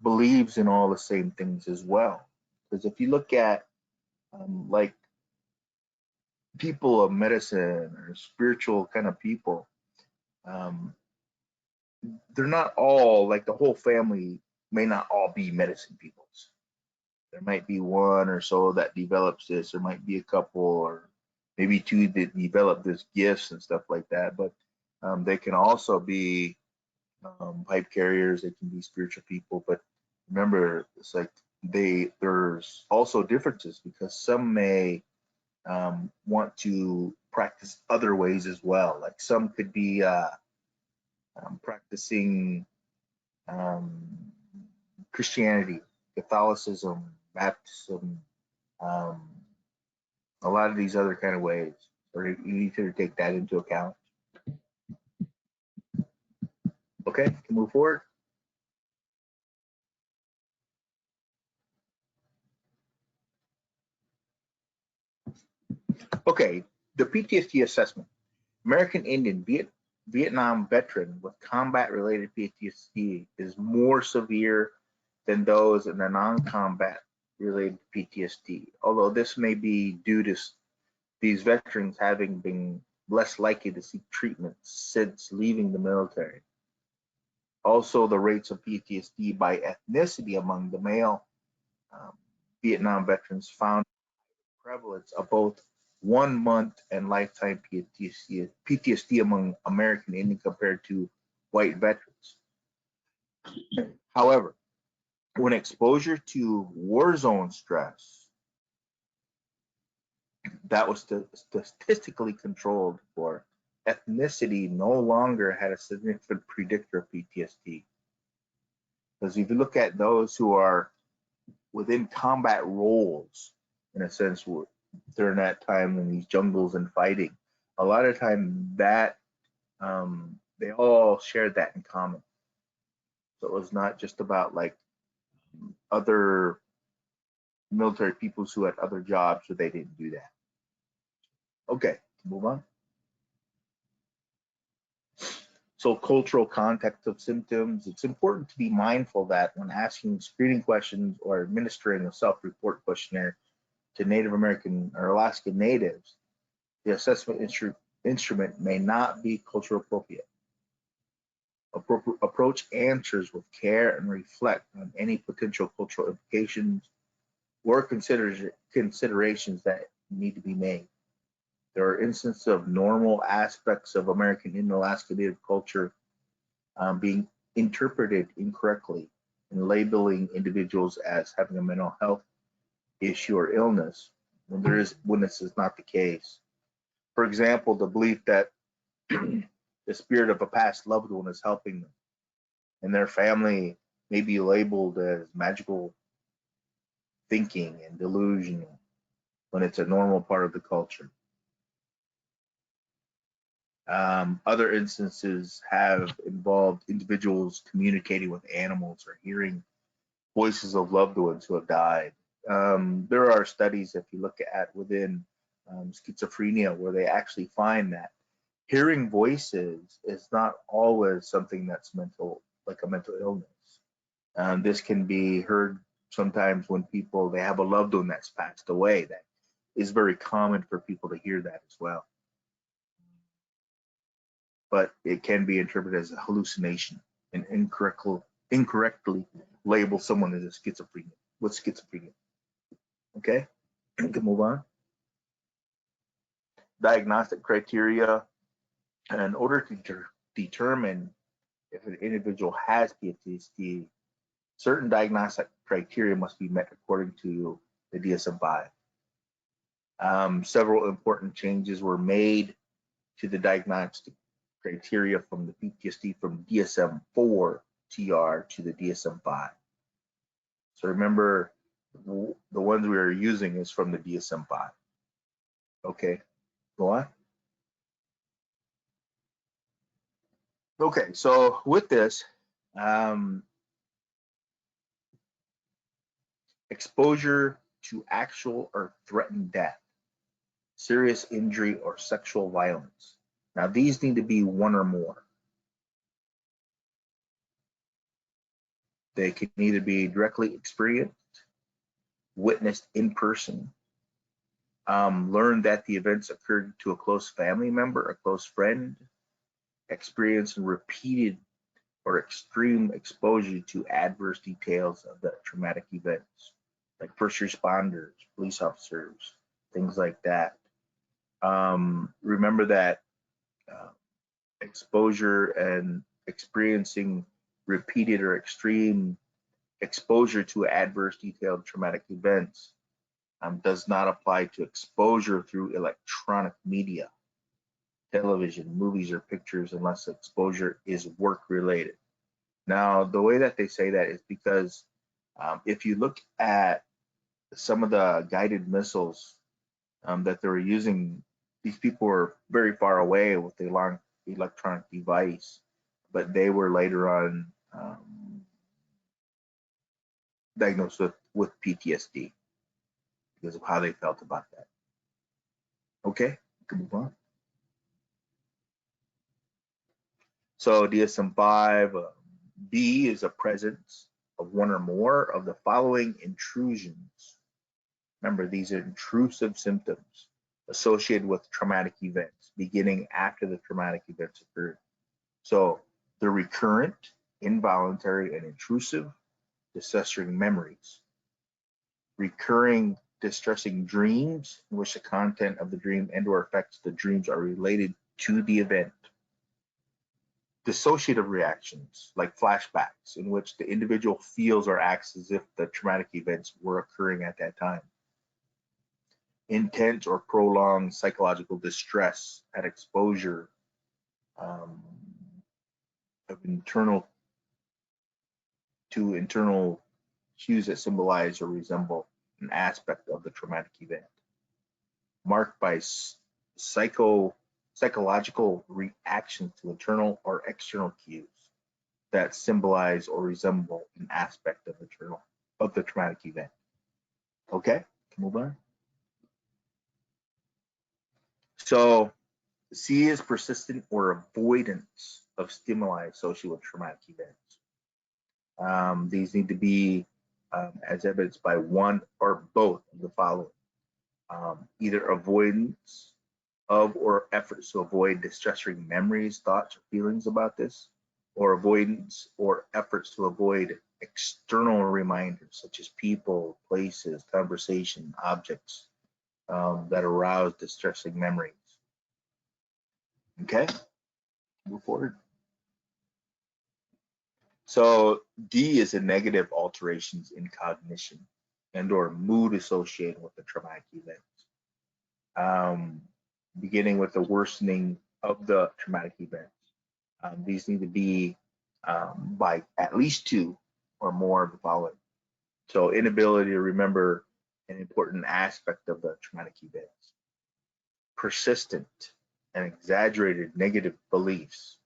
believes in all the same things as well. Because if you look at like people of medicine or spiritual kind of people, they're not all, like the whole family may not all be medicine peoples. There might be one or so that develops this, there might be a couple, or maybe to develop these gifts and stuff like that. But they can also be pipe carriers. They can be spiritual people. But remember, it's like there's also differences because some may want to practice other ways as well. Like some could be practicing Christianity, Catholicism, Baptism, um, a lot of these other kind of ways. Or you need to take that into account. Okay, can move forward. Okay, the PTSD assessment. American Indian Vietnam veteran with combat-related PTSD is more severe than those in the non-combat related PTSD, although this may be due to these veterans having been less likely to seek treatment since leaving the military. Also, the rates of PTSD by ethnicity among the male Vietnam veterans found prevalence of both 1 month and lifetime PTSD among American Indian compared to white veterans. However, when exposure to war zone stress that was statistically controlled for, ethnicity no longer had a significant predictor of PTSD. Because if you look at those who are within combat roles, in a sense, during that time in these jungles and fighting, a lot of time that they all shared that in common. So it was not just about like other military peoples who had other jobs, so they didn't do that. Okay, move on. So cultural context of symptoms. It's important to be mindful that when asking screening questions or administering a self-report questionnaire to Native American or Alaska Natives, the assessment instrument may not be cultural appropriate. Approach answers with care and reflect on any potential cultural implications or considerations that need to be made. There are instances of normal aspects of American Indian Alaska Native culture being interpreted incorrectly and labeling individuals as having a mental health issue or illness when this is not the case. For example, the belief that the spirit of a past loved one is helping them and their family may be labeled as magical thinking and delusional when it's a normal part of the culture. Other instances have involved individuals communicating with animals or hearing voices of loved ones who have died. There are studies, if you look at within schizophrenia, where they actually find that hearing voices is not always something that's like a mental illness. This can be heard sometimes when they have a loved one that's passed away. That is very common for people to hear that as well. But it can be interpreted as a hallucination and incorrectly label someone as a schizophrenia. Okay, we can move on. Diagnostic criteria. In order to determine if an individual has PTSD, certain diagnostic criteria must be met according to the DSM-5. Several important changes were made to the diagnostic criteria from the PTSD from DSM-4 TR to the DSM-5. So remember, the ones we are using is from the DSM-5. Okay, go on. Okay, so with this, exposure to actual or threatened death, serious injury, or sexual violence. Now, these need to be one or more. They can either be directly experienced, witnessed in person, learned that the events occurred to a close family member, a close friend, experienced and repeated or extreme exposure to adverse details of the traumatic events, like first responders, police officers, things like that. Remember that exposure and experiencing repeated or extreme exposure to adverse detailed traumatic events does not apply to exposure through electronic media, television, movies, or pictures unless exposure is work related. Now, the way that they say that is because if you look at some of the guided missiles that they were using, these people were very far away with the electronic device, but they were later on diagnosed with PTSD because of how they felt about that. Okay, we can move on. So DSM-5, B is a presence of one or more of the following intrusions. Remember, these are intrusive symptoms associated with traumatic events beginning after the traumatic events occurred. So the recurrent, involuntary, and intrusive distressing memories, recurring distressing dreams in which the content of the dream and or effects of the dreams are related to the event, dissociative reactions like flashbacks in which the individual feels or acts as if the traumatic events were occurring at that time, intense or prolonged psychological distress at exposure of internal cues that symbolize or resemble an aspect of the traumatic event, marked by psychological reactions to internal or external cues that symbolize or resemble an aspect of the traumatic event. Okay, move on. So C is persistent or avoidance of stimuli associated with traumatic events. These need to be as evidenced by one or both of the following. Either avoidance of or efforts to avoid distressing memories, thoughts, or feelings about this, or avoidance or efforts to avoid external reminders such as people, places, conversation, objects that arouse distressing memories. Okay, move forward. So D is a negative alterations in cognition and or mood associated with the traumatic events, beginning with the worsening of the traumatic events. These need to be by at least two or more of the following. So inability to remember an important aspect of the traumatic events, persistent and exaggerated negative beliefs,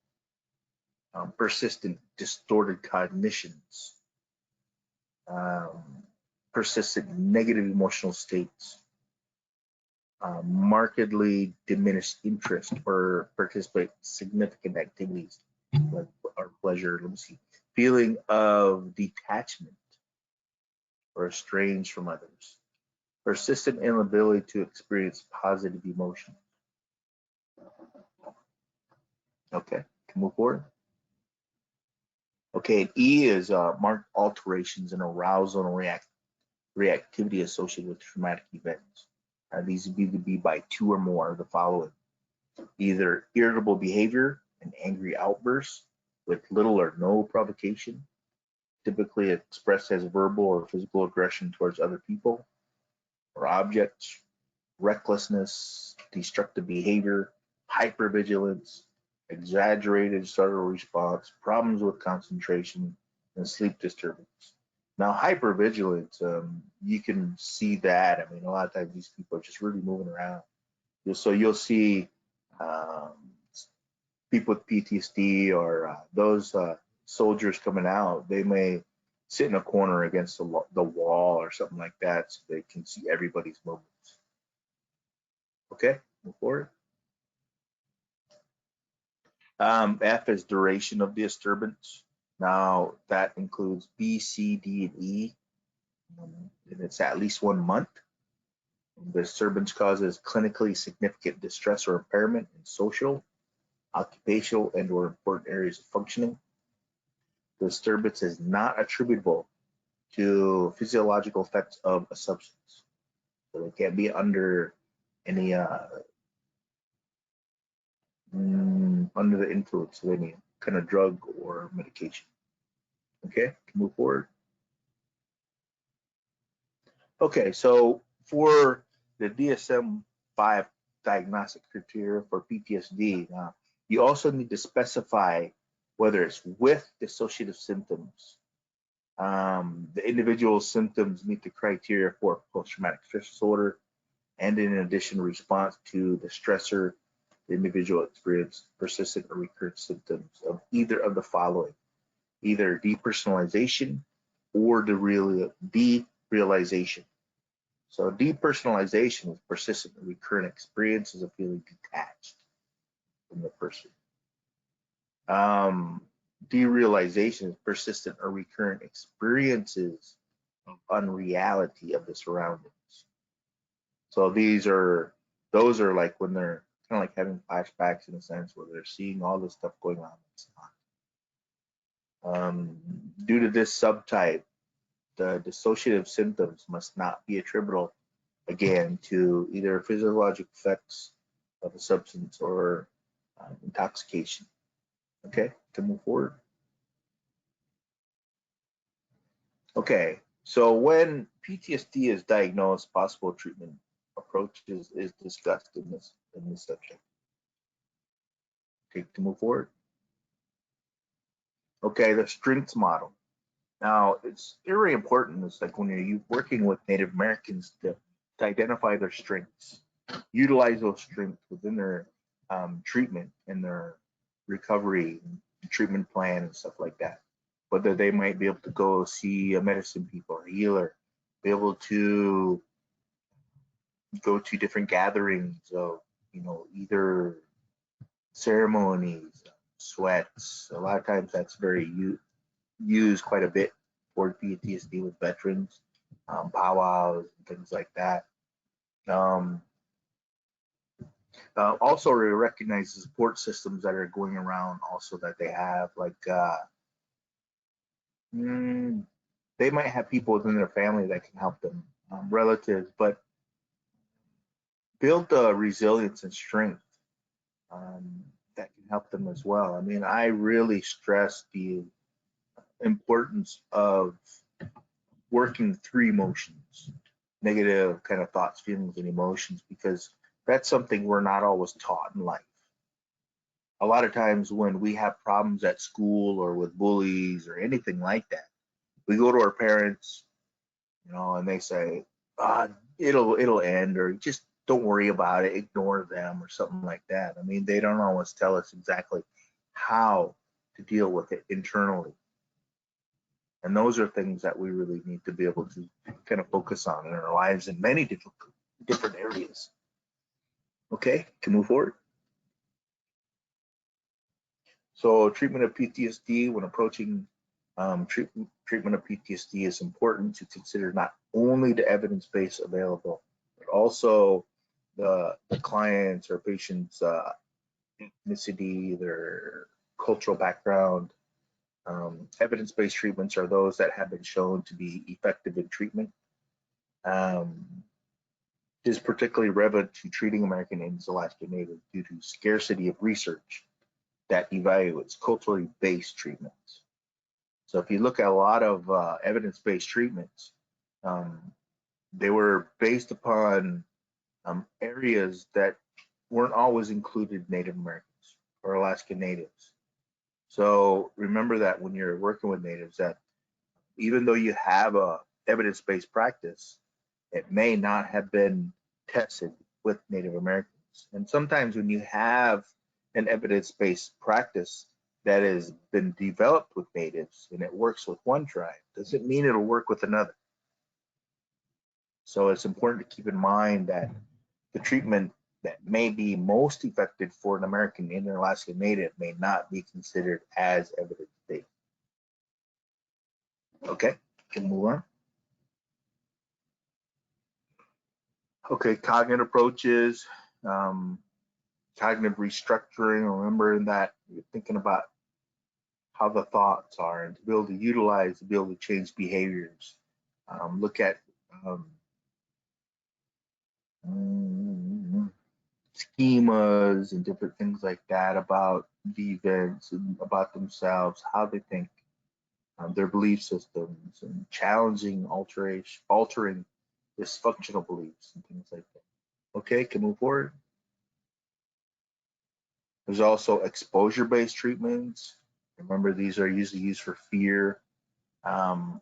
persistent distorted cognitions, persistent negative emotional states, markedly diminished interest or participate in significant activities like our pleasure, feeling of detachment or estranged from others, persistent inability to experience positive emotion. Okay, can move forward. Okay, E is marked alterations in arousal and reactivity associated with traumatic events. These would need to be by two or more of the following. Either irritable behavior and angry outbursts with little or no provocation, typically expressed as verbal or physical aggression towards other people or objects, recklessness, destructive behavior, hypervigilance, exaggerated startle response, problems with concentration, and sleep disturbance. Now, hypervigilance, you can see that. I mean, a lot of times these people are just really moving around. So you'll see people with PTSD or those soldiers coming out, they may sit in a corner against the wall or something like that so they can see everybody's movements. Okay, move forward. F is duration of the disturbance. Now that includes B, C, D, and E. And it's at least 1 month. The disturbance causes clinically significant distress or impairment in social, occupational, and or important areas of functioning. The disturbance is not attributable to physiological effects of a substance. So it can't be under any under the influence of any kind of drug or medication. Okay, move forward. Okay, so for the DSM-5 diagnostic criteria for PTSD, you also need to specify whether it's with dissociative symptoms. The individual's symptoms meet the criteria for post-traumatic stress disorder, and in addition, response to the stressor, the individual experienced persistent or recurrent symptoms of either of the following: either depersonalization or derealization. So depersonalization is persistent and recurrent experiences of feeling detached from the person. Derealization is persistent or recurrent experiences of unreality of the surroundings. So those are like when they're kind of like having flashbacks in a sense where they're seeing all this stuff going on. It's not. Due to this subtype, the dissociative symptoms must not be attributable, again, to either physiologic effects of a substance or intoxication. Okay, to move forward. Okay, so when PTSD is diagnosed, possible treatment approaches is discussed in this section. Okay, to move forward. Okay, the strengths model. Now, it's very important. It's like when you're working with Native Americans to identify their strengths, utilize those strengths within their treatment and their recovery treatment plan and stuff like that. Whether they might be able to go see a medicine people or a healer, be able to go to different gatherings of, either ceremonies, sweats. A lot of times that's very used quite a bit for PTSD with veterans, powwows and things like that. Also recognize the support systems that are going around also that they have, like they might have people within their family that can help them, relatives, but build the resilience and strength that can help them as well. I mean, I really stress the importance of working through emotions, negative kind of thoughts, feelings, and emotions, because that's something we're not always taught in life. A lot of times when we have problems at school or with bullies or anything like that, we go to our parents, and they say, it'll end, or just don't worry about it, ignore them, or something like that. I mean, they don't always tell us exactly how to deal with it internally. And those are things that we really need to be able to kind of focus on in our lives in many different areas. Okay, can move forward. So treatment of PTSD, when approaching treatment of PTSD, is important to consider not only the evidence base available, but also the client's or patient's ethnicity, their cultural background. Evidence-based treatments are those that have been shown to be effective in treatment. Is particularly relevant to treating American Indians, Alaska Native, due to scarcity of research that evaluates culturally based treatments. So if you look at a lot of evidence-based treatments, they were based upon areas that weren't always included Native Americans or Alaska Natives. So remember that when you're working with Natives, that even though you have a evidence-based practice, it may not have been tested with Native Americans. And sometimes when you have an evidence-based practice that has been developed with Natives and it works with one tribe, doesn't mean it'll work with another. So it's important to keep in mind that the treatment that may be most effective for an American Indian or Alaska Native may not be considered as evidence-based. Okay, can move on. Okay, cognitive approaches, cognitive restructuring, remembering that you're thinking about how the thoughts are and to be able to utilize, to be able to change behaviors. Look at schemas and different things like that about the events and about themselves, how they think, their belief systems, and challenging altering dysfunctional beliefs and things like that. Okay, can move forward. There's also exposure-based treatments. Remember, these are usually used for fear. EMDR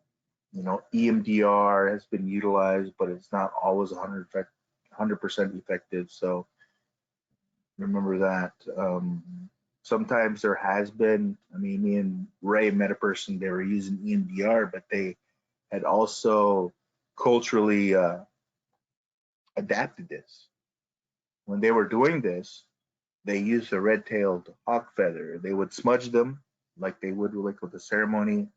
has been utilized, but it's not always 100% effective. So remember that. Sometimes there has been, me and Ray met a person, they were using EMDR, but they had also culturally adapted this. When they were doing this, they used a red-tailed hawk feather. They would smudge them like they would like with a ceremony.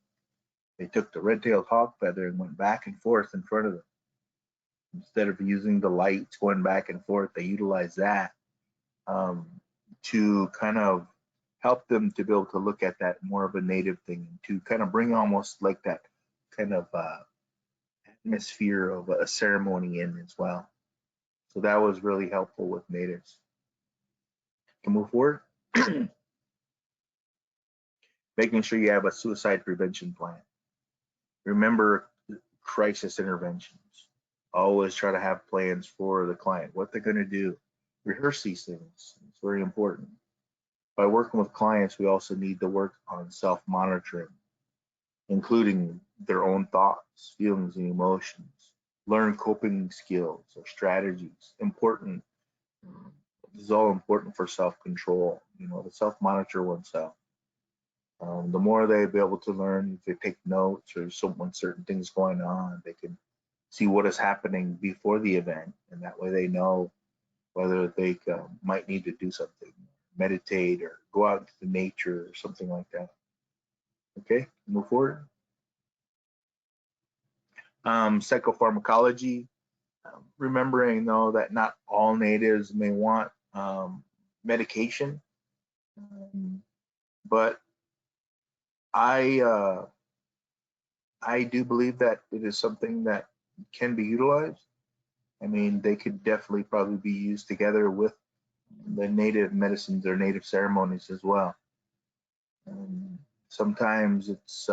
They took the red-tailed hawk feather and went back and forth in front of them. Instead of using the lights going back and forth, they utilized that to kind of help them to be able to look at that more of a native thing, to kind of bring almost like that kind of atmosphere of a ceremony in as well. So that was really helpful with natives. Can move forward. Making sure you have a suicide prevention plan. Remember crisis interventions. Always try to have plans for the client, what they're going to do. Rehearse these things. It's very important. By working with clients, we also need to work on self-monitoring, including their own thoughts, feelings, and emotions. Learn coping skills or strategies. Important. This is all important for self-control, to self-monitor oneself. The more they be able to learn, if they take notes or when certain things going on, they can see what is happening before the event, and that way they know whether they might need to do something, meditate or go out into the nature or something like that. Okay, move forward. Psychopharmacology, remembering though that not all natives may want medication, but I do believe that it is something that can be utilized. They could definitely probably be used together with the native medicines or native ceremonies as well. Sometimes it's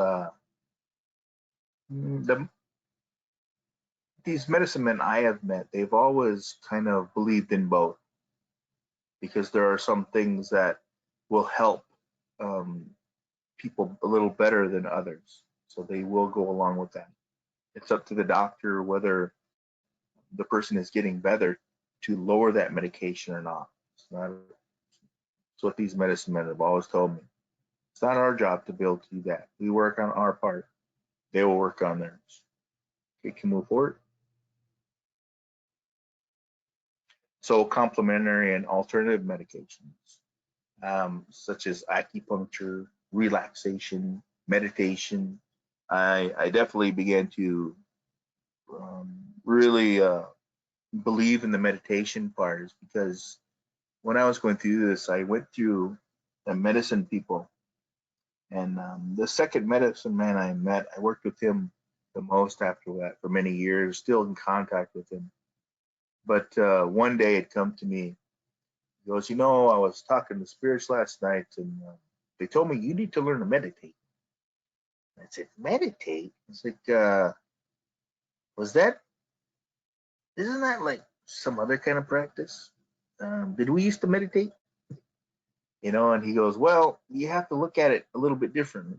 these medicine men I have met, they've always kind of believed in both, because there are some things that will help people a little better than others. So they will go along with that. It's up to the doctor whether the person is getting better to lower that medication or not. It's what these medicine men have always told me. It's not our job to be able to do that. We work on our part. They will work on theirs. Okay, can move forward. So complementary and alternative medications, such as acupuncture, relaxation, meditation. I definitely began to really believe in the meditation part, is because when I was going through this, I went through the medicine people, and the second medicine man I met, I worked with him the most after that for many years, still in contact with him. But one day it come to me, he goes, I was talking to spirits last night, and they told me you need to learn to meditate. I said, meditate? It's like, isn't that like some other kind of practice? Did we used to meditate? And he goes, well, you have to look at it a little bit differently.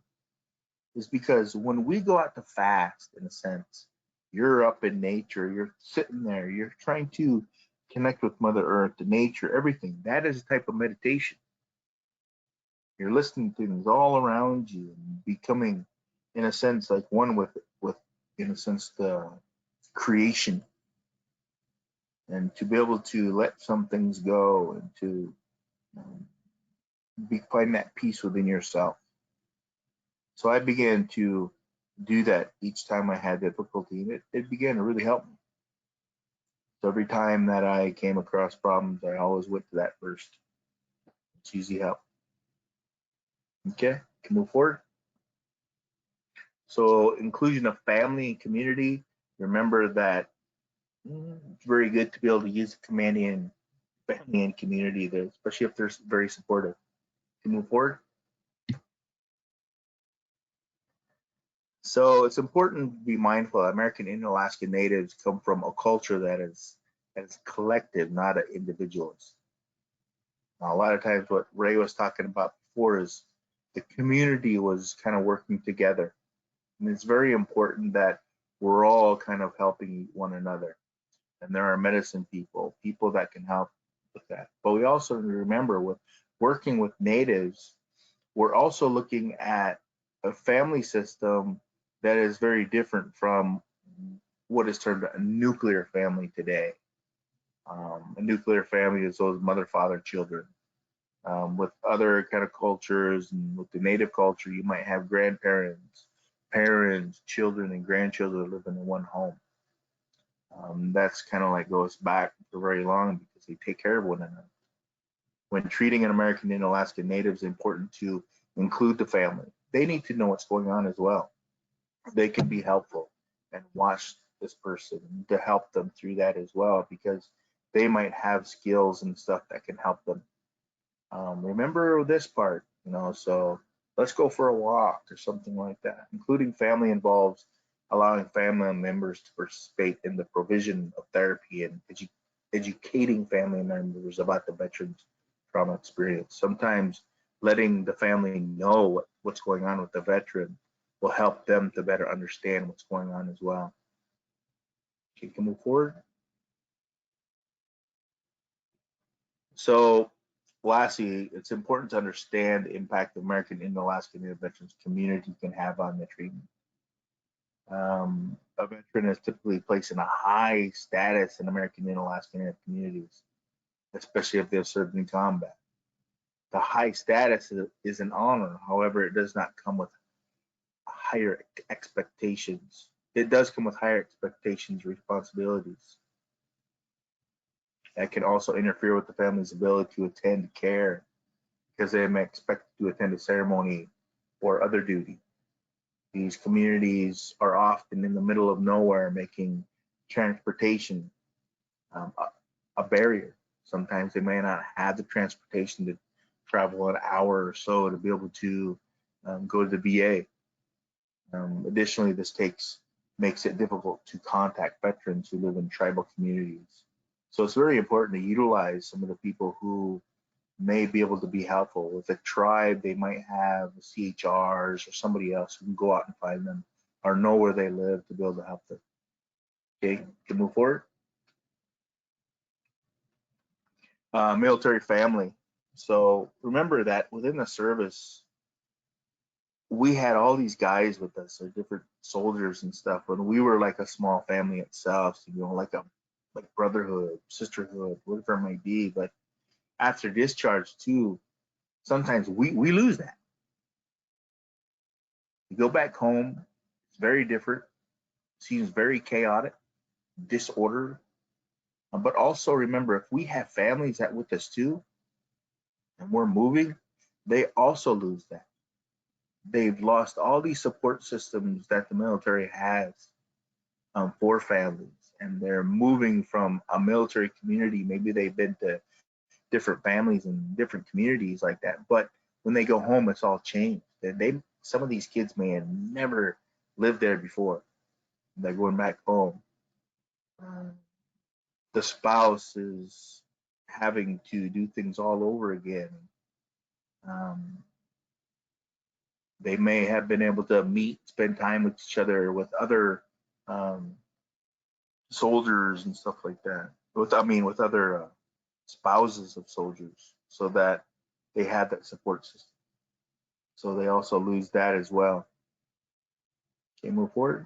It's because when we go out to fast, in a sense, you're up in nature, you're sitting there, you're trying to connect with Mother Earth, the nature, everything. That is a type of meditation. You're listening to things all around you and becoming, in a sense, like one with in a sense, the creation. And to be able to let some things go and to find that peace within yourself. So I began to do that each time I had difficulty, and it began to really help me. So every time that I came across problems, I always went to that first. It's easy help. Okay, can move forward. So inclusion of family and community. Remember that it's very good to be able to use a companion family and community there, especially if they're very supportive. To move forward. So it's important to be mindful. American Indian Alaska Natives come from a culture that is collective, not an individualist. Now, a lot of times what Ray was talking about before is the community was kind of working together. And it's very important that we're all kind of helping one another. And there are medicine people, people that can help with that. But we also remember with working with natives, we're also looking at a family system that is very different from what is termed a nuclear family today. A nuclear family is those mother, father, children. With other kind of cultures and with the native culture, you might have grandparents, parents, children, and grandchildren living in one home. That's kind of like goes back for very long because they take care of one another. When treating an American Indian Alaska Native, it's important to include the family. They need to know what's going on as well. They can be helpful and watch this person to help them through that as well because they might have skills and stuff that can help them. Remember this part, so let's go for a walk or something like that. Including family involves allowing family members to participate in the provision of therapy and educating family members about the veterans' trauma experience. Sometimes letting the family know what's going on with the veteran will help them to better understand what's going on as well. Okay, can move forward. So lastly, it's important to understand the impact the American Indian Alaska Native veterans community can have on the treatment. A veteran is typically placed in a high status in American Indian Alaska Native communities, especially if they've served in combat. The high status is an honor, however, it does not come with higher expectations. It does come with higher expectations, responsibilities. That can also interfere with the family's ability to attend care because they may expect to attend a ceremony or other duty. These communities are often in the middle of nowhere, making transportation a barrier. Sometimes they may not have the transportation to travel an hour or so to be able to go to the VA. Additionally, this makes it difficult to contact veterans who live in tribal communities. So it's very important to utilize some of the people who may be able to be helpful. With a tribe, they might have CHRs or somebody else who can go out and find them or know where they live to be able to help them. Okay, to move forward. Military family. So remember that within the service, we had all these guys with us, or different soldiers and stuff, and we were like a small family itself, like brotherhood, sisterhood, whatever it might be. But after discharge too, sometimes we lose that. You go back home, it's very different, seems very chaotic, disordered. But also remember, if we have families that with us too, and we're moving, they also lose that. They've lost all these support systems that the military has for families, and they're moving from a military community. Maybe they've been to different families and different communities like that, but when they go home, it's all changed. Some of these kids may have never lived there before. They're going back home. The spouse is having to do things all over again. They may have been able to spend time with each other, with other soldiers and stuff like that. With other spouses of soldiers, so that they had that support system. So they also lose that as well. Okay, move forward.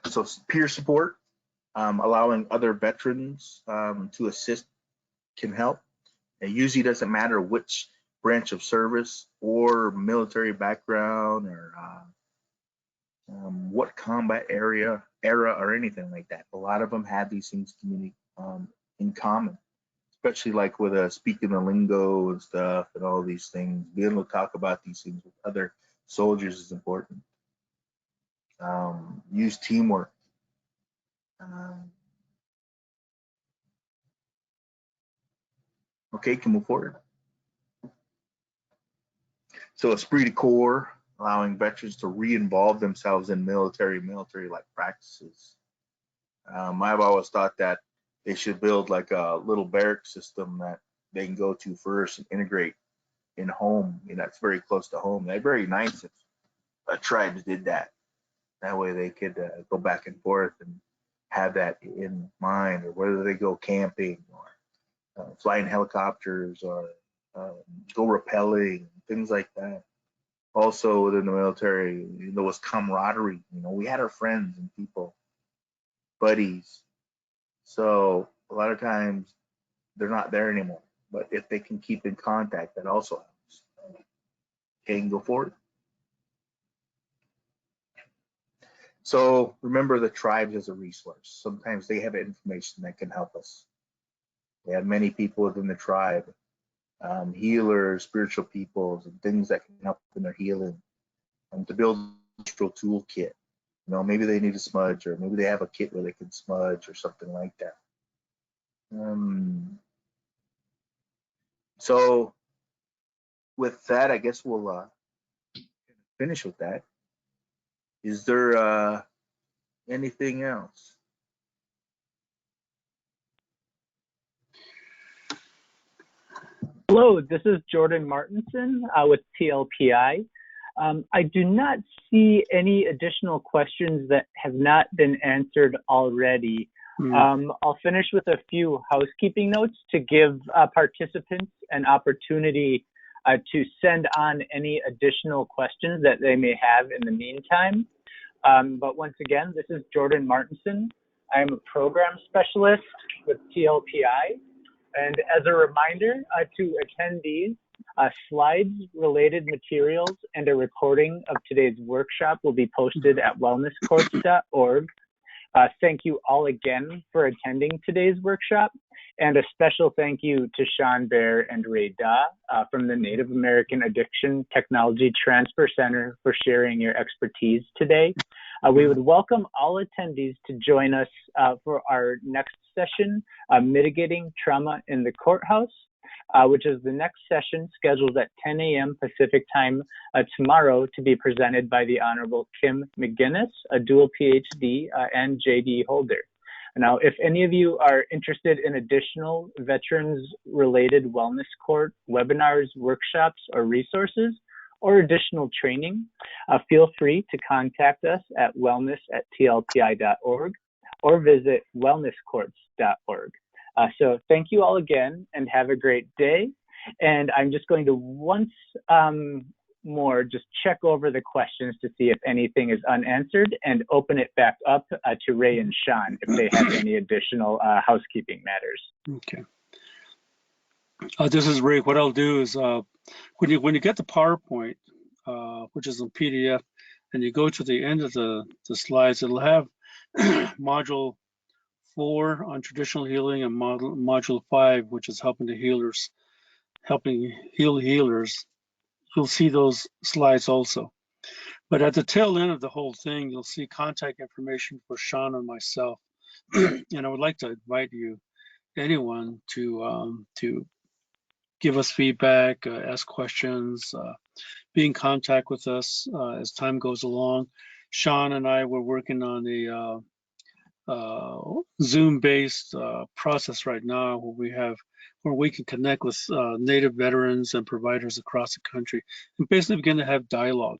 So peer support, allowing other veterans to assist can help. It usually doesn't matter which branch of service or military background or what combat era or anything like that. A lot of them have these things in common, especially like with speaking the lingo and stuff and all these things. Being able to talk about these things with other soldiers is important. Use teamwork. Okay, can move forward. So esprit de corps, allowing veterans to re-involve themselves in military-like practices. I've always thought that they should build like a little barrack system that they can go to first and integrate in home. It's very close to home. That'd be very nice if tribes did that. That way they could go back and forth and have that in mind, or whether they go camping or flying helicopters or go rappelling, things like that. Also within the military, there was camaraderie. We had our friends and people, buddies. So a lot of times they're not there anymore. But if they can keep in contact, that also helps. Okay, go forward. So remember the tribes as a resource. Sometimes they have information that can help us. We have many people within the tribe, healers, spiritual peoples, and things that can help in their healing. And to build a spiritual toolkit. Maybe they need a smudge, or maybe they have a kit where they can smudge or something like that. So with that, I guess we'll finish with that. Is there anything else? Hello, this is Jordan Martinson with TLPI. I do not see any additional questions that have not been answered already. I'll finish with a few housekeeping notes to give participants an opportunity to send on any additional questions that they may have in the meantime. But once again, this is Jordan Martinson. I'm a program specialist with TLPI. And as a reminder to attendees, slides, related materials, and a recording of today's workshop will be posted at wellnesscourts.org. Thank you all again for attending today's workshop, and a special thank you to Sean Bear and Ray Daw from the Native American Addiction Technology Transfer Center for sharing your expertise today. We would welcome all attendees to join us for our next session, Mitigating Trauma in the Courthouse, which is the next session scheduled at 10 a.m. Pacific time tomorrow, to be presented by the Honorable Kim McGinnis, a dual PhD and JD holder. Now, if any of you are interested in additional veterans-related wellness court webinars, workshops, or resources, or additional training, feel free to contact us at wellness@tlpi.org or visit wellnesscourts.org. So thank you all again, and have a great day. And I'm just going to once more just check over the questions to see if anything is unanswered, and open it back up to Ray and Sean if they have any additional housekeeping matters. Okay. This is Ray. What I'll do is when you get the PowerPoint, which is in PDF, and you go to the end of the slides, it'll have module 4 on traditional healing and module 5, which is helping heal healers. You'll see those slides also. But at the tail end of the whole thing, you'll see contact information for Sean and myself. And I would like to invite anyone to give us feedback, ask questions, be in contact with us as time goes along. Sean and I were working on a Zoom-based process right now where we can connect with Native veterans and providers across the country, and basically begin to have dialogue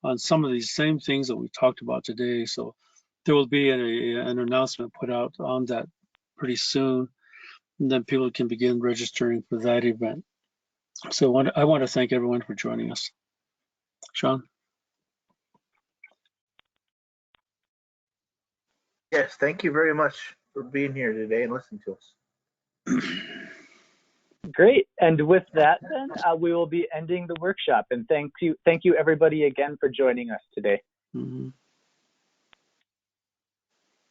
on some of these same things that we talked about today. So there will be an announcement put out on that pretty soon, and then people can begin registering for that event. So I want to thank everyone for joining us. Sean? Yes, thank you very much for being here today and listening to us. Great. And with that, then, we will be ending the workshop. And thank you everybody again for joining us today. Mm-hmm.